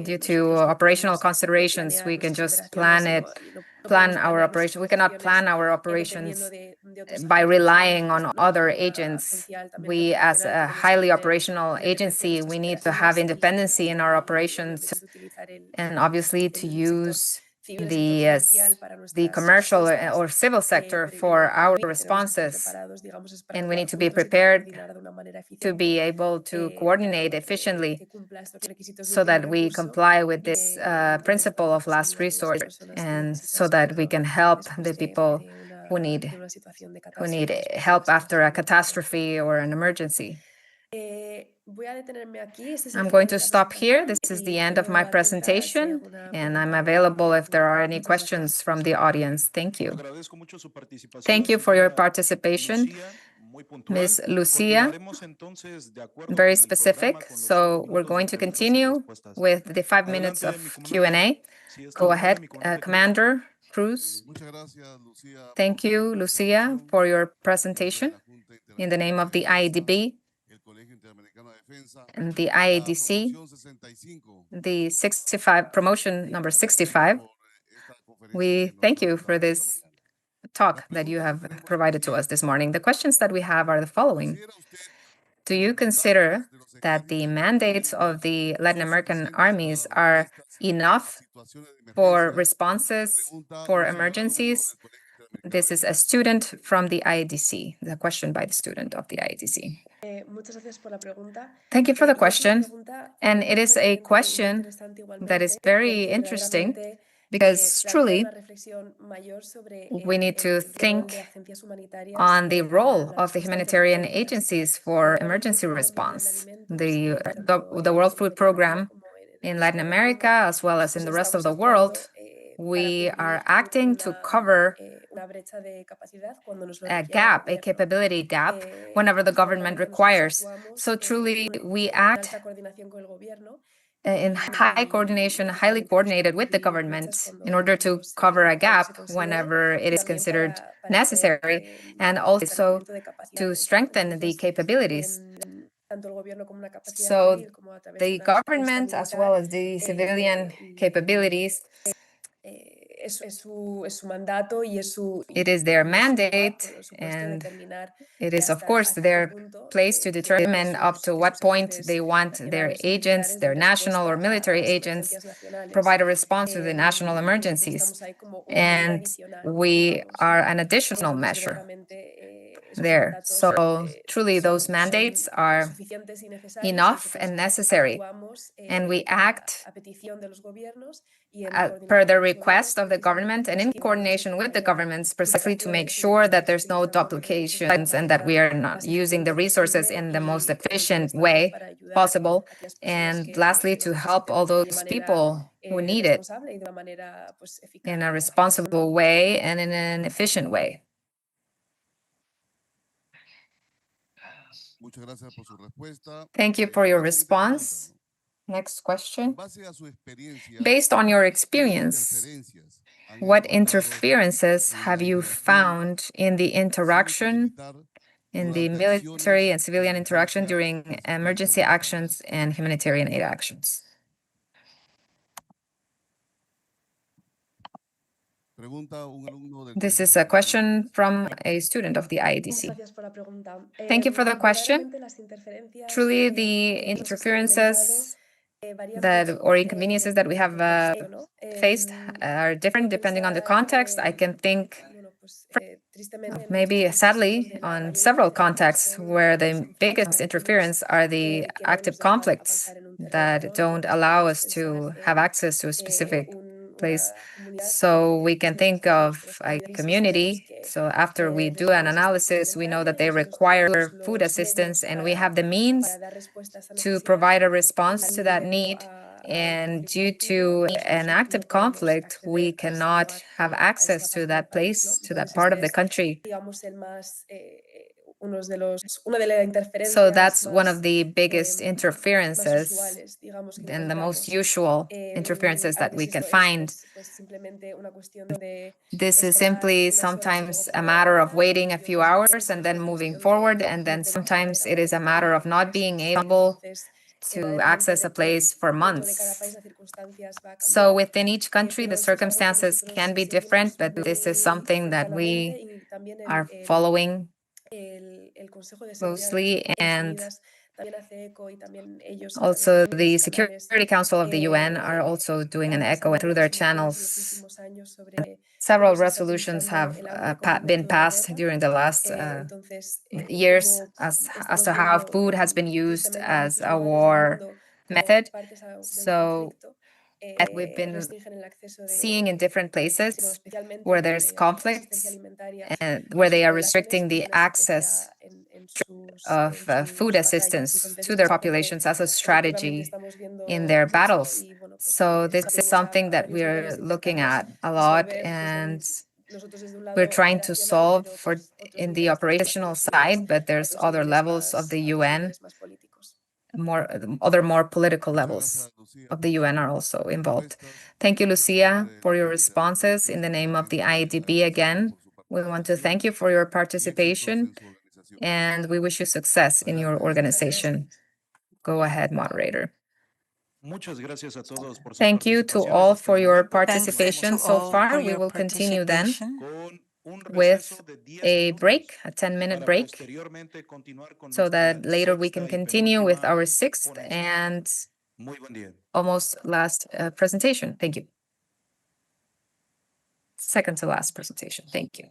due to operational considerations, we can just plan our operation. We cannot plan our operations by relying on other agents. We, as a highly operational agency, we need to have independency in our operations, and obviously to use the commercial or civil sector for our responses. And we need to be prepared to be able to coordinate efficiently so that we comply with this principle of last resort, and so that we can help the people who need help after a catastrophe or an emergency. I'm going to stop here. This is the end of my presentation, and I'm available if there are any questions from the audience. Thank you. Thank you for your participation, Ms. Lucia. Very specific. So we're going to continue with the 5 minutes of Q&A. Go ahead, Commander Cruz. Thank you, Lucia, for your presentation. In the name of the IADB, and the IADC, the 65 promotion number 65. We thank you for this talk that you have provided to us this morning. The questions that we have are the following. Do you consider that the mandates of the Latin American armies are enough for responses for emergencies? This is a student from the IADC, the question by the student of the IADC. Thank you for the question. And it is a question that is very interesting because truly we need to think on the role of the humanitarian agencies for emergency response. The World Food Program in Latin America, as well as in the rest of the world, we are acting to cover a gap, a capability gap, whenever the government requires. So truly, we act in high coordination, highly coordinated with the government in order to cover a gap whenever it is considered necessary, and also to strengthen the capabilities. So the government, as well as the civilian capabilities, it is their mandate, and it is, of course, their place to determine up to what point they want their agents, their national or military agents, provide a response to the national emergencies. And we are an additional measure there. So truly, those mandates are enough and necessary, and we act per the request of the government and in coordination with the governments, precisely to make sure that there's no duplications and that we are not using the resources in the most efficient way possible. And lastly, to help all those people who need it in a responsible way and in an efficient way. Thank you for your response. Next question. Based on your experience, what interferences have you found in the interaction, in the military and civilian interaction during emergency actions and humanitarian aid actions? This is a question from a student of the IADC. Thank you for the question. Truly, the interferences or inconveniences that we have faced are different depending on the context. I can think maybe sadly on several contexts where the biggest interference are the active conflicts that don't allow us to have access to a specific place. So we can think of a community. So after we do an analysis, we know that they require food assistance, and we have the means to provide a response to that need. And due to an active conflict, we cannot have access to that place, to that part of the country. So that's one of the biggest interferences and the most usual interferences that we can find. This is simply sometimes a matter of waiting a few hours and then moving forward, and then sometimes it is a matter of not being able to access a place for months. So within each country, the circumstances can be different, but this is something that we are following closely. And also the Security Council of the UN are also doing an echo through their channels. Several resolutions have been passed during the last years as to how food has been used as a war method. So we've been seeing in different places where there's conflicts and where they are restricting the access of food assistance to their populations as a strategy in their battles. So this is something that we're looking at a lot, and we're trying to solve in the operational side, but there's other levels of the UN, more political levels of the UN are also involved. Thank you, Lucia, for your responses. In the name of the IADB again, we want to thank you for your participation, and we wish you success in your organization. Go ahead, moderator. Muchas gracias a todos por su Thank you to participación. all for your Thanks participation to so all far. for We your will continue then participation. Con un with receso de 10 a minutos break, a 10-minute para break, posteriormente continuar con so nuestra that later we can sexta y continue with penúltima our sixth ponencia. and Muy buen día. almost last presentation. Thank you. Second to last presentation. Thank you.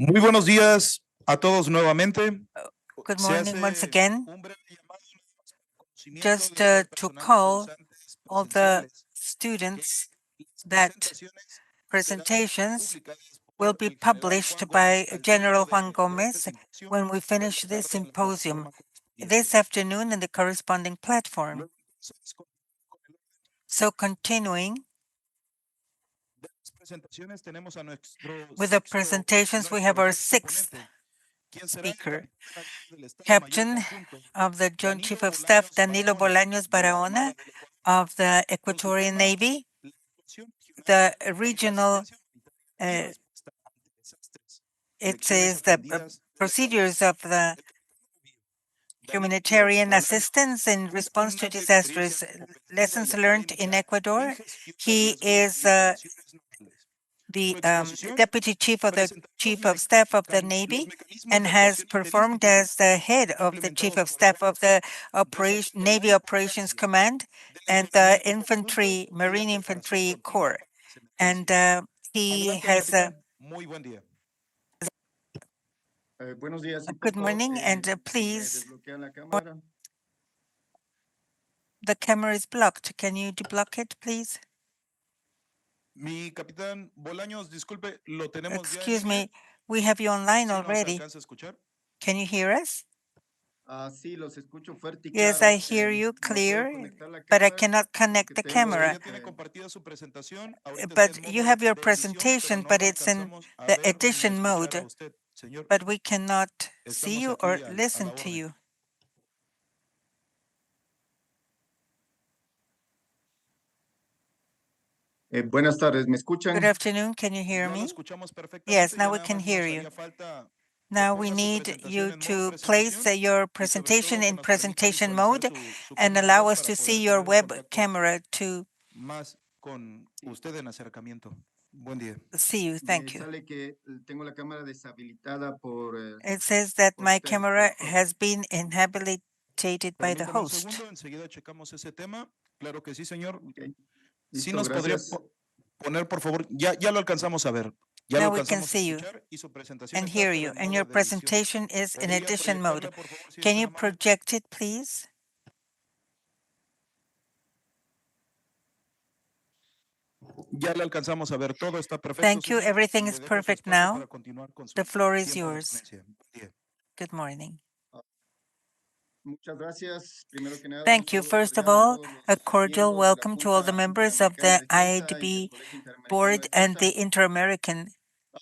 Muy buenos días a todos nuevamente. Good Se morning hace once again. un breve llamado para conocimiento Just de los to personales call docentes all the presenciales. students Las that presentaciones presentations publicadas will por be el general published Juan by Gómez al General término Juan de este Gomez simposio when we o finish esta this tarde en la symposium plataforma this correspondiente. afternoon in the corresponding platform. Luego, entonces, con el orden So continuing de las presentaciones tenemos a nuestro with the sexto, presentations, we have nuestro our sexto sixth ponente, speaker. Captain of the Joint Chief of Staff, Danilo Bolaños Barahona of the Ecuadorian Navy, the regional, it says the procedures of the humanitarian assistance in response to disasters, lessons learned in Ecuador. He is the Deputy Chief of the Chief of Staff of the Navy and has performed as the head of the Chief of Staff of the Navy Operations Command and the Marine Infantry Corps. And he has good morning, and please, the camera is blocked. Can you deblock it, please? Mi capitán Bolaños, disculpe, lo tenemos Excuse me, we have you online already. Can you hear us? Yes, I hear you clear, but I cannot connect the camera. But you have your presentation, but it's in the edition mode, but we cannot see you or listen to you. Buenas tardes, ¿me escuchan? Good afternoon, can you hear me? Yes, now we can hear you. Now we need you to place your presentation in presentation mode and allow us to see your web camera to see you. Thank you. It says that my camera has been inhabilitated by the host. Sí nos podría poner, por favor, ya lo alcanzamos a ver. Now we can see you and hear you, and your presentation is in edition mode. Can you project it, please? Ya lo alcanzamos a ver, todo está perfecto. Thank you, everything is perfect now. The floor is yours. Good morning. Thank you. First of all, a cordial welcome to all the members of the IADB board and the Inter-American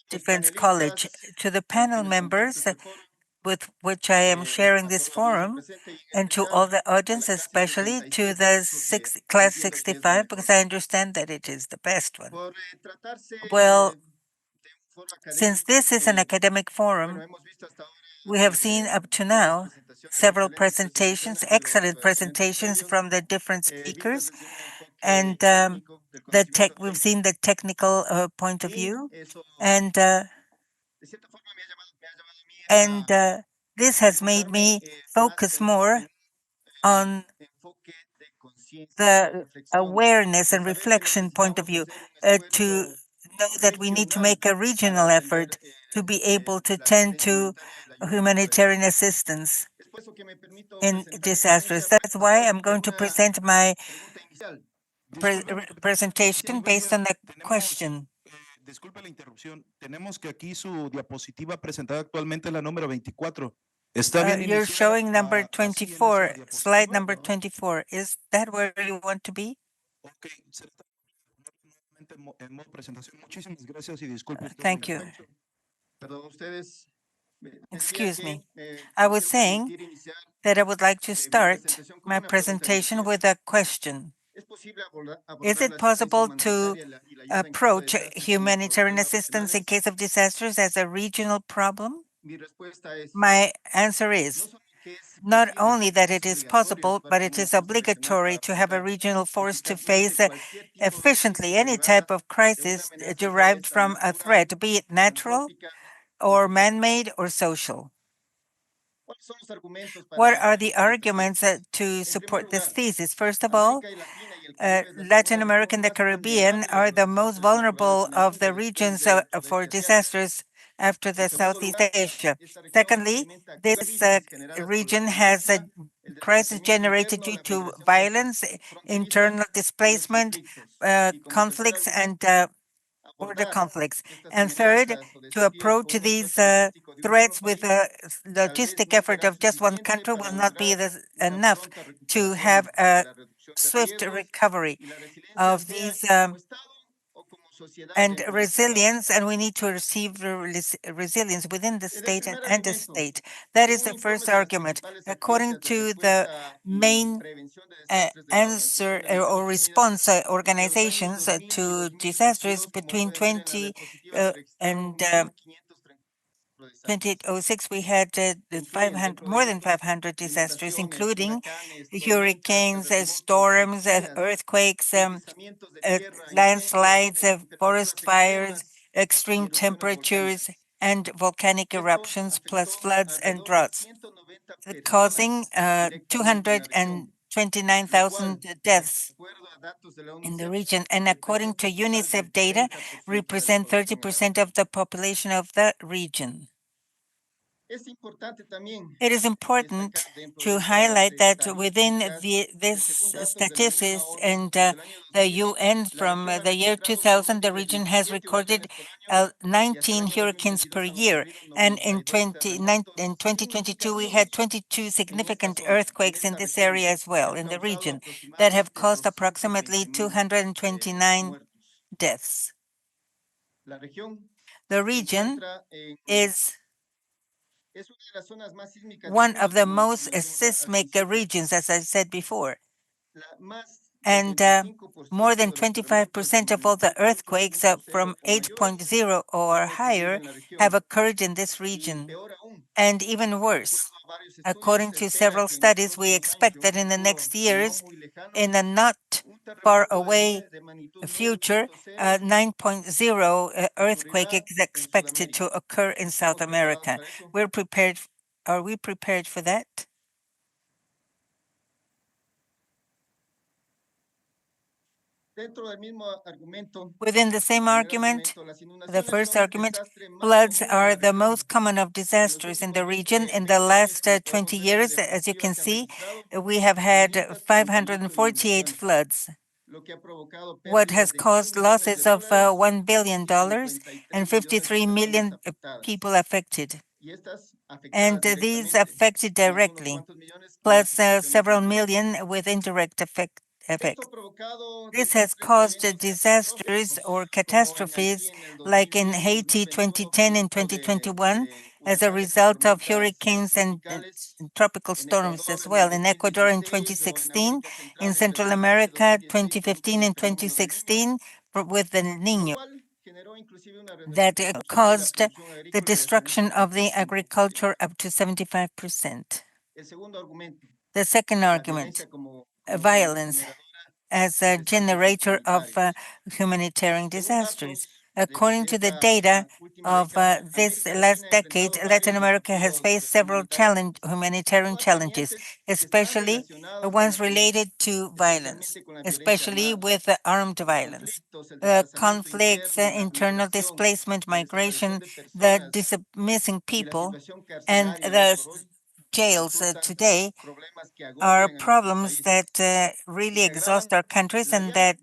Defense College. To the panel members with which I am sharing this forum, and to all the audience, especially to the Class 65, because I understand that it is the best one. Well, since this is an academic forum, we have seen up to now several presentations, excellent presentations from the different speakers, and we've seen the technical point of view, and this has made me focus more on the awareness and reflection point of view, to know that we need to make a regional effort to be able to tend to humanitarian assistance in disasters. That's why I'm going to present my presentation based on the question. Disculpe la interrupción. Tenemos que aquí su diapositiva presentada actualmente es la número 24. Está bien. You're showing number 24, slide number 24. Is that where you want to be? Okay. En modo presentación. Muchísimas gracias y disculpe. Thank you. Excuse me. I was saying that I would like to start my presentation with a question. Is it possible to approach humanitarian assistance in case of disasters as a regional problem? My answer is not only that it is possible, but it is obligatory to have a regional force to face efficiently any type of crisis derived from a threat, be it natural or man-made or social. What are the arguments to support this thesis? First of all, Latin America and the Caribbean are the most vulnerable of the regions for disasters after the Southeast Asia. Secondly, this region has a crisis generated due to violence, internal displacement, conflicts, and border conflicts. And third, to approach these threats with a logistic effort of just one country will not be enough to have a swift recovery of these and resilience, and we need to receive resilience within the state and the state. That is the first argument. According to the main answer or response organizations to disasters between 20 and 2806, we had more than 500 disasters, including hurricanes, storms, earthquakes, landslides, forest fires, extreme temperatures, and volcanic eruptions, plus floods and droughts, causing 229,000 deaths in the region. And according to UNICEF data, represent 30% of the population of the region. It is important to highlight that within this statistics and the UN from the year 2000, the region has recorded 19 hurricanes per year. And in 2022, we had 22 significant earthquakes in this area as well, in the region, that have caused approximately 229 deaths. The region is one of the most seismic regions, as I said before. And more than 25% of all the earthquakes from 8.0 or higher have occurred in this region. And even worse, according to several studies, we expect that in the next years, in a not far away future, 9.0 earthquake is expected to occur in South America. We're prepared. Are we prepared for that? Within the same argument, the first argument, floods are the most common of disasters in the region. In the last 20 years, as you can see, we have had 548 floods, what has caused losses of $1 billion and 53 million people affected. And these affected directly, plus several million with indirect effects. This has caused disasters or catastrophes like in Haiti 2010 and 2021 as a result of hurricanes and tropical storms as well. In Ecuador in 2016, in Central America 2015 and 2016 with the Niño that caused the destruction of the agriculture up to 75%. The second argument, violence as a generator of humanitarian disasters. According to the data of this last decade, Latin America has faced several humanitarian challenges, especially the ones related to violence, especially with armed violence. Conflicts, internal displacement, migration, the missing people, and the jails today are problems that really exhaust our countries and that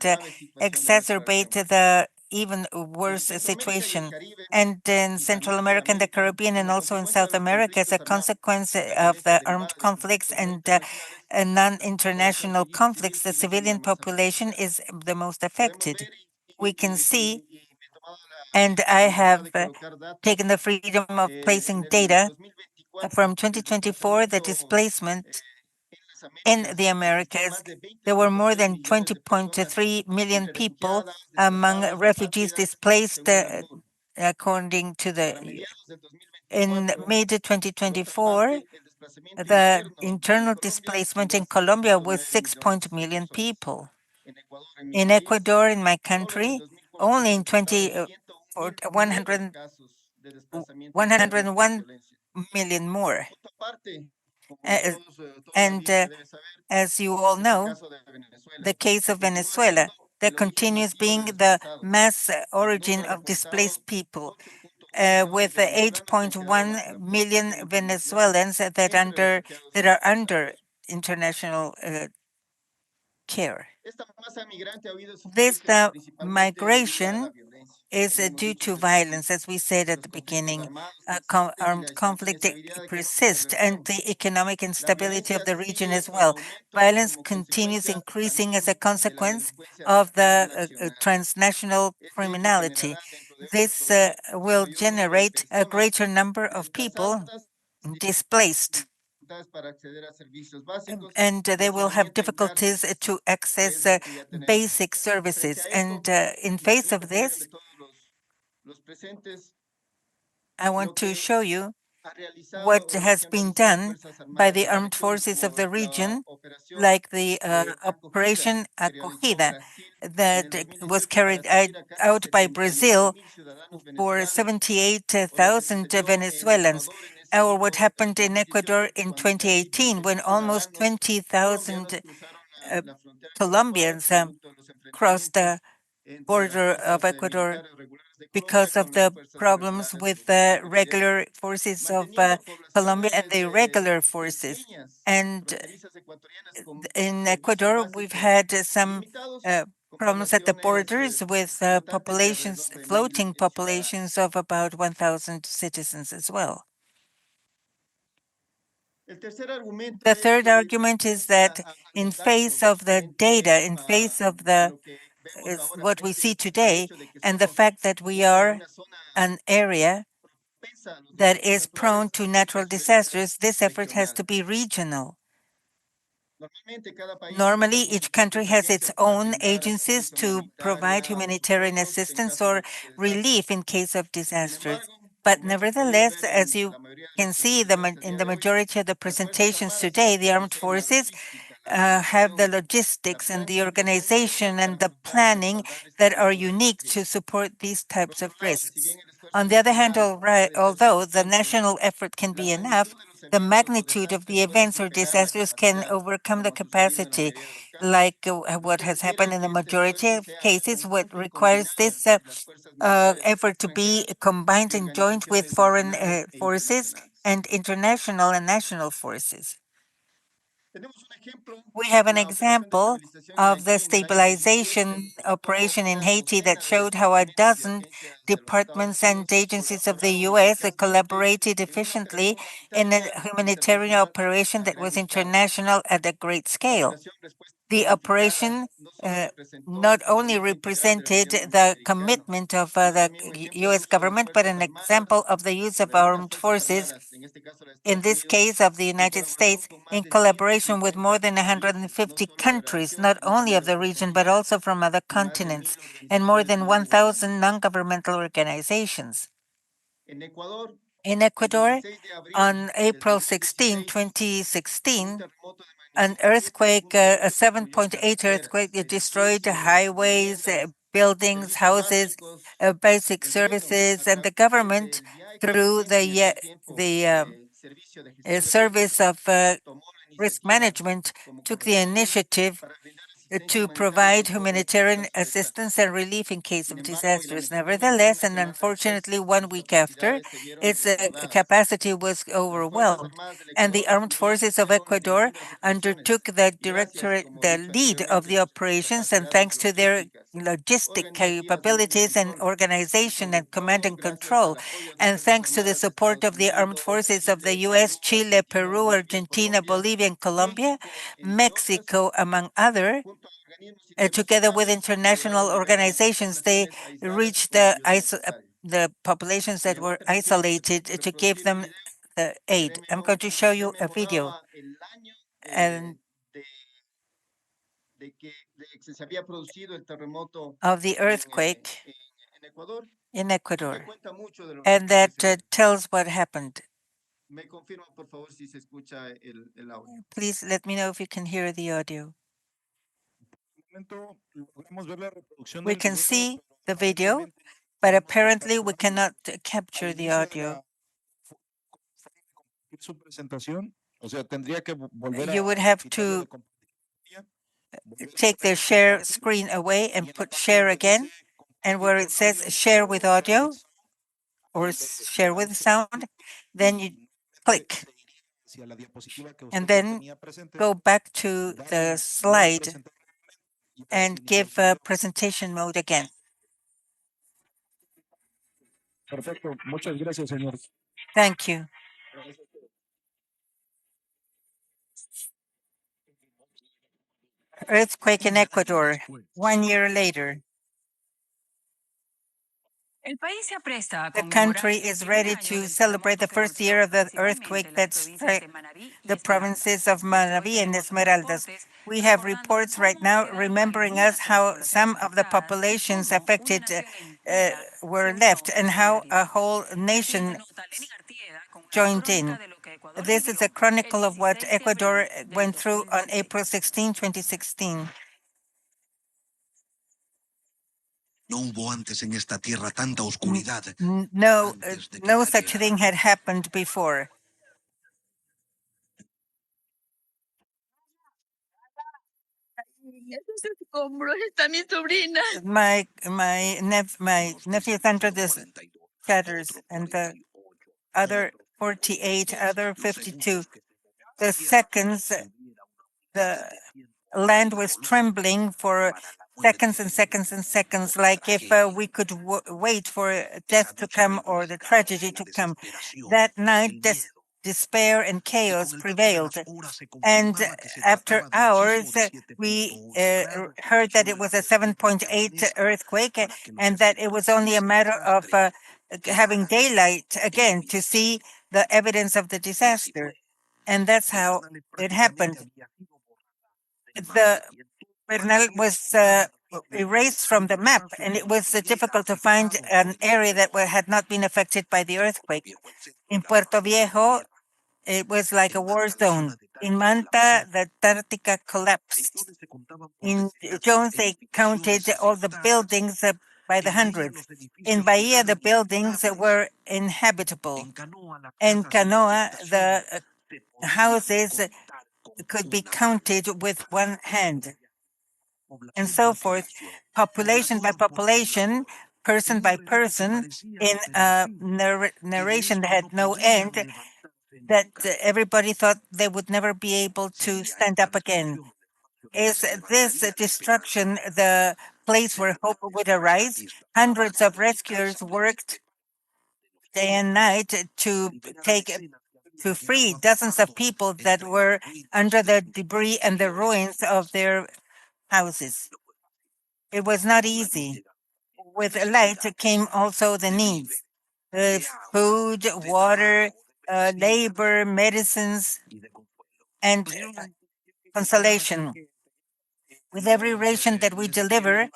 exacerbate the even worse situation. And in Central America and the Caribbean and also in South America, as a consequence of the armed conflicts and non-international conflicts, the civilian population is the most affected. We can see, and I have taken the freedom of placing data from 2024, the displacement in the Americas, there were more than 20.3 million people among refugees displaced, according to the. In mid-2024, the internal displacement in Colombia was 6 million people. In Ecuador, in my country, only in 101 million more. And as you all know, the case of Venezuela that continues being the mass origin of displaced people, with 8.1 million Venezuelans that are under international care. This migration is due to violence, as we said at the beginning. Armed conflict persists, and the economic instability of the region as well. Violence continues increasing as a consequence of the transnational criminality. This will generate a greater number of people displaced, and they will have difficulties to access basic services. And in face of this, I want to show you what has been done by the armed forces of the region, like the Operation Acogida that was carried out by Brazil for 78,000 Venezuelans, or what happened in Ecuador in 2018 when almost 20,000 Colombians crossed the border of Ecuador because of the problems with the regular forces of Colombia and the irregular forces. And in Ecuador, we've had some problems at the borders with populations, floating populations of about 1,000 citizens as well. The third argument is that in face of the data, in face of the what we see today, and the fact that we are an area that is prone to natural disasters, this effort has to be regional. Normally, each country has its own agencies to provide humanitarian assistance or relief in case of disasters. But nevertheless, as you can see in the majority of the presentations today, the armed forces have the logistics and the organization and the planning that are unique to support these types of risks. On the other hand, although the national effort can be enough, the magnitude of the events or disasters can overcome the capacity, like what has happened in the majority of cases. What requires this effort to be combined and joined with foreign forces and international and national forces. We have an example of the stabilization operation in Haiti that showed how a dozen departments and agencies of the U.S. collaborated efficiently in a humanitarian operation that was international at a great scale. The operation not only represented the commitment of the U.S. government, but an example of the use of armed forces, in this case of the United States, in collaboration with more than 150 countries, not only of the region, but also from other continents, and more than 1,000 non-governmental organizations. In Ecuador, on April 16, 2016, an earthquake, a 7.8 earthquake, destroyed highways, buildings, houses, basic services, and the government, through the service of risk management, took the initiative to provide humanitarian assistance and relief in case of disasters. Nevertheless, and unfortunately, 1 week after, its capacity was overwhelmed, and the armed forces of Ecuador undertook the lead of the operations, and thanks to their logistic capabilities and organization and command and control, and thanks to the support of the armed forces of the U.S., Chile, Peru, Argentina, Bolivia, and Colombia, Mexico, among others, together with international organizations, they reached the populations that were isolated to give them the aid. I'm going to show you a video of the earthquake in Ecuador, and that tells what happened. Please let me know if you can hear the audio. We can see the video, but apparently we cannot capture the audio. You would have to take the share screen away and put share again, and where it says share with audio or share with sound, then you click and then go back to the slide and give presentation mode again. Perfecto. Muchas gracias, señor. Thank you. Earthquake in Ecuador, 1 year later. The country is ready to celebrate the first year of the earthquake that struck the provinces of Manabí and Esmeraldas. We have reports right now remembering us how some of the populations affected were left and how a whole nation joined in. This is a chronicle of what Ecuador went through on April 16, 2016. No such thing had happened before. My nephew is under the shatters, and the other 48, other 52. The seconds, the land was trembling for seconds and seconds and seconds, like if we could wait for death to come or the tragedy to come. That night, despair and chaos prevailed. And after hours, we heard that it was a 7.8 earthquake and that it was only a matter of having daylight again to see the evidence of the disaster. And that's how it happened. The Bernal was erased from the map, and it was difficult to find an area that had not been affected by the earthquake. In Puerto Viejo, it was like a war zone. In Manta, the Antarctica collapsed. In Jones, they counted all the buildings by the hundreds. In Bahia, the buildings were inhabitable. In Canoa, the houses could be counted with one hand, and so forth, population by population, person by person, in a narration that had no end, that everybody thought they would never be able to stand up again. Is this destruction the place where hope would arise? Hundreds of rescuers worked day and night to free dozens of people that were under the debris and the ruins of their houses. It was not easy. With light came also the needs: food, water, labor, medicines, and consolation. With every ration that we deliver,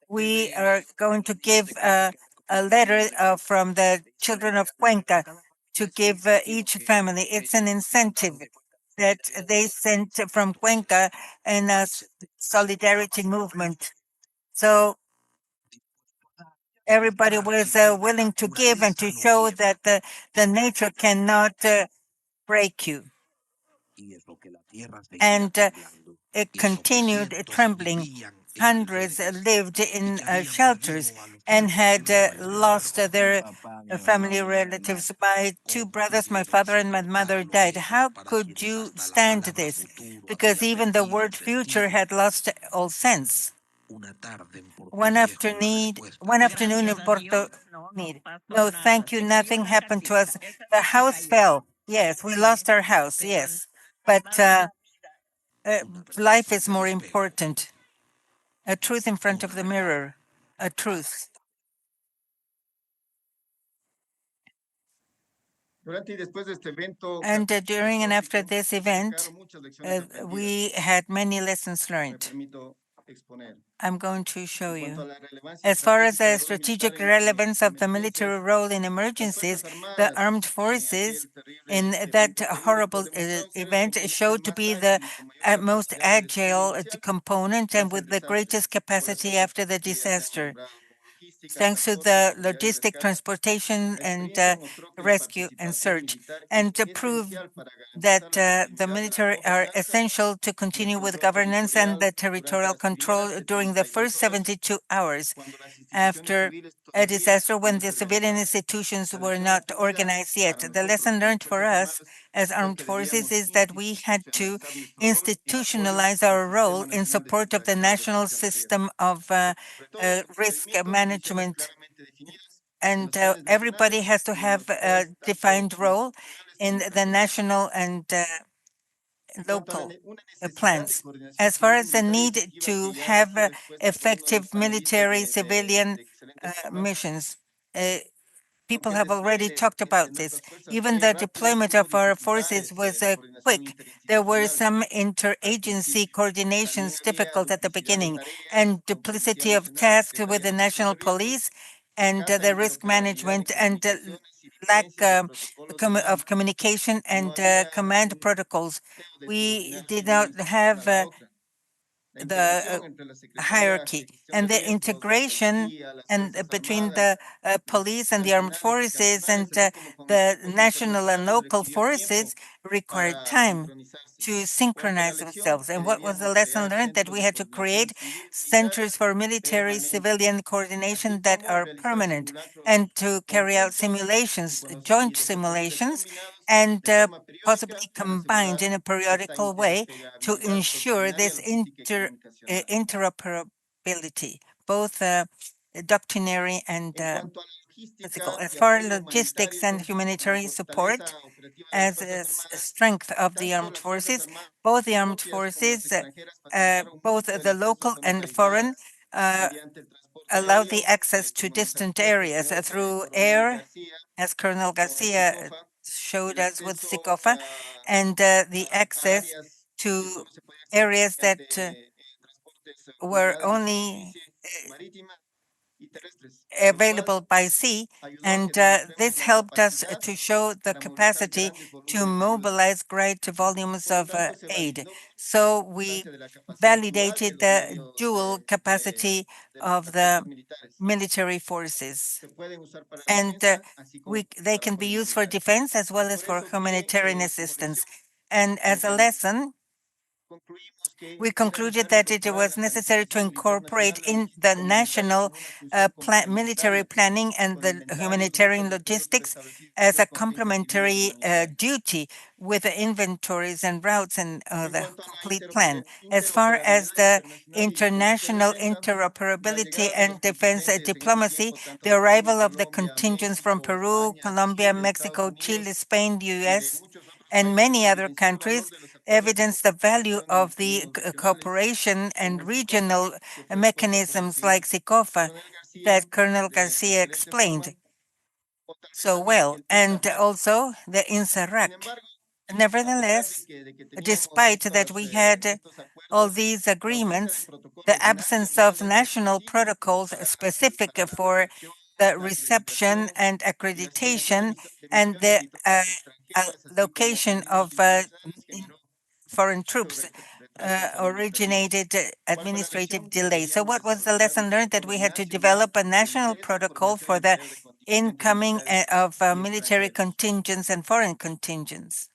we are going to give a letter from the children of Cuenca to give each family. It's an incentive that they sent from Cuenca in a solidarity movement. So everybody was willing to give and to show that the nature cannot break you. And it continued trembling. Hundreds lived in shelters and had lost their family relatives. My two brothers, my father and my mother died. How could you stand this? Because even the word future had lost all sense. One afternoon in Porto Mir. No, thank you. Nothing happened to us. The house fell. Yes, we lost our house. Yes, but life is more important. A truth in front of the mirror. A truth. And during and after this event, we had many lessons learned. I'm going to show you. As far as the strategic relevance of the military role in emergencies, the armed forces in that horrible event showed to be the most agile component and with the greatest capacity after the disaster, thanks to the logistic transportation and rescue and search, and to prove that the military are essential to continue with governance and the territorial control during the first 72 hours after a disaster when the civilian institutions were not organized yet. The lesson learned for us as armed forces is that we had to institutionalize our role in support of the national system of risk management, and everybody has to have a defined role in the national and local plans. As far as the need to have effective military civilian missions, people have already talked about this. Even the deployment of our forces was quick. There were some interagency coordinations difficult at the beginning, and duplicity of tasks with the national police and the risk management, and lack of communication and command protocols. We did not have the hierarchy, and the integration and between the police and the armed forces and the national and local forces required time to synchronize themselves. And what was the lesson learned? That we had to create centers for military civilian coordination that are permanent, and to carry out simulations, joint simulations, and possibly combined in a periodical way to ensure this interoperability, both doctrinary and physical. As far as logistics and humanitarian support, as a strength of the armed forces, both the armed forces, both the local and foreign, allow the access to distant areas through air, as Colonel Garcia showed us with SICOFA, and the access to areas that were only available by sea, and this helped us to show the capacity to mobilize great volumes of aid. So we validated the dual capacity of the military forces, and they can be used for defense as well as for humanitarian assistance. And as a lesson, we concluded that it was necessary to incorporate in the national military planning and the humanitarian logistics as a complementary duty with the inventories and routes and the complete plan. As far as the international interoperability and defense diplomacy, the arrival of the contingents from Peru, Colombia, Mexico, Chile, Spain, the US, and many other countries evidence the value of the cooperation and regional mechanisms like SICOFA that Colonel Garcia explained so well, and also the INSARAC. Nevertheless, despite that we had all these agreements, the absence of national protocols specific for the reception and accreditation and the location of foreign troops originated administrative delays. So what was the lesson learned? That we had to develop a national protocol for the incoming of military contingents and foreign contingents.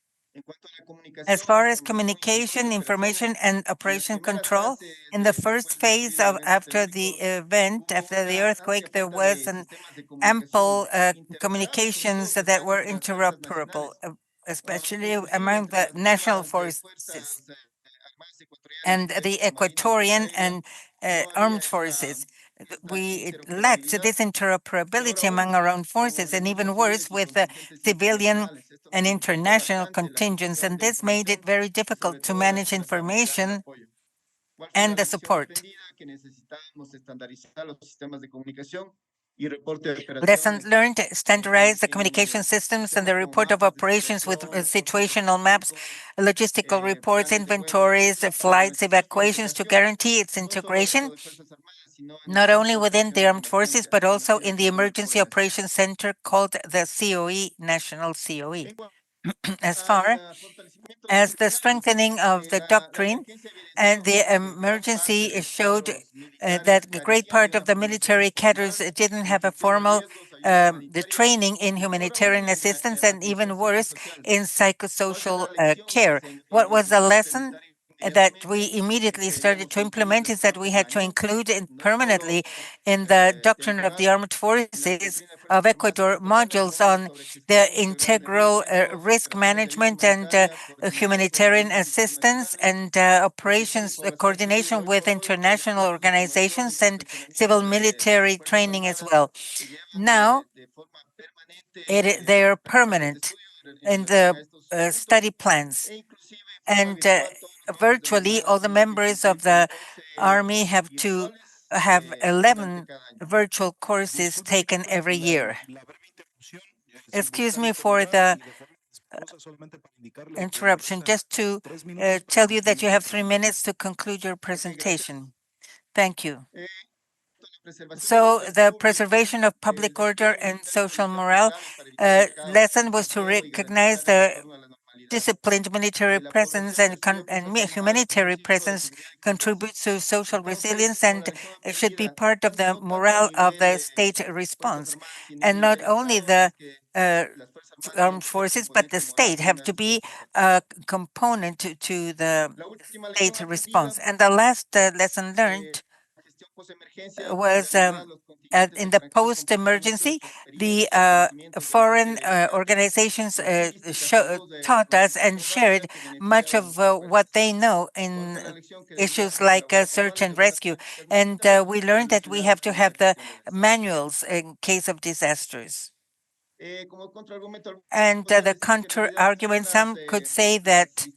As far as communication, information, and operation control, in the first phase of after the event, after the earthquake, there was an ample communications that were interoperable, especially among the national forces and the Equatorian and armed forces. We lacked this interoperability among our own forces, and even worse with the civilian and international contingents, and this made it very difficult to manage information and the support. Lessons learned: standardize the communication systems and the report of operations with situational maps, logistical reports, inventories, flights, evacuations to guarantee its integration, not only within the armed forces, but also in the Emergency Operations Center called the COE, National COE. As far as the strengthening of the doctrine, and the emergency showed that a great part of the military cadres didn't have a formal the training in humanitarian assistance, and even worse, in psychosocial care. What was the lesson? that we immediately started to implement is that we had to include permanently in the doctrine of the armed forces of Ecuador modules on the integral risk management and humanitarian assistance and operations coordination with international organizations and civil military training as well. Now, they are permanent in the study plans. And virtually all the members of the Army have to have 11 virtual courses taken every year. Excuse me for the interruption, just to tell you that you have 3 minutes to conclude your presentation. Thank you. So the preservation of public order and social morale lesson was to recognize the disciplined military presence and humanitarian presence contributes to social resilience and should be part of the morale of the state response. And not only the armed forces, but the state have to be a component to the state response. And the last lesson learned was in the post-emergency, the foreign organizations taught us and shared much of what they know in issues like search and rescue. And we learned that we have to have the manuals in case of disasters. And the counter-argument, some could say that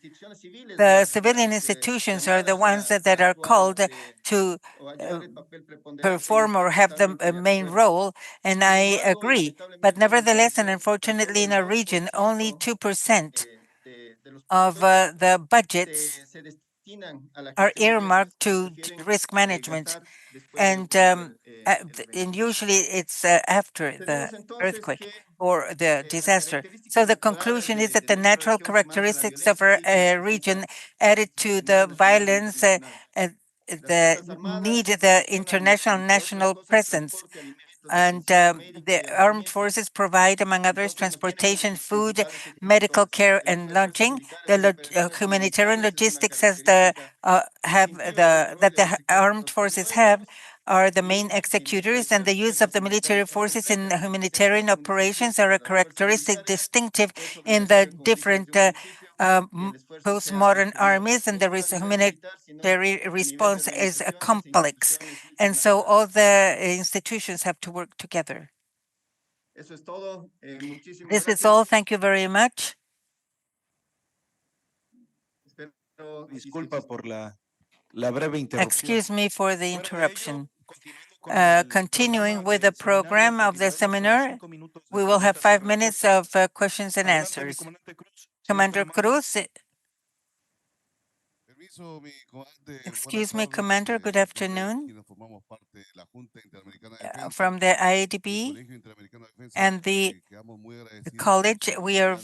the civilian institutions are the ones that are called to perform or have the main role, and I agree. But nevertheless, and unfortunately in our region, only 2% of the budgets are earmarked to risk management. And usually it's after the earthquake or the disaster. So the conclusion is that the natural characteristics of our region added to the violence the need the international national presence. And the armed forces provide, among others, transportation, food, medical care, and lodging. The humanitarian logistics has that the armed forces have are the main executors, and the use of the military forces in humanitarian operations are a characteristic distinctive in the different postmodern armies, and the humanitarian response is complex. And so all the institutions have to work together. This is all. Thank you very much. Excuse me for the interruption. Continuing with the program of the seminar, we will have 5 minutes of questions and answers. Commander Cruz. Excuse me, Commander, good afternoon. From the IADB and the college, we are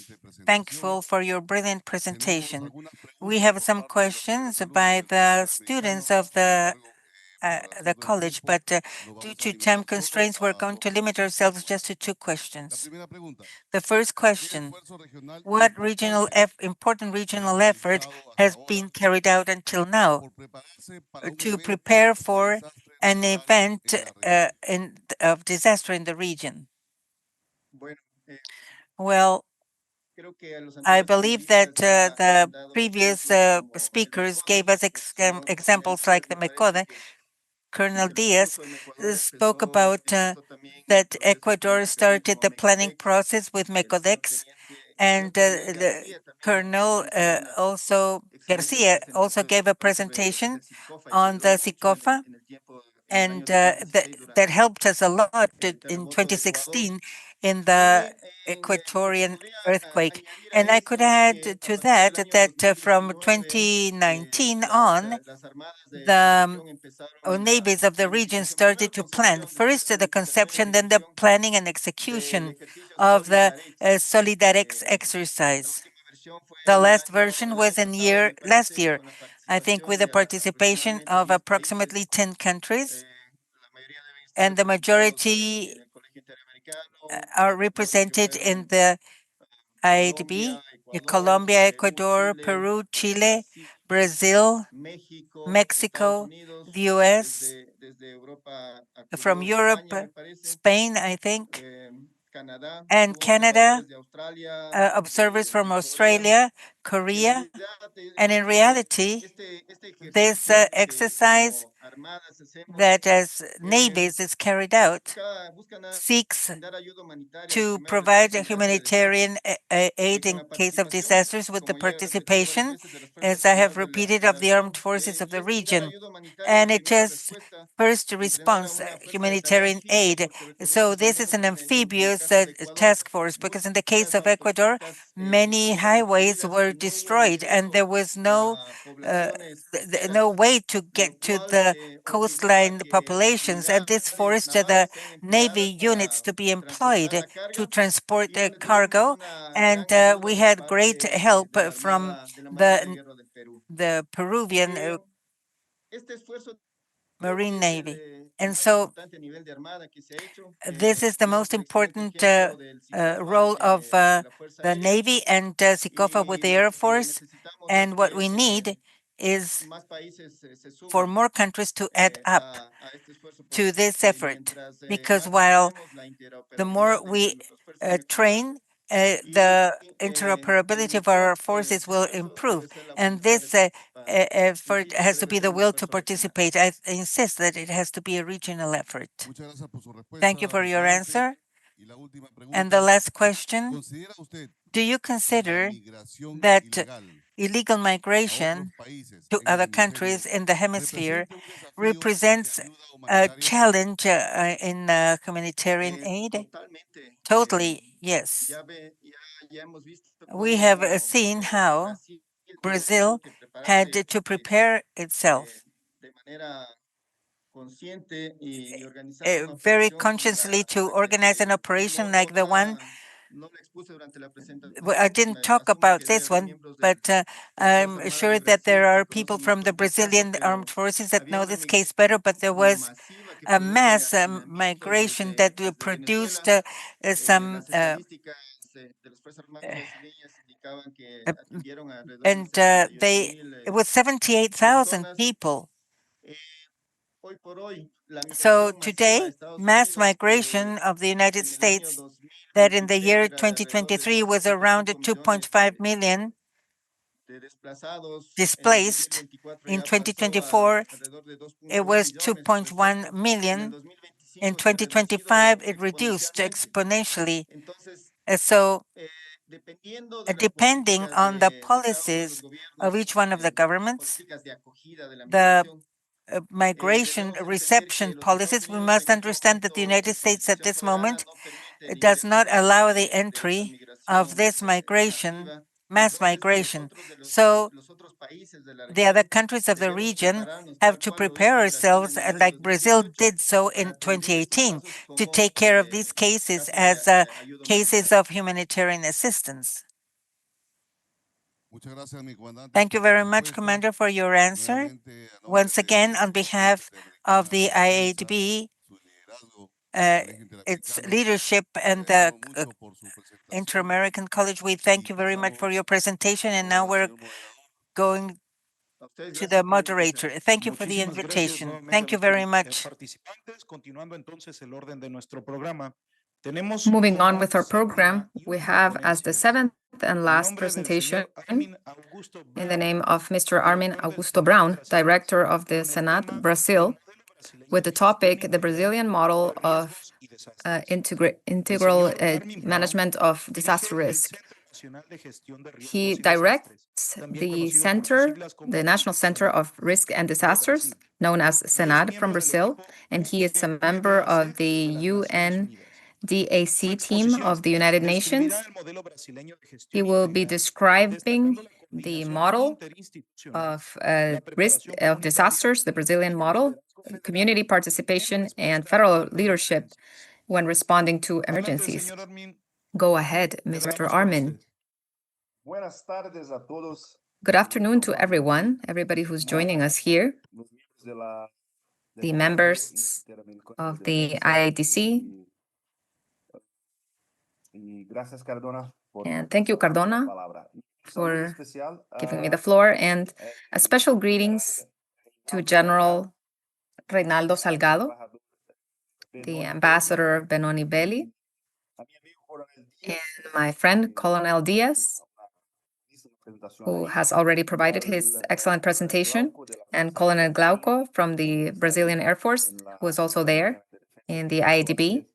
thankful for your brilliant presentation. We have some questions by the students of the college, but due to time constraints, we're going to limit ourselves just to 2 questions. The first question, what important regional effort has been carried out until now to prepare for an event of disaster in the region? Well, I believe that the previous speakers gave us examples like the Mecode. Colonel Diaz spoke about that Ecuador started the planning process with MECODEX, and the Colonel Garcia also gave a presentation on the SICOFA, and that helped us a lot in 2016 in the Ecuadorian earthquake. And I could add to that that from 2019 on, the navies of the region started to plan first the conception, then the planning and execution of the Solidarex exercise. The last version was last year, I think, with the participation of approximately 10 countries, and the majority are represented in the IADB, Colombia, Ecuador, Peru, Chile, Brazil, Mexico, Unidos, the US, desde Europa from acudió Europe, España, me parece, Spain, I think, Canadá, and hubo Canada, observadores de Australia, observers from Korea, Australia, y en Korea, realidad and in reality, este this ejercicio que exercise como armadas hacemos that as navies is carried out busca nada seeks brindar ayuda humanitaria de to primera provide respuesta a en caso de desastres humanitarian y aid con in la case of participación, disasters with the como ya he repetido varias participation, veces, de las Fuerzas as I have Armadas repeated, de of la the armed región, forces of the y es brindar region. ayuda humanitaria de And it primera is respuesta, first entrenar a response una fuerza de tarea humanitarian anfibia aid. por So territorios, al this is menos an en el amphibious caso de Ecuador, task force, because in the case muchas of Ecuador, autopistas many fueron highways destruidas were y no hubo destroyed, and there acceso was no a poblaciones no costeras, way to lo get to cual the obligó a coastline que populations, and this unidades forced the navales sean Navy empleadas units para to be transportar employed la to carga transport y the donde tuvimos cargo, una and gran ayuda we por had great parte help de la from Armada, de la Marina de the Guerra del Perú. Peruvian Este esfuerzo creo Marine que es Navy. el And más so importante a nivel de Armada que se ha hecho. this is the Tuvimos most el excelente important ejemplo del SICOFA role of de la Fuerza the Aérea Navy and SICOFA with y the lo Air que Force. necesitamos es And what que we need is más países se for sumen more countries to add up a este esfuerzo to this porque effort, mientras because más while mejoremos la the more interoperabilidad we entre nuestras fuerzas mejor train, y the el interoperability of our mejor forces will esfuerzo improve. debe ser la And voluntad de this participar. effort Insisto que has to debe be ser the un will to esfuerzo regional. participate. I insist that it has to be a regional effort. Muchas gracias por su Thank you respuesta, for your presidente. answer. Y la última And the pregunta, last question, ¿considera usted do you que la consider migración that ilegal illegal a otros migration países to en el other hemisferio countries in the hemisphere representa un desafío de represents ayuda a humanitaria? challenge in humanitarian aid? Totalmente. Totally, yes. Ya hemos visto We have cómo seen how Brasil tuvo Brazil que had prepararse to prepare itself de manera consciente y organizar una very operación como consciously to la que organize an operation like the one. no la expuse durante la I presentación, didn't talk asumo about que debe this haber one, miembros but de las Fuerzas I'm Armadas de sure that there Brasil que are people conocen from the mejor que el caso, Brazilian armed pero forces that había know una this case better, but there migración was masiva que a produjo mass hacinamientos migration that desde produced Venezuela. some Las estadísticas de las Fuerzas Armadas brasileñas indicaban que atendieron a alrededor de and 78,000 it was 78,000 personas. people. Hoy por hoy, la So migración masiva a today, Estados mass Unidos, migration of the United en el año States that in the 2023 year era de alrededor de 2023 was around 2.5 millones 2.5 million de desplazados. En el displaced. 2024 In ya pasó a 2024, alrededor de it 2.1 was millones, por 2.1 ejemplo. En el million. In 2025 se ha 2025, reducido it reduced exponencialmente. exponentially. Entonces, So, dependiendo de las depending políticas on the de cada uno de los policies of gobiernos, each one of the governments, políticas de acogida de la the migración, migration debemos entender reception que los Estados policies, we Unidos must en este understand that the momento, United por States at Constitución this soberana, moment no permite el does not ingreso allow the de esta entry of migración this migration, masiva. mass Entonces, migration. So los otros países de la the other región countries of the debemos region prepararnos, have tal to cual lo prepare hizo Brasil ourselves, en el año like Brazil 2018, did so in para atender estos 2018, casos to como take care of these cases casos de as ayuda cases humanitaria. of humanitarian assistance. Muchas gracias, mi comandante, Thank you por su very much, respuesta. Commander, for your answer. Nuevamente, a nombre Once again, de on la Junta behalf of Interamericana the de Defensa, IADB, su liderazgo, uh, Colegio its Interamericano, leadership and the agradecemos mucho por su presentación Inter-American College, we y thank you very much pasamos, for your presentation. por And now favor, al we're señor moderador. going A ustedes, to the gracias por la invitación. moderator. Thank you for the Muchísimas gracias invitation. nuevamente a Thank you nuestros very much. participantes. Continuando entonces el orden de nuestro programa, tenemos Moving on como with our program, séptima y we última have as the ponencia, seventh and en last nombre del presentation, señor Armin Augusto in the Brown, name of Mr. Armin director del Augusto Senado Brown, Brasil, Director of the con el Senate, tema Brazil, El modelo brasileño with the de gestión topic, the integral Brazilian model de of riesgos y desastres. El integral señor Armin Brown management of dirige disaster el risk. Centro Nacional de Gestión de He Riesgos y Desastres, directs también the conocido por sus center, siglas como the National Center SENAD of Risk and de Disasters, Brasil, known as y es SENAD from miembro del Brazil, equipo and he is a member of the de las Naciones Unidas. Su UNDAC team exposición of the United Nations. describirá el modelo brasileño de He gestión will be integral, describing destacando la the coordinación model interinstitucional, of la risk preparación of comunitaria disasters, the Brazilian y el model, liderazgo federal community en participation, respuesta and a federal las leadership emergencias. when responding to Adelante, emergencies. señor Armin. Go ahead, Le Mr. damos con Armin. usted. Buenas tardes a todos. Good afternoon to everyone, everybody who's joining us here, Los miembros de la the members of the IADC, y gracias Cardona por and thank you, pasarme la Cardona, palabra. for giving me the floor, and a special greetings to General Reinaldo Salgado, the ambassador of Benoni Belli, and my friend Colonel Diaz, who has already provided his excellent presentation, and Colonel Glauco from the Brazilian Air Force, who was also there in the IADB.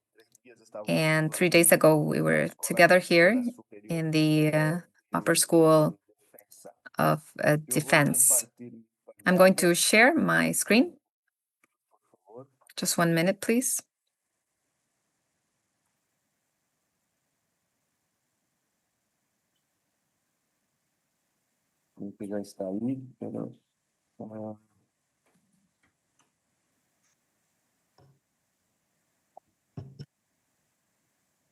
And 3 days ago, we were together here in the Upper School of Defense. I'm going to share my screen. Just 1 minute, please.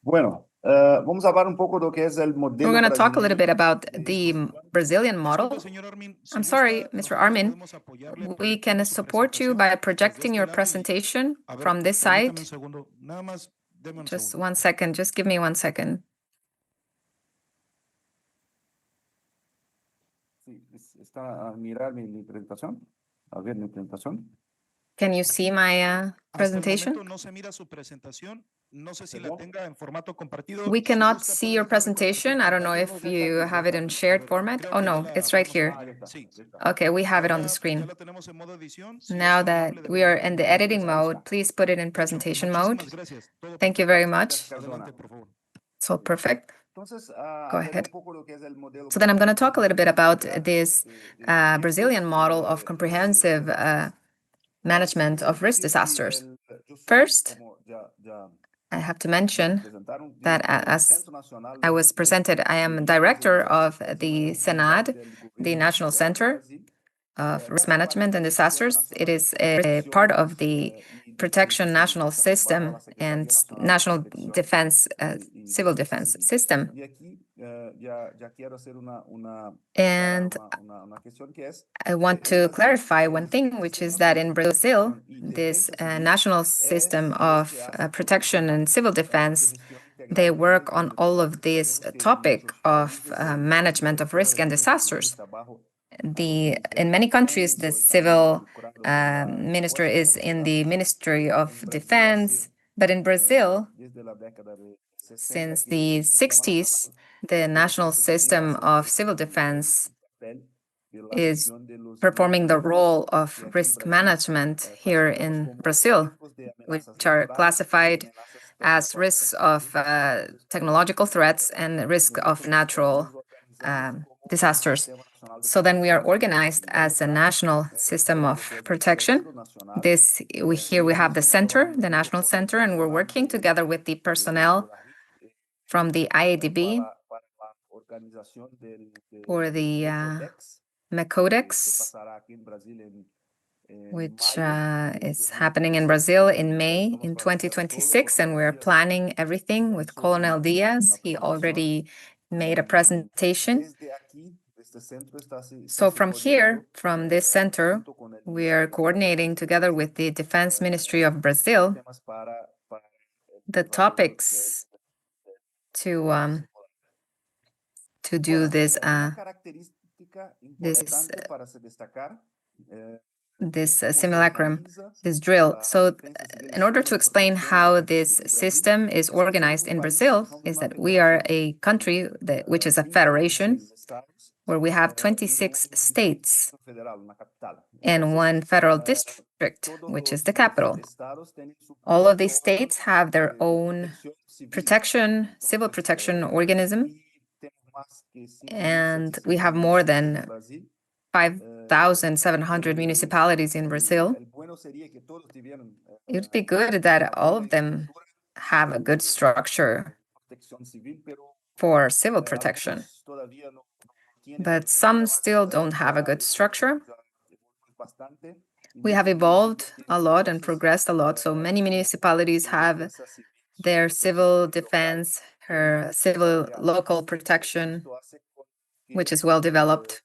Bueno, vamos a hablar un poco de lo que es el modelo We're going to talk a little brasileño. bit about the Brazilian model. I'm sorry, Mr. Armin, we can support you by projecting your presentation from this side. Just 1 second, just give me 1 second. Can you see my presentation? We cannot see your presentation. I don't know if you have it in shared format. Oh no, it's right here. Okay, we have it on the screen. Now that we are in the editing mode, please put it in presentation mode. Thank you very much. So perfect. Go ahead. So then I'm going to talk a little bit about this Brazilian model of comprehensive management of risk disasters. First, I have to mention that as I was presented, I am director of the SENAD, the National Center of Risk Management and Disasters. It is a part of the Protection National System and National Defense, Civil Defense System. And I want to clarify one thing, which is that in Brazil, this national system of protection and civil defense, they work on all of this topic of management of risk and disasters. In many countries, the civil minister is in the Ministry of Defense, but in Brazil, since the 60s, the national system of civil defense is performing the role of risk management here in Brazil, which are classified as risks of technological threats and risk of natural disasters. So then we are organized as a national system of protection. Here we have the center, the national center, and we're working together with the personnel from the IADB for the Codex, which is happening in Brazil in May in 2026, and we're planning everything with Colonel Diaz. He already made a presentation. So from here, from this center, we are coordinating together with the Defense Ministry of Brazil the topics to do this simulacrum, this drill. So in order to explain how this system is organized in Brazil, is that we are a country which is a federation, where we have 26 states and 1 federal district, which is the capital. All of these states have their own civil protection organism, and we have more than 5,700 municipalities in Brazil. It would be good that all of them have a good structure for civil protection, but some still don't have a good structure. We have evolved a lot and progressed a lot, so many municipalities have their civil defense, her civil local protection, which is well developed.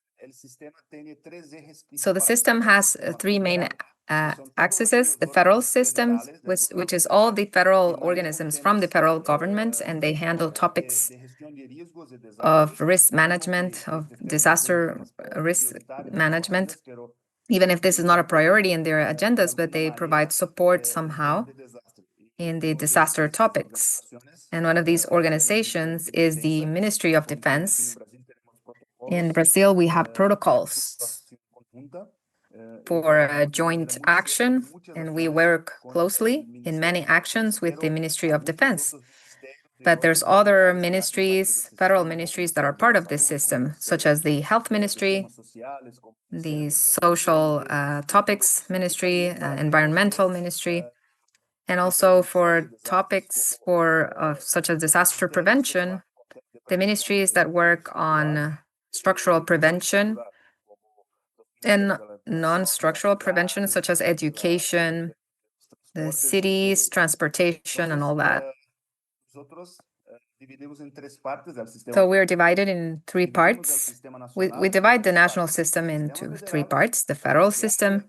So the system has 3 main accesses the federal system, which is all the federal organisms from the federal government, and they handle topics of risk management, of disaster risk management, even if this is not a priority in their agendas, but they provide support somehow in the disaster topics. And one of these organizations is the Ministry of Defense. In Brazil, we have protocols for joint action, and we work closely in many actions with the Ministry of Defense. But there's other ministries, federal ministries that are part of this system, such as the Health Ministry, the Social Topics Ministry, Environmental Ministry, and also for topics such as disaster prevention, the ministries that work on structural prevention and non-structural prevention, such as education, the cities, transportation, and all that. So we're divided in three parts. We divide the national system into three parts: the federal system,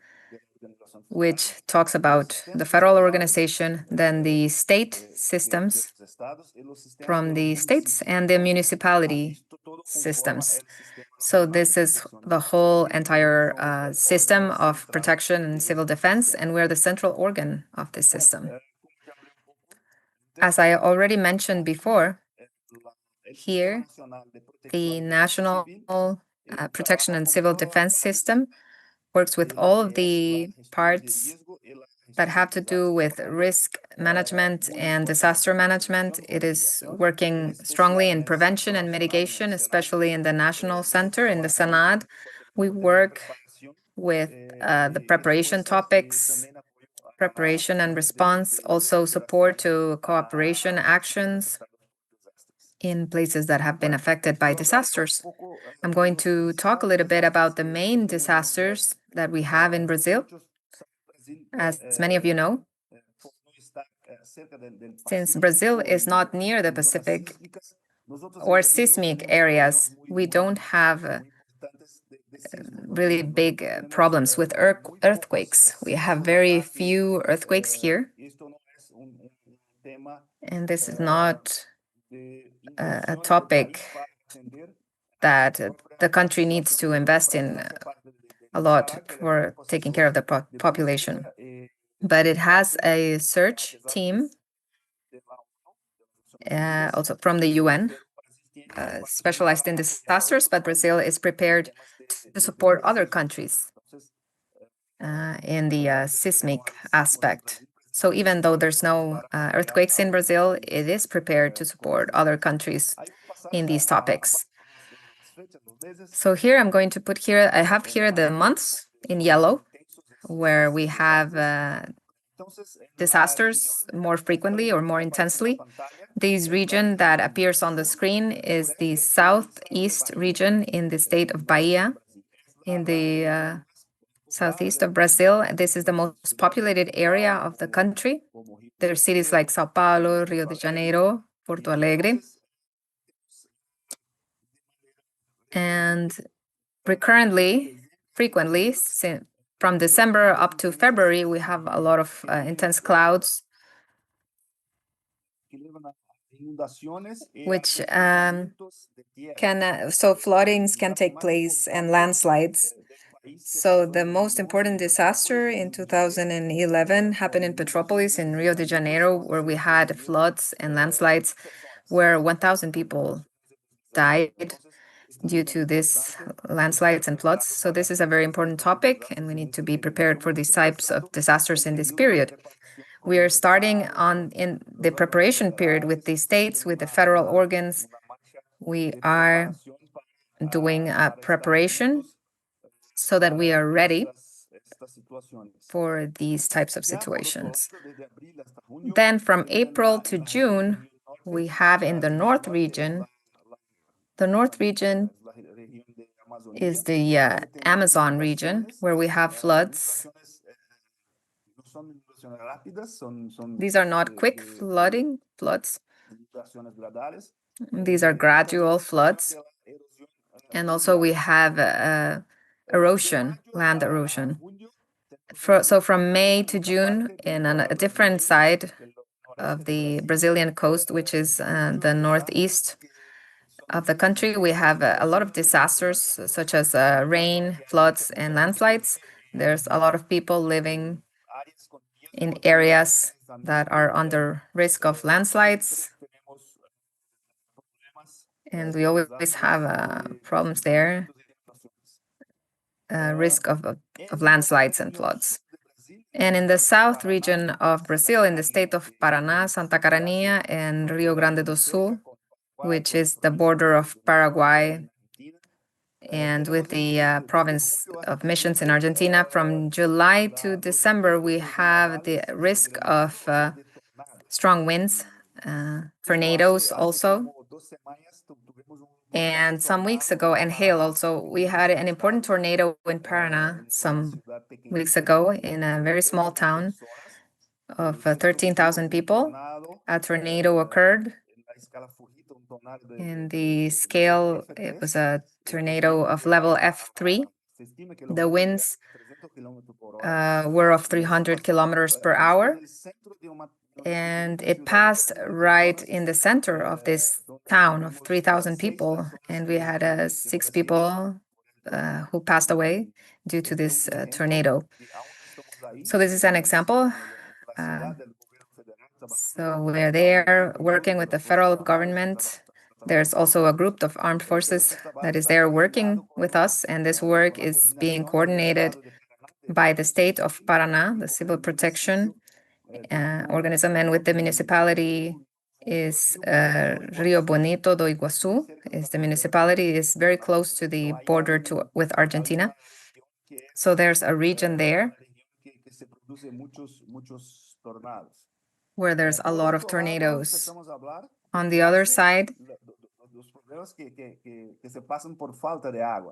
which talks about the federal organization, then the state systems from the states, and the municipality systems. So this is the whole entire system of protection and civil defense, and we're the central organ of this system. As I already mentioned before, here, the National Protection and Civil Defense System works with all of the parts that have to do with risk management and disaster management. It is working strongly in prevention and mitigation, especially in the National Center, in the SANAD. We work with the preparation topics, preparation and response, also support to cooperation actions in places that have been affected by disasters. I'm going to talk a little bit about the main disasters that we have in Brazil. As many of you know, since Brazil is not near the Pacific or seismic areas, we don't have really big problems with earthquakes. We have very few earthquakes here. And this is not a topic that the country needs to invest in a lot for taking care of the population. But it has a search team, also from the UN, specialized in disasters, but Brazil is prepared to support other countries in the seismic aspect. So even though there's no earthquakes in Brazil, it is prepared to support other countries in these topics. So here I'm going to put here, I have here the months in yellow, where we have disasters more frequently or more intensely. This region that appears on the screen is the southeast region in the state of Bahia, in the southeast of Brazil. This is the most populated area of the country. There are cities like Sao Paulo, Rio de Janeiro, Porto Alegre. And frequently, from December up to February, we have a lot of intense clouds, which so floodings can take place and landslides. So the most important disaster in 2011 happened in Petrópolis in Rio de Janeiro, where we had floods and landslides where 1,000 people died due to these landslides and floods. So this is a very important topic, and we need to be prepared for these types of disasters in this period. We are starting in the preparation period with the states, with the federal organs. We are doing a preparation so that we are ready for these types of situations. Then from April to June, we have in the North region is the Amazon region, where we have floods. These are not quick floods. These are gradual floods. And also we have erosion, land erosion. So from May to June, in a different side of the Brazilian coast, which is the northeast of the country, we have a lot of disasters such as rain, floods, and landslides. There's a lot of people living in areas that are under risk of landslides. And we always have problems there, risk of landslides and floods. And in the south region of Brazil, in the state of Paraná, Santa Catarina, and Rio Grande do Sul, which is the border of Paraguay and with the province of Misiones in Argentina, from July to December, we have the risk of strong winds, tornadoes also. And some weeks ago, and hail also, we had an important tornado in Paraná some weeks ago in a very small town of 13,000 people. A tornado occurred. In the scale, it was a tornado of level F3. The winds were of 300 kilometers per hour. And it passed right in the center of this town of 3,000 people. And we had 6 people who passed away due to this tornado. So this is an example. So we're there working with the federal government. There's also a group of armed forces that is there working with us. And this work is being coordinated by the state of Paraná, the civil protection organism, and with the municipality is Rio Bonito do Iguaçu. The municipality is very close to the border with Argentina. So there's a region there where there's a lot of tornadoes. On the other side,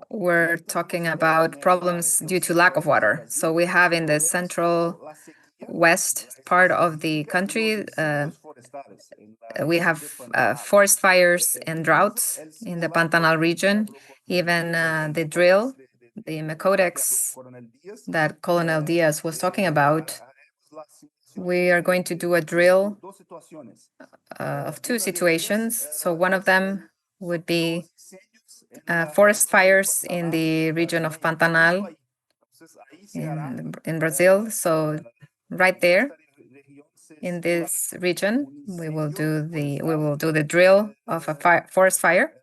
we're talking about problems due to lack of water. So we have in the central west part of the country, we have forest fires and droughts in the Pantanal region. Even the drill, the Mecodex that Colonel Diaz was talking about, we are going to do a drill of 2 situations. So one of them would be forest fires in the region of Pantanal in Brazil. So right there in this region, we will do the drill of a forest fire.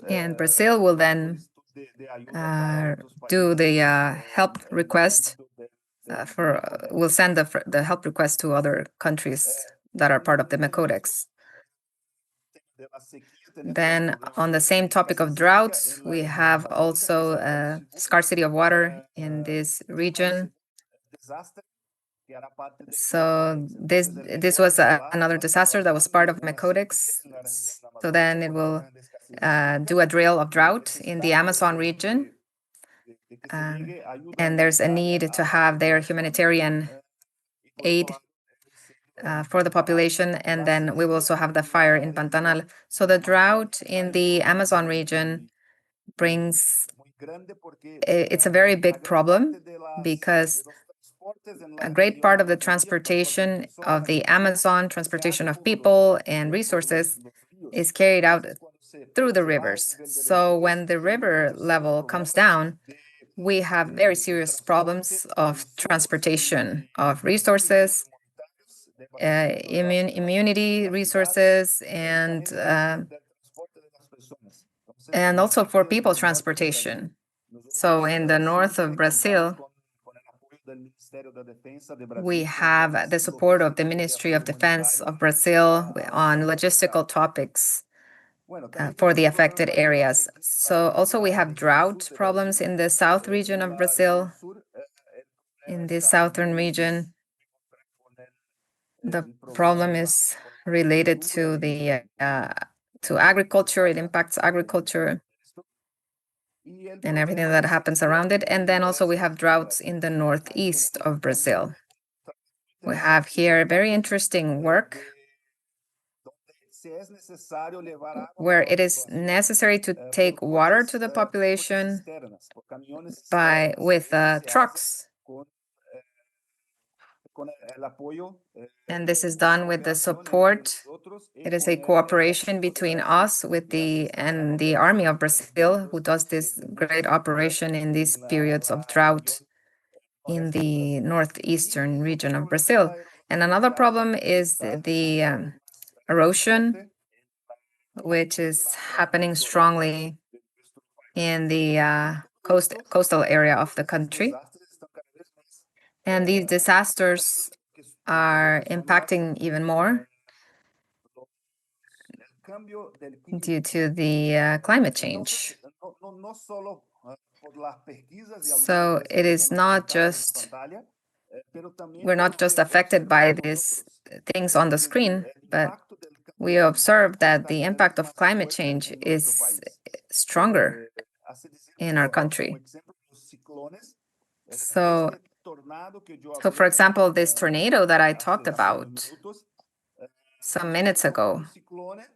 And Brazil will then do the help request we'll send the help request to other countries that are part of the Mecodex. Then on the same topic of droughts, we have also scarcity of water in this region. So this was another disaster that was part of Mecodex. So then it will do a drill of drought in the Amazon region. And there's a need to have their humanitarian aid for the population. And then we will also have the fire in Pantanal. So the drought in the Amazon region it's a very big problem because a great part of the transportation of the Amazon, transportation of people and resources, is carried out through the rivers. So when the river level comes down, we have very serious problems of transportation of resources, immunity resources, and also for people transportation. So in the north of Brazil, we have the support of the Ministry of Defense of Brazil on logistical topics for the affected areas. So also we have drought problems in the south region of Brazil. In the southern region, the problem is related to the to agriculture. It impacts agriculture and everything that happens around it. And then also we have droughts in the northeast of Brazil. We have here very interesting work where it is necessary to take water to the population with trucks. And this is done with the support. It is a cooperation between us and the Army of Brazil, who does this great operation in these periods of drought in the northeastern region of Brazil. And another problem is the erosion, which is happening strongly in the coastal area of the country. And these disasters are impacting even more due to the climate change. So it is not just, we're not just affected by these things on the screen, but we observe that the impact of climate change is stronger in our country. So for example, this tornado that I talked about some minutes ago,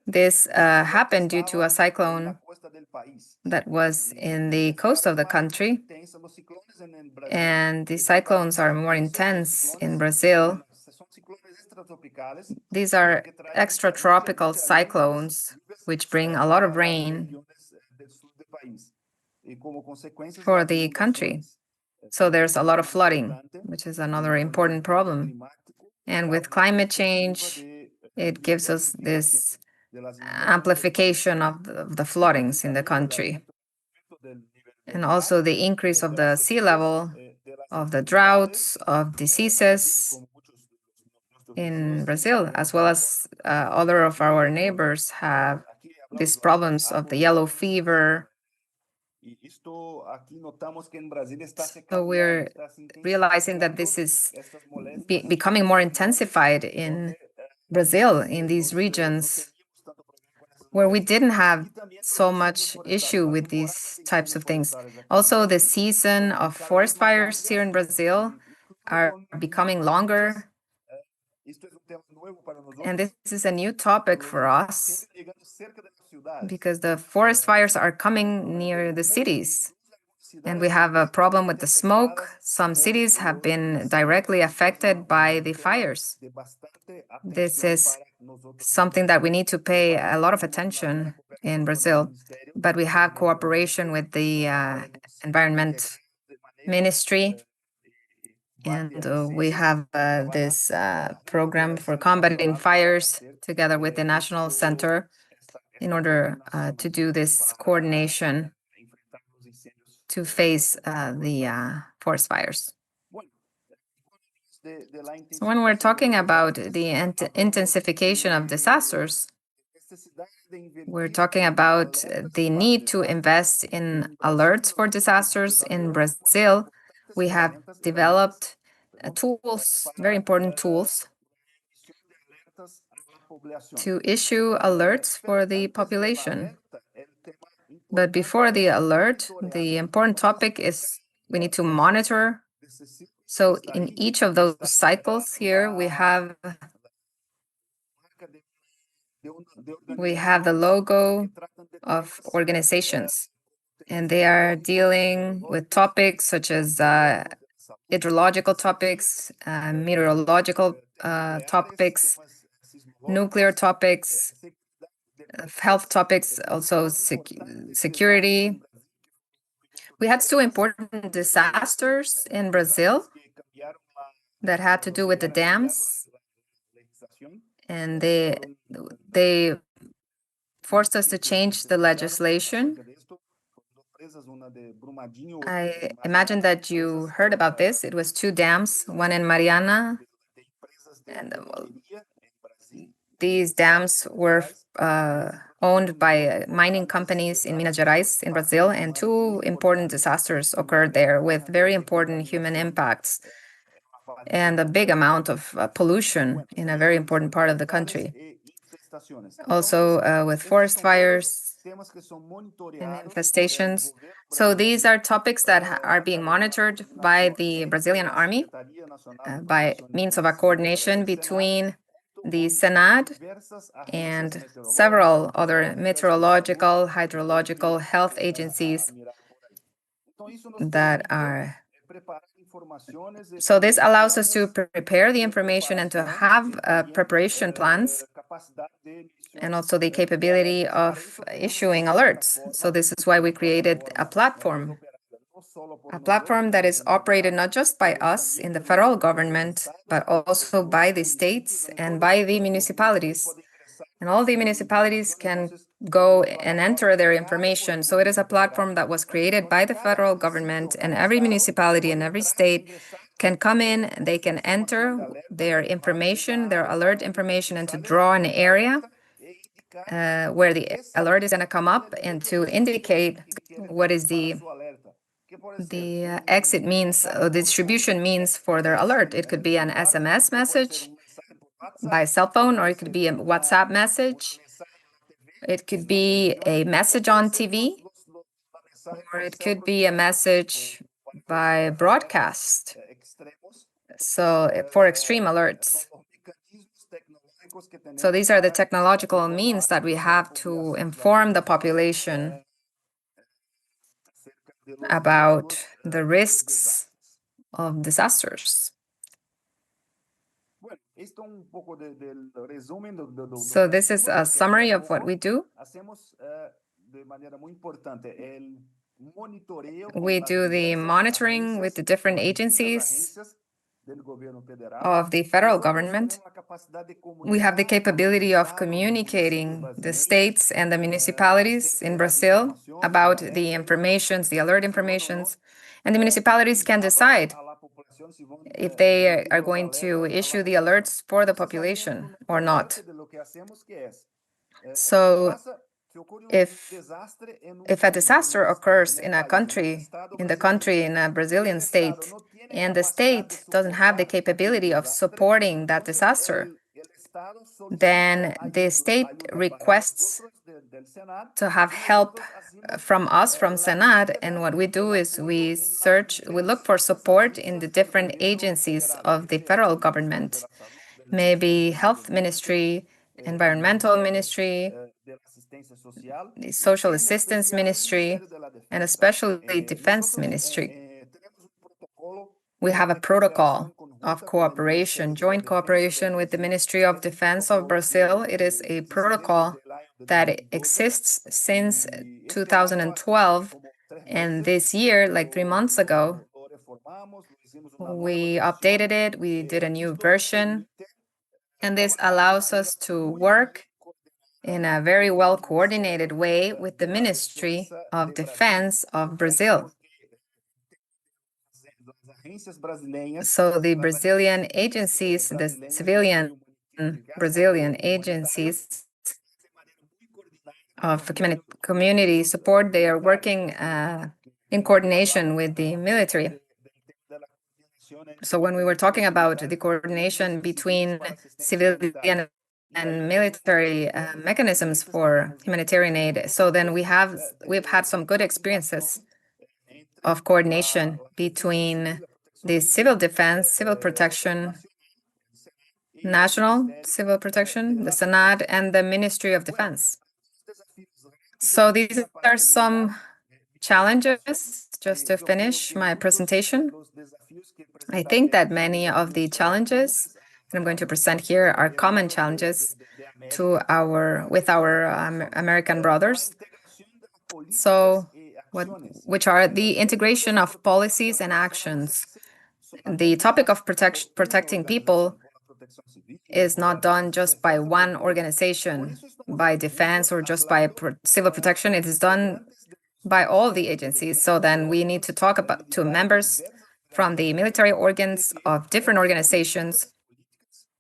this happened due to a cyclone that was in the coast of the country. And the cyclones are more intense in Brazil. These are extratropical cyclones, which bring a lot of rain for the country. So there's a lot of flooding, which is another important problem. And with climate change, it gives us this amplification of the floodings in the country. And also the increase of the sea level, of the droughts, of diseases in Brazil, as well as other of our neighbors have these problems of the yellow fever. So we're realizing that this is becoming more intensified in Brazil, in these regions where we didn't have so much issue with these types of things. Also, the season of forest fires here in Brazil are becoming longer. And this is a new topic for us because the forest fires are coming near the cities. And we have a problem with the smoke. Some cities have been directly affected by the fires. This is something that we need to pay a lot of attention in Brazil. But we have cooperation with the Environment Ministry. And we have this program for combating fires together with the National Center in order to do this coordination to face the forest fires. So when we're talking about the intensification of disasters, we're talking about the need to invest in alerts for disasters. In Brazil, we have developed tools, very important tools, to issue alerts for the population. But before the alert, the important topic is we need to monitor. So in each of those cycles here, we have the logo of organizations, and they are dealing with topics such as hydrological topics, meteorological topics, nuclear topics, health topics, also security. We had two important disasters in Brazil that had to do with the dams, and they forced us to change the legislation. I imagine that you heard about this. It was two dams, one in Mariana, and these dams were owned by mining companies in Minas Gerais in Brazil, and two important disasters occurred there with very important human impacts and a big amount of pollution in a very important part of the country. Also with forest fires and infestations. So these are topics that are being monitored by the Brazilian Army by means of a coordination between the SENAD and several other meteorological, hydrological, health agencies that are. So this allows us to prepare the information and to have preparation plans and also the capability of issuing alerts. So this is why we created a platform that is operated not just by us in the federal government, but also by the states and by the municipalities. And all the municipalities can go and enter their information. So it is a platform that was created by the federal government, and every municipality and every state can come in, they can enter their information, their alert information, and to draw an area where the alert is going to come up and to indicate what is the exit means, or the distribution means for their alert. It could be an SMS message by cell phone, or it could be a WhatsApp message. It could be a message on TV, or it could be a message by broadcast. So for extreme alerts. So these are the technological means that we have to inform the population about the risks of disasters. So this is a summary of what we do. We do the monitoring with the different agencies of the federal government. We have the capability of communicating the states and the municipalities in Brazil about the informations, the alert informations, and the municipalities can decide if they are going to issue the alerts for the population or not. So if a disaster occurs in a country, in a Brazilian state, and the state doesn't have the capability of supporting that disaster, then the state requests to have help from us, from SENAD, and what we do is we look for support in the different agencies of the federal government, maybe health ministry, environmental ministry, the social assistance ministry, and especially defense ministry. We have a protocol of cooperation, joint cooperation with the Ministry of Defense of Brazil. It is a protocol that exists since 2012, and this year, like 3 months ago, we updated it, we did a new version, and this allows us to work in a very well-coordinated way with the Ministry of Defense of Brazil. So the Brazilian agencies, the civilian Brazilian agencies of community support, they are working in coordination with the military. So when we were talking about the coordination between civilian and military mechanisms for humanitarian aid, so then we've had some good experiences of coordination between the civil defense, civil protection, national civil protection, the SENAD, and the Ministry of Defense. So these are some challenges, just to finish my presentation. I think that many of the challenges that I'm going to present here are common challenges with our American brothers. So which are the integration of policies and actions. The topic of protecting people is not done just by one organization, by defense or just by civil protection. It is done by all the agencies. So then we need to talk to members from the military organs of different organizations.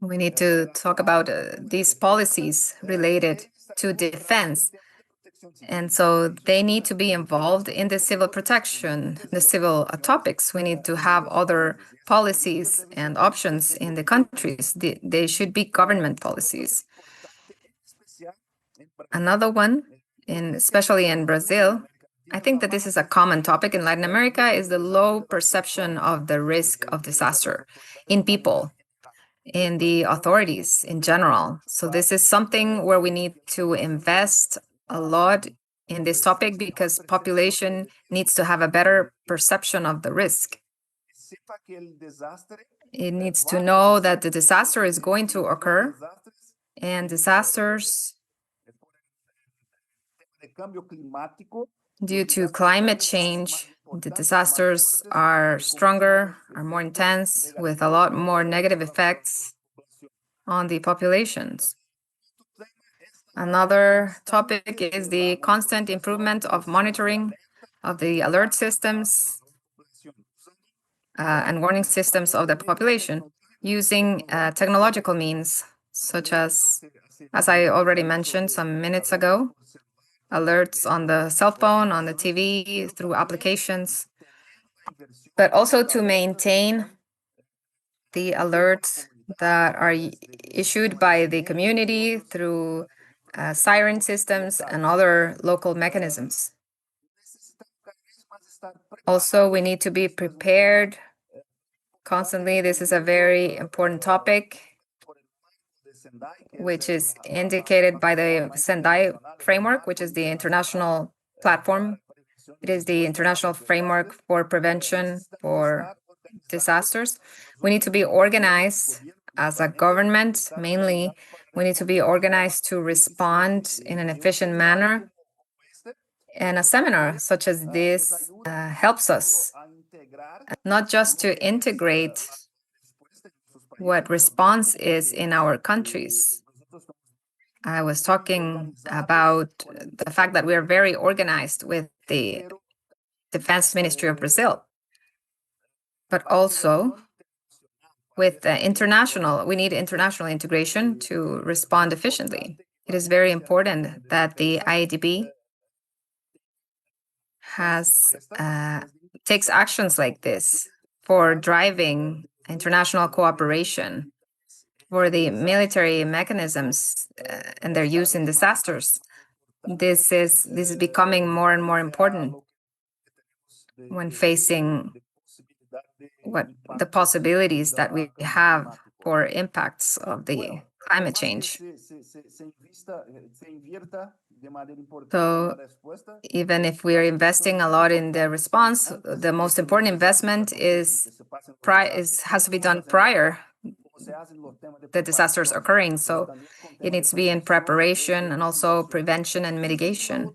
We need to talk about these policies related to defense. And so they need to be involved in the civil protection, the civil topics. We need to have other policies and options in the countries. They should be government policies. Another one, especially in Brazil, I think that this is a common topic in Latin America, is the low perception of the risk of disaster in people. in the authorities in general. So this is something where we need to invest a lot in this topic because population needs to have a better perception of the risk. It needs to know that the disaster is going to occur, and disasters due to climate change, the disasters are stronger, are more intense, with a lot more negative effects on the populations. Another topic is the constant improvement of monitoring of the alert systems and warning systems of the population using technological means, such as I already mentioned some minutes ago, alerts on the cell phone, on the TV, through applications, but also to maintain the alerts that are issued by the community through siren systems and other local mechanisms. Also, we need to be prepared constantly. This is a very important topic, which is indicated by the Sendai framework, which is the international platform. It is the international framework for prevention for disasters. We need to be organized as a government, mainly. We need to be organized to respond in an efficient manner. And a seminar such as this helps us not just to integrate what response is in our countries. I was talking about the fact that we are very organized with the Defense Ministry of Brazil, but also with we need international integration to respond efficiently. It is very important that the IADB takes actions like this for driving international cooperation for the military mechanisms and their use in disasters. This is becoming more and more important when facing the possibilities that we have for impacts of the climate change. So even if we are investing a lot in the response, the most important investment has to be done prior the disasters occurring. So it needs to be in preparation and also prevention and mitigation.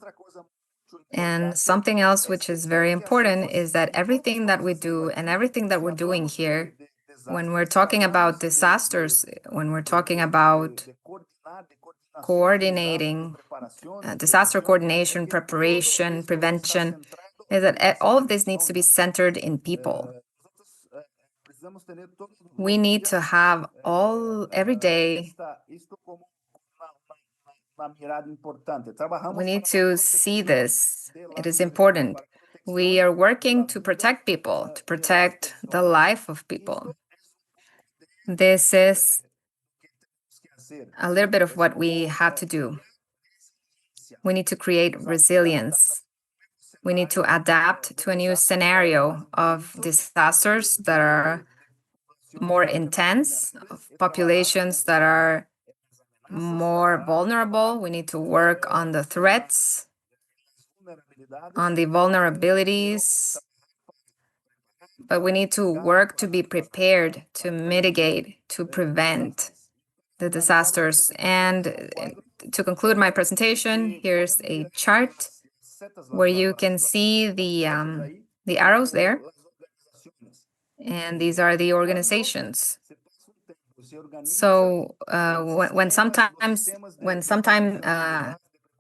And something else which is very important is that everything that we do and everything that we're doing here, when we're talking about disasters, when we're talking about coordinating disaster coordination, preparation, prevention, is that all of this needs to be centered in people. We need to have every day, we need to see this. It is important. We are working to protect people, to protect the life of people. This is a little bit of what we have to do. We need to create resilience. We need to adapt to a new scenario of disasters that are more intense, of populations that are more vulnerable. We need to work on the threats, on the vulnerabilities, but we need to work to be prepared, to mitigate, to prevent the disasters. And to conclude my presentation, here's a chart where you can see the arrows there. And these are the organizations. So when some time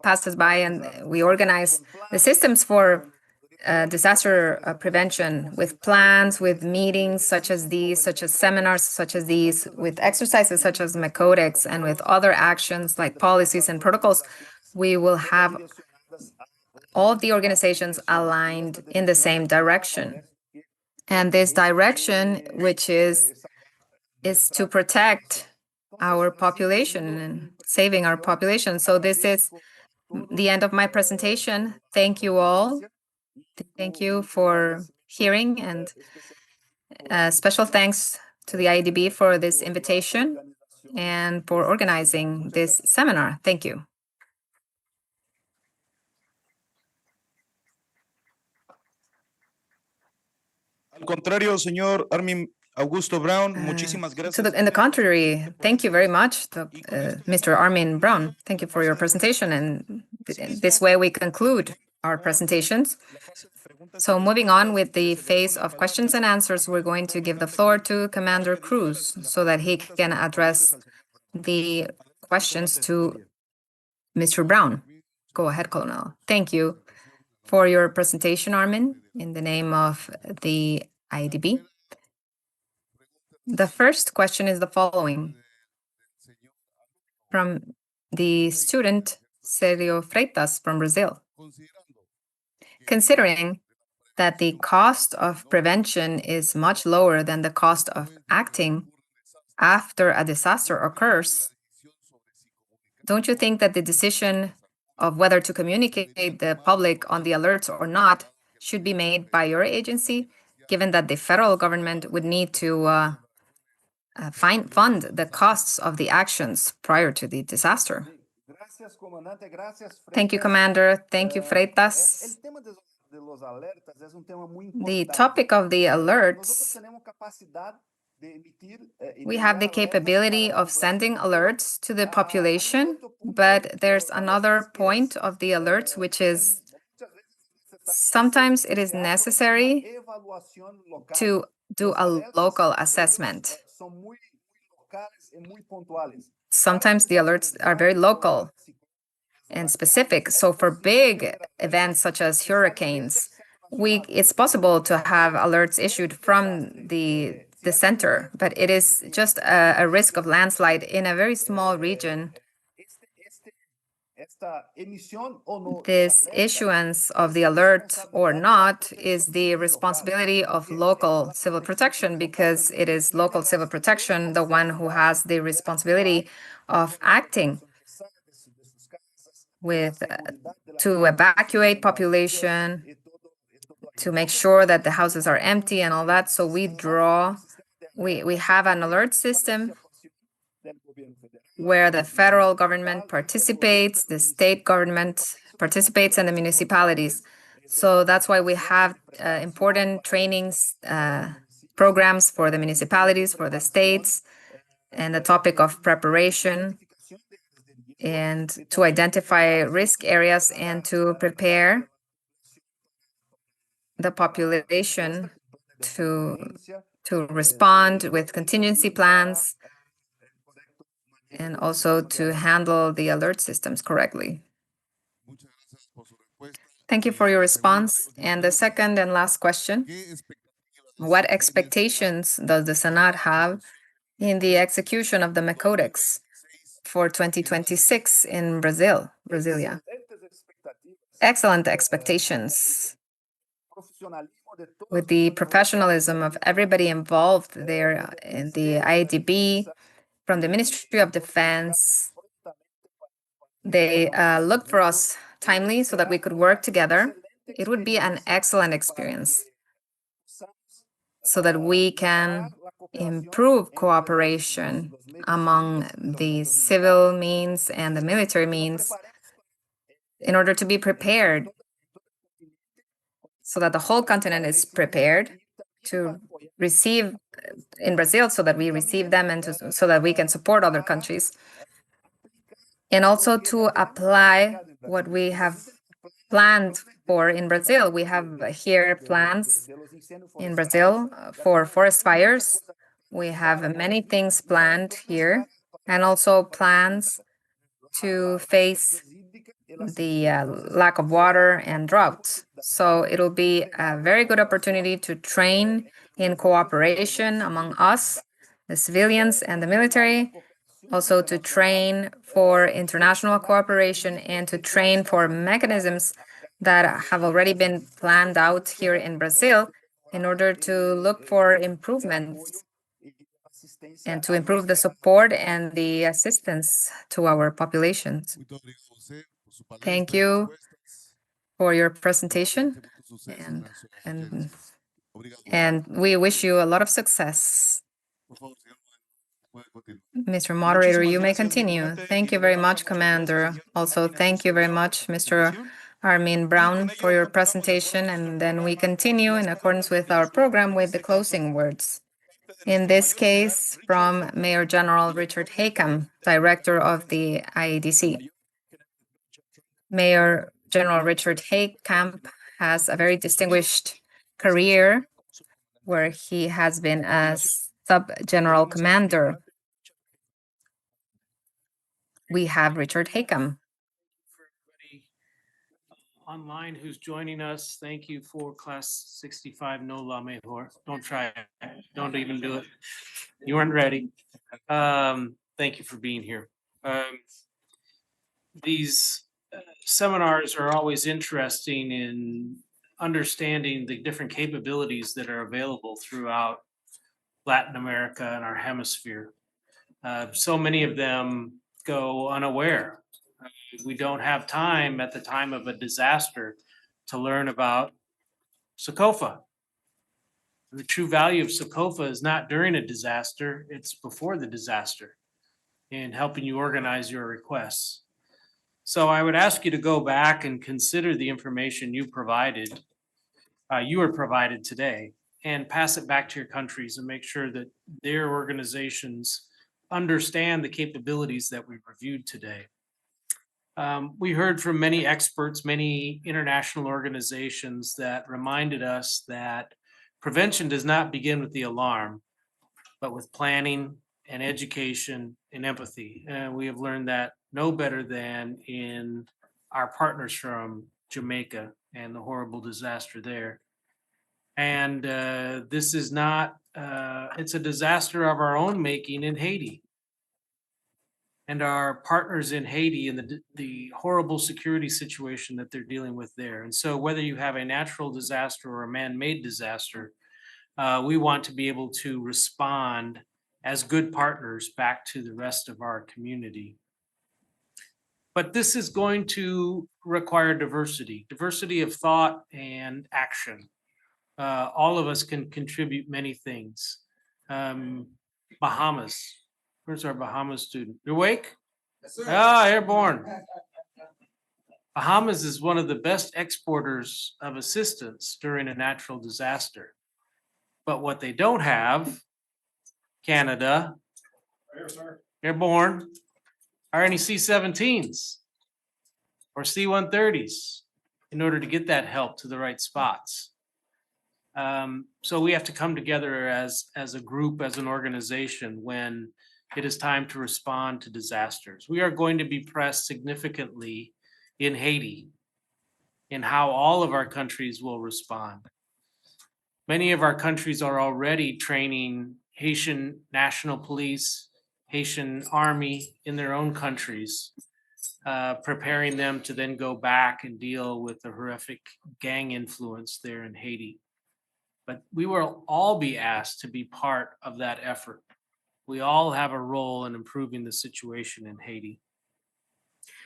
passes by and we organize the systems for disaster prevention with plans, with meetings such as these, such as seminars such as these, with exercises such as MECODEX, and with other actions like policies and protocols, we will have all of the organizations aligned in the same direction. And this direction, which is to protect our population and saving our population. So this is the end of my presentation. Thank you all. Thank you for hearing, and special thanks to the IADB for this invitation and for organizing this seminar. Thank you. Al contrario, señor Armin Augusto Brown, muchísimas gracias. In the contrary, thank you very much, Mr. Armin Brown. Thank you for your presentation, and this way we conclude our presentations. So moving on with the phase of questions and answers, we're going to give the floor to Commander Cruz so that he can address the questions to Mr. Brown. Go ahead, Colonel. Thank you for your presentation, Armin, in the name of the IADB. The first question is the following from the student Sergio Freitas from Brazil. Considering that the cost of prevention is much lower than the cost of acting after a disaster occurs, don't you think that the decision of whether to communicate the public on the alerts or not should be made by your agency, given that the federal government would need to fund the costs of the actions prior to the disaster? Thank you, Commander. Thank you, Freitas. The topic of the alerts, we have the capability of sending alerts to the population, but there's another point of the alerts, which is sometimes it is necessary to do a local assessment. Sometimes the alerts are very local and specific. So for big events such as hurricanes, it's possible to have alerts issued from the center, but it is just a risk of landslide in a very small region. This issuance of the alert or not is the responsibility of local civil protection, because it is local civil protection the one who has the responsibility of acting to evacuate population, to make sure that the houses are empty and all that. So we have an alert system where the federal government participates, the state government participates, and the municipalities. So that's why we have important trainings, programs for the municipalities, for the states, and the topic of preparation, and to identify risk areas and to prepare the population to respond with contingency plans, and also to handle the alert systems correctly. Thank you for your response. And the second and last question, what expectations does the Senate have in the execution of the MECODEX for 2026 in Brasilia? Excellent expectations. With the professionalism of everybody involved there in the IADB, from the Ministry of Defense, they looked for us timely so that we could work together. It would be an excellent experience so that we can improve cooperation among the civil means and the military means in order to be prepared, so that the whole continent is prepared to receive in Brazil, so that we receive them and so that we can support other countries. And also to apply what we have planned for in Brazil. We have here plans in Brazil for forest fires. We have many things planned here, and also plans to face the lack of water and drought. So it'll be a very good opportunity to train in cooperation among us, the civilians and the military, also to train for international cooperation and to train for mechanisms that have already been planned out here in Brazil in order to look for improvements and to improve the support and the assistance to our populations. Thank you for your presentation, and we wish you a lot of success. Por favor, señor, puede continuar. Mr. Moderator, you may continue. Thank you very much, Commander. Also, thank you very much, Mr. Armin Brown, for your presentation. And then we continue in accordance with our program with the closing words. In this case, from Mayor General Richard Haycam, Director of the IADC. Mayor General Richard Haycam has a very distinguished career where he has been a sub-general commander. We have Richard Haycam. Online who's joining us, thank you for class 65, no la mejor. Don't try it. Don't even do it. You weren't ready. Thank you for being here. These seminars are always interesting in understanding the different capabilities that are available throughout Latin America and our hemisphere. So many of them go unaware. We don't have time at the time of a disaster to learn about SOCOFA. The true value of SOCOFA is not during a disaster, it's before the disaster in helping you organize your requests. So I would ask you to go back and consider the information you were provided today, and pass it back to your countries and make sure that their organizations understand the capabilities that we've reviewed today. We heard from many experts, many international organizations that reminded us that prevention does not begin with the alarm, but with planning and education and empathy. And we have learned that no better than in our partners from Jamaica and the horrible disaster there. And this is not, it's a disaster of our own making in Haiti. And our partners in Haiti and the horrible security situation that they're dealing with there. And so whether you have a natural disaster or a man-made disaster, we want to be able to respond as good partners back to the rest of our community. But this is going to require diversity of thought and action. All of us can contribute many things. Bahamas. Where's our Bahamas student? You awake? Yes, sir. Ah, airborne. Bahamas is one of the best exporters of assistance during a natural disaster. But what they don't have, Canada, airborne, are any C-17s or C-130s in order to get that help to the right spots. So we have to come together as a group, as an organization, when it is time to respond to disasters. We are going to be pressed significantly in Haiti in how all of our countries will respond. Many of our countries are already training Haitian National Police, Haitian Army in their own countries, preparing them to then go back and deal with the horrific gang influence there in Haiti. But we will all be asked to be part of that effort. We all have a role in improving the situation in Haiti.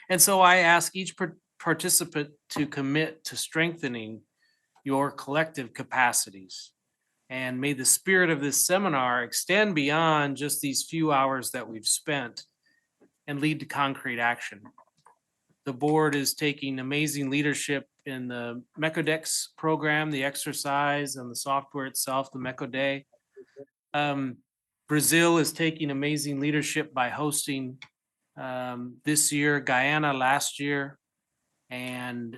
And so I ask each participant to commit to strengthening your collective capacities. And may the spirit of this seminar extend beyond just these few hours that we've spent and lead to concrete action. The board is taking amazing leadership in the MECODEX program, the exercise and the software itself, the MECODE. Brazil is taking amazing leadership by hosting this year, Guyana last year, and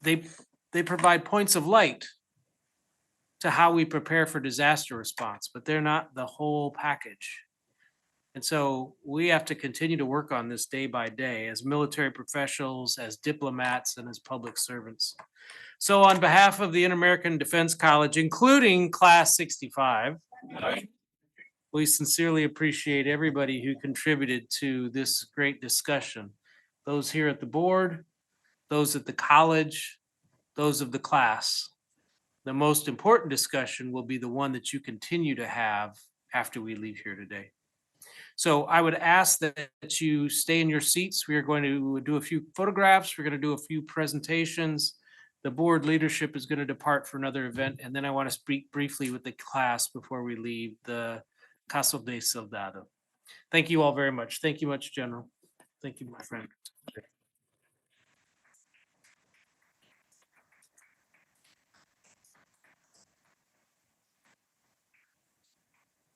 they provide points of light to how we prepare for disaster response, but they're not the whole package. And so we have to continue to work on this day by day as military professionals, as diplomats, and as public servants. So on behalf of the Inter-American Defense College, including Class 65, we sincerely appreciate everybody who contributed to this great discussion. Those here at the board, those at the college, those of the class. The most important discussion will be the one that you continue to have after we leave here today. So I would ask that you stay in your seats. We are going to do a few photographs. We're going to do a few presentations. The The board leadership is going to depart for another event, and then I want to speak briefly with the class before we leave the Caso de Soldado. Thank you all very much. Thank you much, General. Thank you, my friend.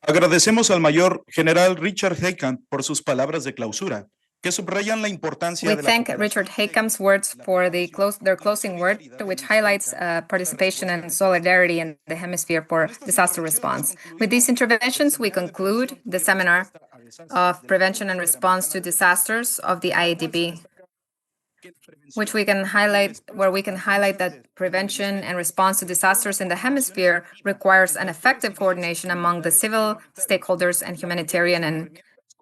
Agradecemos al mayor general Richard Haykamp por sus palabras de clausura, que subrayan la importancia We de la thank Richard Haykamp's words for their closing word, which highlights participation and solidarity in the hemisphere for disaster response. With these interventions, we conclude the seminar of prevention and response to disasters of the IADB, where we can highlight that prevention and response to disasters in the hemisphere requires an effective coordination among the civil stakeholders and humanitarian and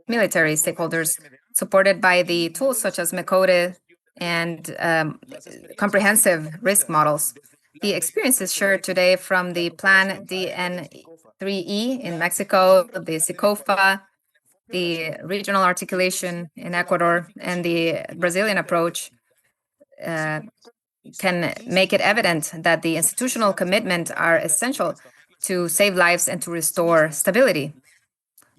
military stakeholders, supported by the tools such as MECODE and comprehensive risk models. The experiences shared today from the Plan DN3E in Mexico, the SICOFA, the regional articulation in Ecuador, and the Brazilian approach can make it evident that the institutional commitment are essential to save lives and to restore stability.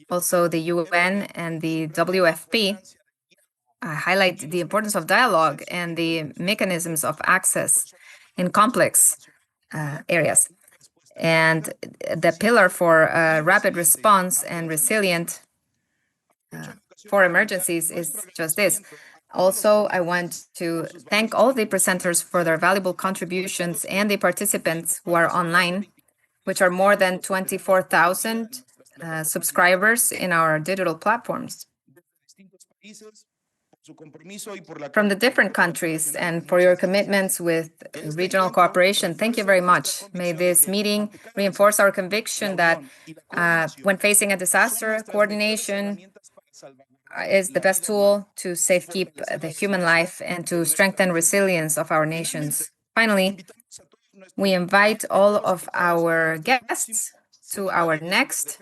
Also, the UN and the WFP highlight the importance of dialogue and the mechanisms of access in complex areas. And the pillar for rapid response and resilient for emergencies is just this. Also, I want to thank all the presenters for their valuable contributions and the participants who are online, which are more than 24,000 subscribers in our digital platforms from the different countries, and for your commitments with regional cooperation. Thank you very much. May this meeting reinforce our conviction that when facing a disaster, coordination is the best tool to safekeep the human life and to strengthen resilience of our nations. Finally, we invite all of our guests to our next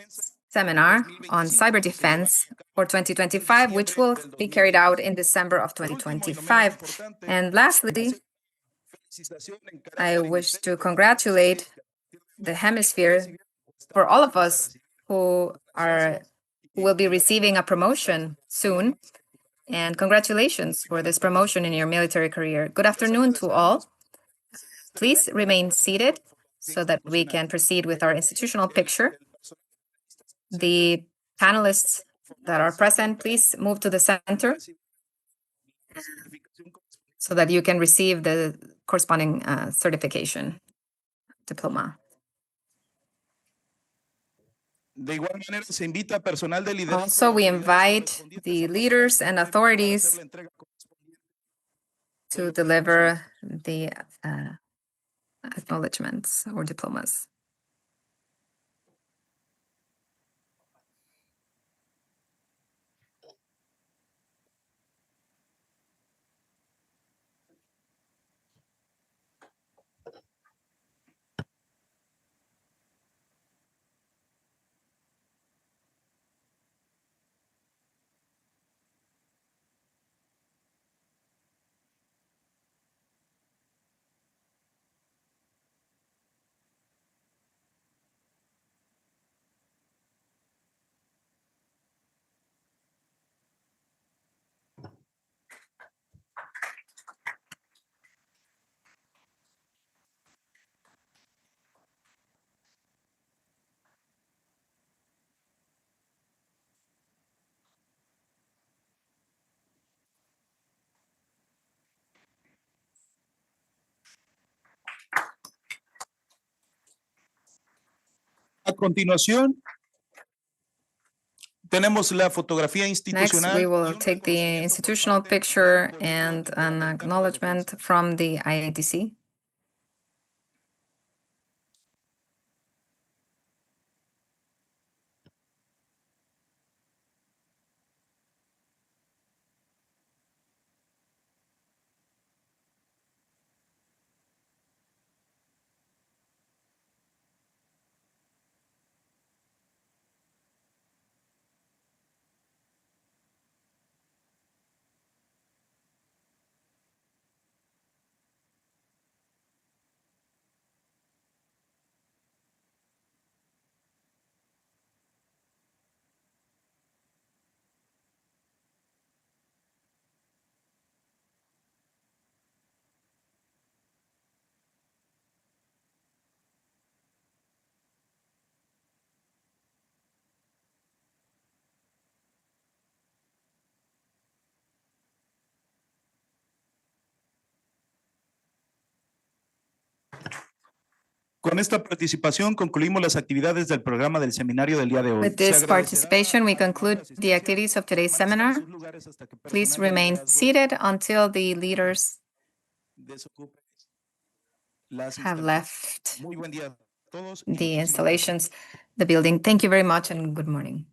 seminar on cyber defense for 2025, which will be carried out in December of 2025. And lastly, I wish to congratulate the hemisphere for all of us who will be receiving a promotion soon. And congratulations for this promotion in your military career. Good afternoon to all. Please remain seated so that we can proceed with our institutional picture. The panelists that are present, please move to the center so that you can receive the corresponding certification diploma. Also, we invite the leaders and authorities to deliver the acknowledgements or diplomas. A continuación, tenemos la fotografía institucional. Next, we will take the institutional picture and an acknowledgement from the IADC. Con esta participación concluimos las actividades del programa del seminario del día de hoy. With this participation, we conclude the activities of today's seminar. Please remain seated until the leaders have left the installations, the building. Thank you very much and good morning.